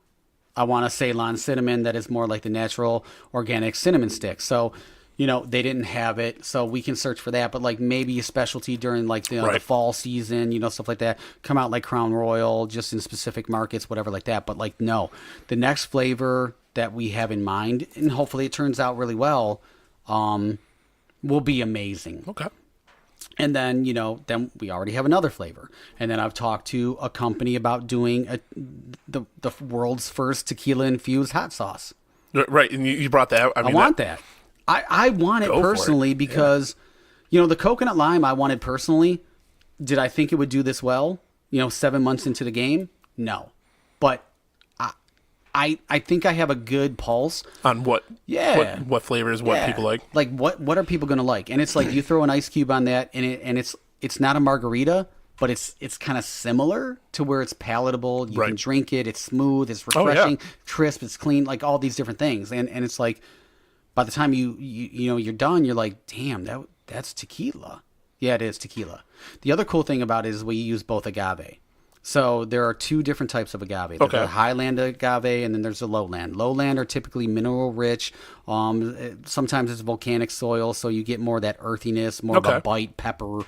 I want a Ceylon cinnamon that is more like the natural organic cinnamon stick. So, they didn't have it. So we can search for that. But like maybe a specialty during like the Right. fall season, stuff like that. Come out like Crown Royal, just in specific markets, whatever like that. But like, no, the next flavor that we have in mind, and hopefully it turns out really well, will be amazing. okay. And then, then we already have another flavor. And then I've talked to a company about doing the world's first tequila infused hot sauce. Right, and you brought that. I want that. I want it Go for it. personally because, the coconut lime I wanted personally. Did I think it would do this well? 7 months into the game? No. But I think I have a good pulse. on what? Yeah. What flavors? What Yeah. people like? Like what are people gonna like? And it's like you throw an ice cube on that, and it's not a margarita, but it's kind of similar to where it's palatable. You Right. can drink it. It's smooth. It's Oh, yeah. refreshing, crisp. It's clean. Like all these different things. And it's like by the time you're done, you're like, damn, that's tequila. Yeah, it is tequila. The other cool thing about it is we use both agave. So there are two different types of agave. There's Okay. a highland agave, and then there's a lowland. Lowland are typically mineral rich. Sometimes it's volcanic soil, so you get more of that earthiness, more of Okay. a bite, pepper,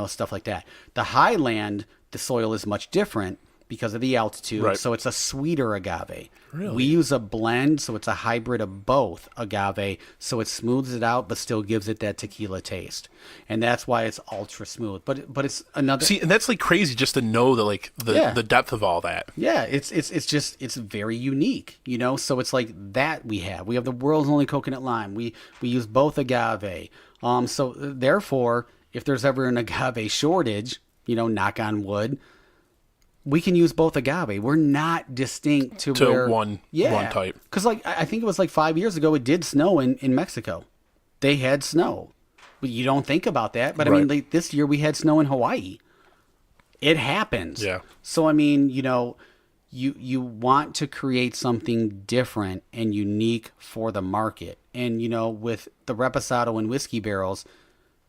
stuff like that. The highland, the soil is much different because of the altitude, Right. so it's a sweeter agave. Really? We use a blend, so it's a hybrid of both agave, so it smooths it out, but still gives it that tequila taste, and that's why it's ultra smooth. But it's another. See, and that's like crazy just to know Yeah. the depth of all that. Yeah, it's very unique, So it's like that we have the world's only coconut lime. We use both agave. So therefore, if there's ever an agave shortage, knock on wood, we can use both agave. We're not distinct to where, one type. Because like I think it was like 5 years ago, it did snow in Mexico. They had snow. But you don't think about that. But I mean, Right. like this year we had snow in Hawaii. It happens. Yeah. So I mean, you want to create something different and unique for the market. And with the Reposado and whiskey barrels,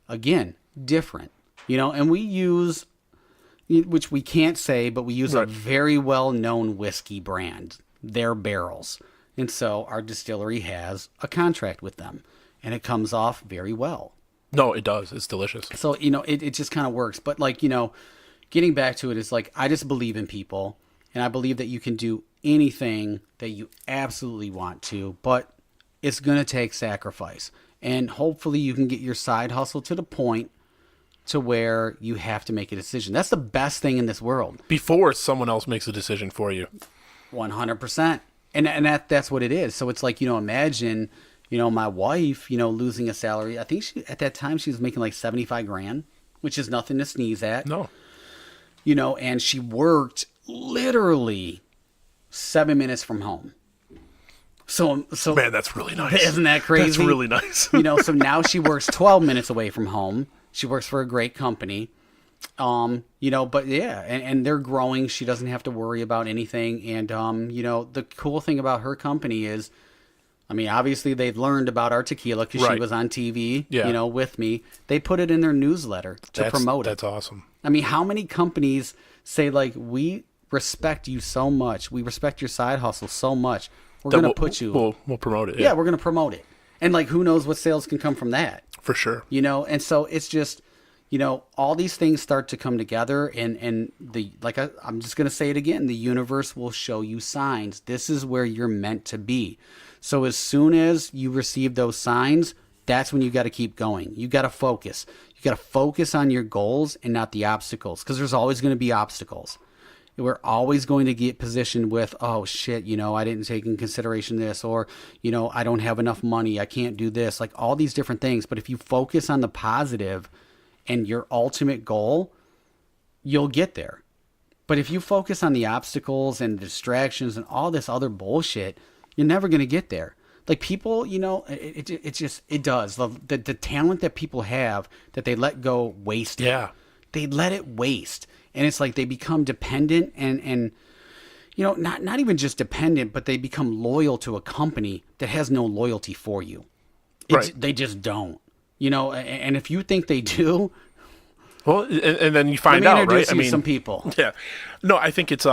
again, different. And we use, which we can't say, but we use a Right. very well-known whiskey brand, their barrels. And so our distillery has a contract with them, and it comes off very well. No, it does. It's delicious. So, it just kind of works. But like, getting back to it is like, I just believe in people, and I believe that you can do anything that you absolutely want to, but it's going to take sacrifice. And hopefully you can get your side hustle to the point to where you have to make a decision. That's the best thing in this world. Before someone else makes a decision for you. 100%. And that's what it is. So it's like, imagine, my wife, losing a salary. I think at that time she was making like 75 grand, which is nothing to sneeze at. No. And she worked literally 7 minutes from home. So Man, that's really nice. Isn't that crazy? That's really nice. So now she works 12 minutes away from home. She works for a great company. But yeah, and they're growing. She doesn't have to worry about anything. And, the cool thing about her company is, I mean, obviously they've learned about our tequila because she was on TV, with me. They put it in their newsletter to promote it. That's awesome. I mean, how many companies say, like, we respect you so much. We respect your side hustle so much. We're going to put you. We'll promote it. Yeah, we're going to promote it. And, like, who knows what sales can come from that? For sure. And so it's just, all these things start to come together, and I'm just going to say it again, the universe will show you signs. This is where you're meant to be. So as soon as you receive those signs, that's when you got to keep going. You got to focus. You got to focus on your goals and not the obstacles, because there's always going to be obstacles. We're always going to get positioned with, oh shit, I didn't take in consideration this, or, I don't have enough money. I can't do this, like all these different things. But if you focus on the positive and your ultimate goal, you'll get there. But if you focus on the obstacles and distractions and all this other bullshit, you're never going to get there. Like people, it does. The talent that people have that they let go waste. Yeah. They let it waste. And it's like they become dependent and not even just dependent, but they become loyal to a company that has no loyalty for you. They just don't. And if you think they do, well, and then you find out, right? I mean, some people. Yeah, no, I think it's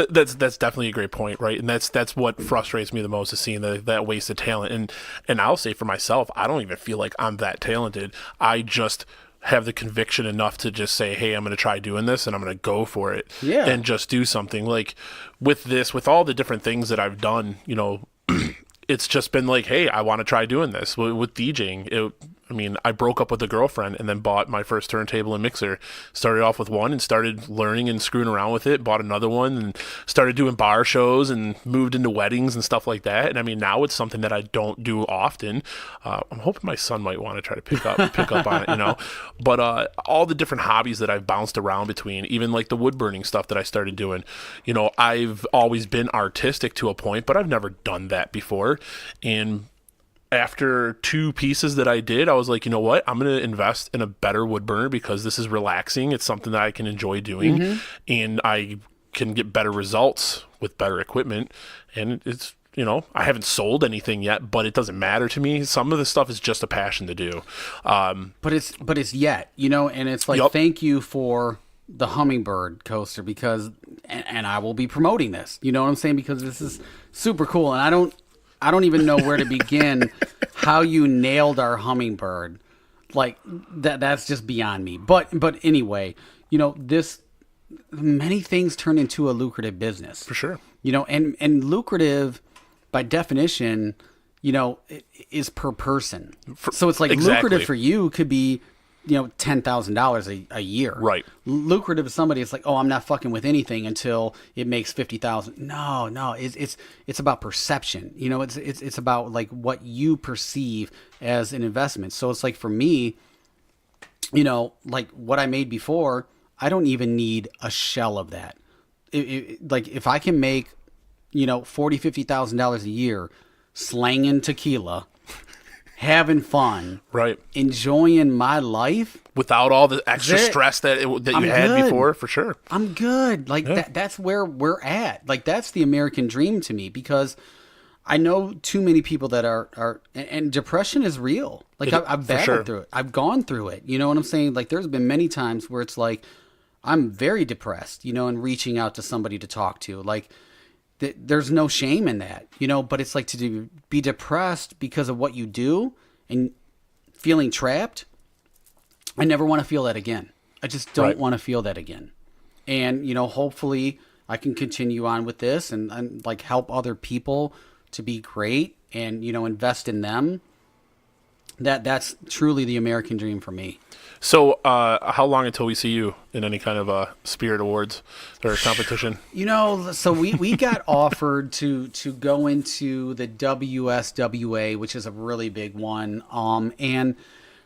that's definitely a great point, right? And that's what frustrates me the most, is seeing that wasted talent. And I'll say for myself, I don't even feel like I'm that talented. I just have the conviction enough to just say, hey, I'm going to try doing this, and I'm going to go for it, and just do something. Like with all the different things that I've done, it's just been like, hey, I want to try doing this. With DJing, I broke up with a girlfriend and then bought my first turntable and mixer. Started off with one and started learning and screwing around with it. Bought another one and started doing bar shows and moved into weddings and stuff like that. And now it's something that I don't do often. I'm hoping my son might want to try to pick up on it, But all the different hobbies that I've bounced around between, even like the wood burning stuff that I started doing, I've always been artistic to a point, but I've never done that before. And after 2 pieces that I did, I was like, you know what? I'm going to invest in a better wood burner because this is relaxing. It's something that I can enjoy doing, and I can get better results with better equipment. And it's, I haven't sold anything yet, but it doesn't matter to me. Some of the stuff is just a passion to do. But it's yet, and it's like, thank you for the hummingbird coaster, because, and I will be promoting this, you know what I'm saying? Because this is super cool. And I don't even know where to begin how you nailed our hummingbird. Like that's just beyond me. But anyway, many things turn into a lucrative business. For sure. And lucrative by definition, is per person. So it's like lucrative for you could be, $10,000 a year. Right. Lucrative to somebody, it's like, oh, I'm not fucking with anything until it makes 50,000. No, it's about perception. It's about like what you perceive as an investment. So it's like for me, like what I made before, I don't even need a shell of that. Like if I can make, $40,000-$50,000 a year slanging tequila, having fun, right, enjoying my life without all the extra stress that you had before, for sure. I'm good. Like that's where we're at. Like that's the American dream to me, because I know too many people that are and depression is real. Like I've battled through it. I've gone through it. You know what I'm saying? Like there's been many times where it's like I'm very depressed, and reaching out to somebody to talk to. Like there's no shame in that, but it's like to be depressed because of what you do and feeling trapped. I never want to feel that again. I just don't want to feel that again. And, hopefully I can continue on with this and like help other people to be great and, invest in them. That's truly the American dream for me. So how long until we see you in any kind of Spirit Awards or competition? So we got offered to go into the WSWA, which is a really big one. And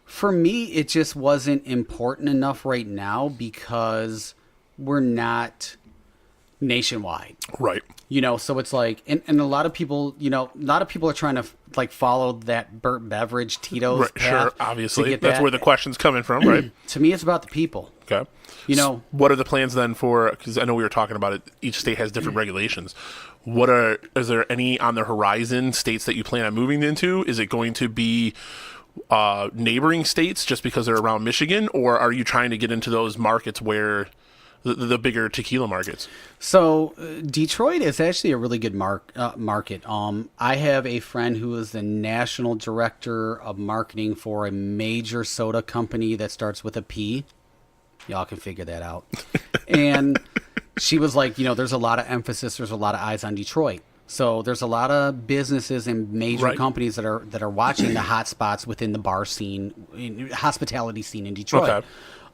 for me, it just wasn't important enough right now because we're not nationwide. Right. So it's like, and a lot of people, a lot of people are trying to like follow that Burt Beverage Tito's Right. path. Sure. Obviously, that's where the question's coming from, right? To me, it's about the people. Okay. What are the plans then for? Because I know we were talking about it. Each state has different regulations. Is there any on the horizon states that you plan on moving into? Is it going to be neighboring states just because they're around Michigan, or are you trying to get into those markets where the bigger tequila markets? So Detroit is actually a really good market. I have a friend who is the national director of marketing for a major soda company that starts with a P. Y'all can figure that out. And she was like, there's a lot of emphasis, there's a lot of eyes on Detroit. So there's a lot of businesses and major companies that are watching the hot spots within the bar scene, hospitality scene in Detroit.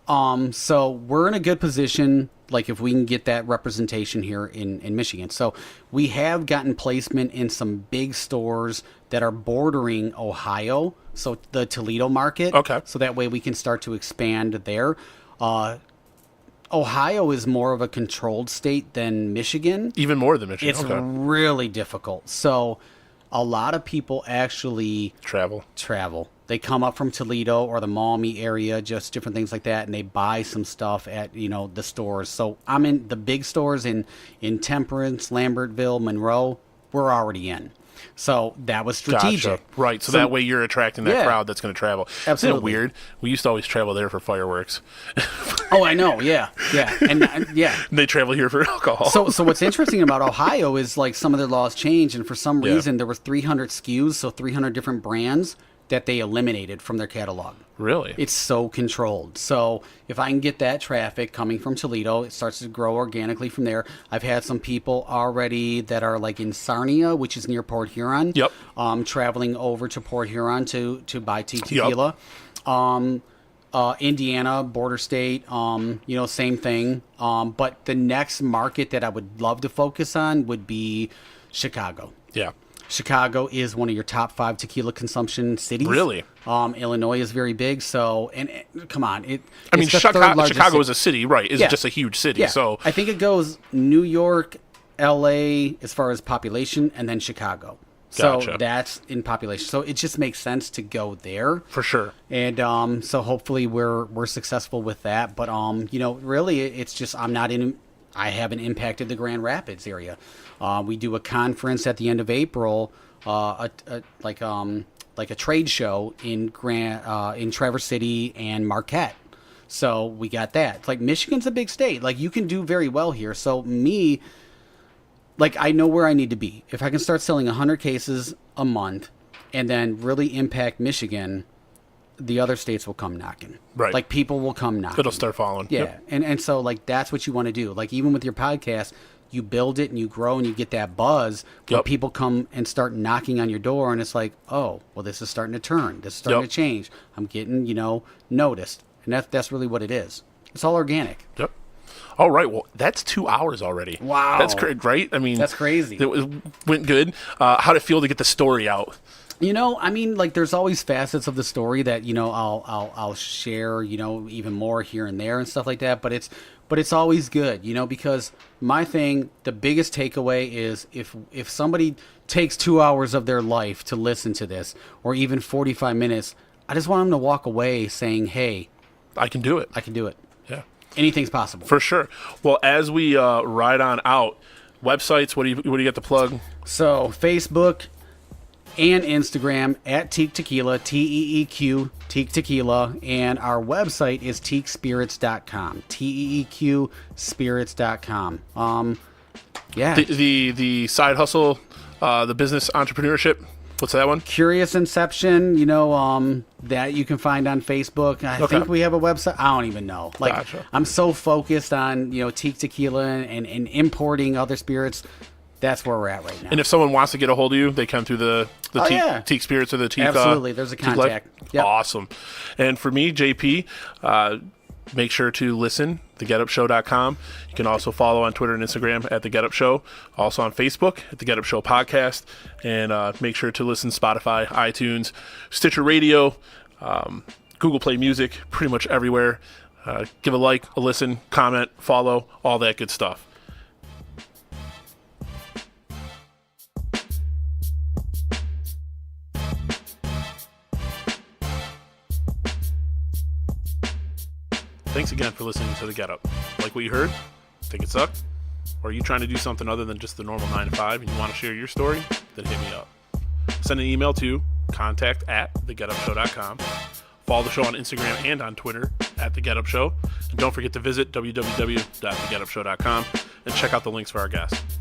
Okay. So we're in a good position, like if we can get that representation here in Michigan. So we have gotten placement in some big stores that are bordering Ohio, so the Toledo market. Okay. So that way we can start to expand there. Ohio is more of a controlled state than Michigan. Even more than Michigan. It's really difficult. So a lot of people actually travel. They come up from Toledo or the Maumee area, just different things like that, and they buy some stuff at the stores. So I'm in the big stores in Temperance, Lambertville, Monroe. We're already in. So that was strategic. Gotcha. Right. So that way you're attracting that crowd that's going to travel. Absolutely. Isn't it weird? We used to always travel there for fireworks. Oh, I know. Yeah. And they travel here for alcohol. So what's interesting about Ohio is like some of their laws changed, and for some reason there was 300 SKUs, so 300 different brands that they eliminated from their catalog. Really? It's so controlled. So if I can get that traffic coming from Toledo, it starts to grow organically from there. I've had some people already that are like in Sarnia, which is near Port Huron. Yep. Traveling over to Port Huron to buy Teeq Tequila. Yep. Indiana, border state, same thing. But the next market that I would love to focus on would be Chicago. Yeah. Chicago is one of your top 5 tequila consumption cities. Really? Illinois is very big. So, come on. Chicago is a city, right? It's just a huge city. Yeah. So I think it goes New York, LA as far as population, and then Chicago. Gotcha. So that's in population. So it just makes sense to go there. For sure. And so hopefully we're successful with that. But really it's just I haven't impacted the Grand Rapids area. We do a conference at the end of April, like a trade show in Traverse City and Marquette. So we got that. It's like Michigan's a big state. Like you can do very well here. So I know where I need to be. If I can start selling 100 cases a month and then really impact Michigan, the other states will come knocking. Right. Like people will come knocking. It'll start following. Yeah. Yep. And so like that's what you want to do. Like even with your podcast, you build it and you grow and you get that buzz where people come and start knocking on your door and it's like, oh, well, this is starting to turn. This is starting to change. I'm getting, noticed. And that's really what it is. It's all organic. Yep. All right. Well, that's 2 hours already. Wow. That's great, right? I mean, that's crazy. It went good. How'd it feel to get the story out? There's always facets of the story that, I'll share, even more here and there and stuff like that. But it's always good, because my thing, the biggest takeaway is if somebody takes 2 hours of their life to listen to this, or even 45 minutes, I just want them to walk away saying, hey, I can do it. I can do it. Yeah. Anything's possible. For sure. Well, as we ride on out, websites, what do you get to plug? So Facebook and Instagram at Teeq Tequila, Teeq, Teeq Tequila, and our website is teeqspirits.com, teeqspirits.com. Yeah. The side hustle, the business entrepreneurship, what's that one? Curious Inception, that you can find on Facebook. I think we have a website. I don't even know. Gotcha. I'm so focused on, Teeq Tequila and importing other spirits. That's where we're at right now. And if someone wants to get a hold of you, they come through the Teeq Spirits or the Teeq. Absolutely. There's a contact. Yep. Awesome. And for me, JP, make sure to listen, thegetupshow.com. You can also follow on Twitter and Instagram at The Get Up Show. Also on Facebook at The Get Up Show Podcast. And make sure to listen Spotify, iTunes, Stitcher Radio, Google Play Music, pretty much everywhere. Give a like, a listen, comment, follow, all that good stuff. Thanks again for listening to The Get Up. Like what you heard? Think it sucked? Or are you trying to do something other than just the normal 9 to 5 and you want to share your story? Then hit me up. Send an email to contact@thegetupshow.com. Follow the show on Instagram and on Twitter @thegetupshow. And don't forget to visit www.thegetupshow.com and check out the links for our guests.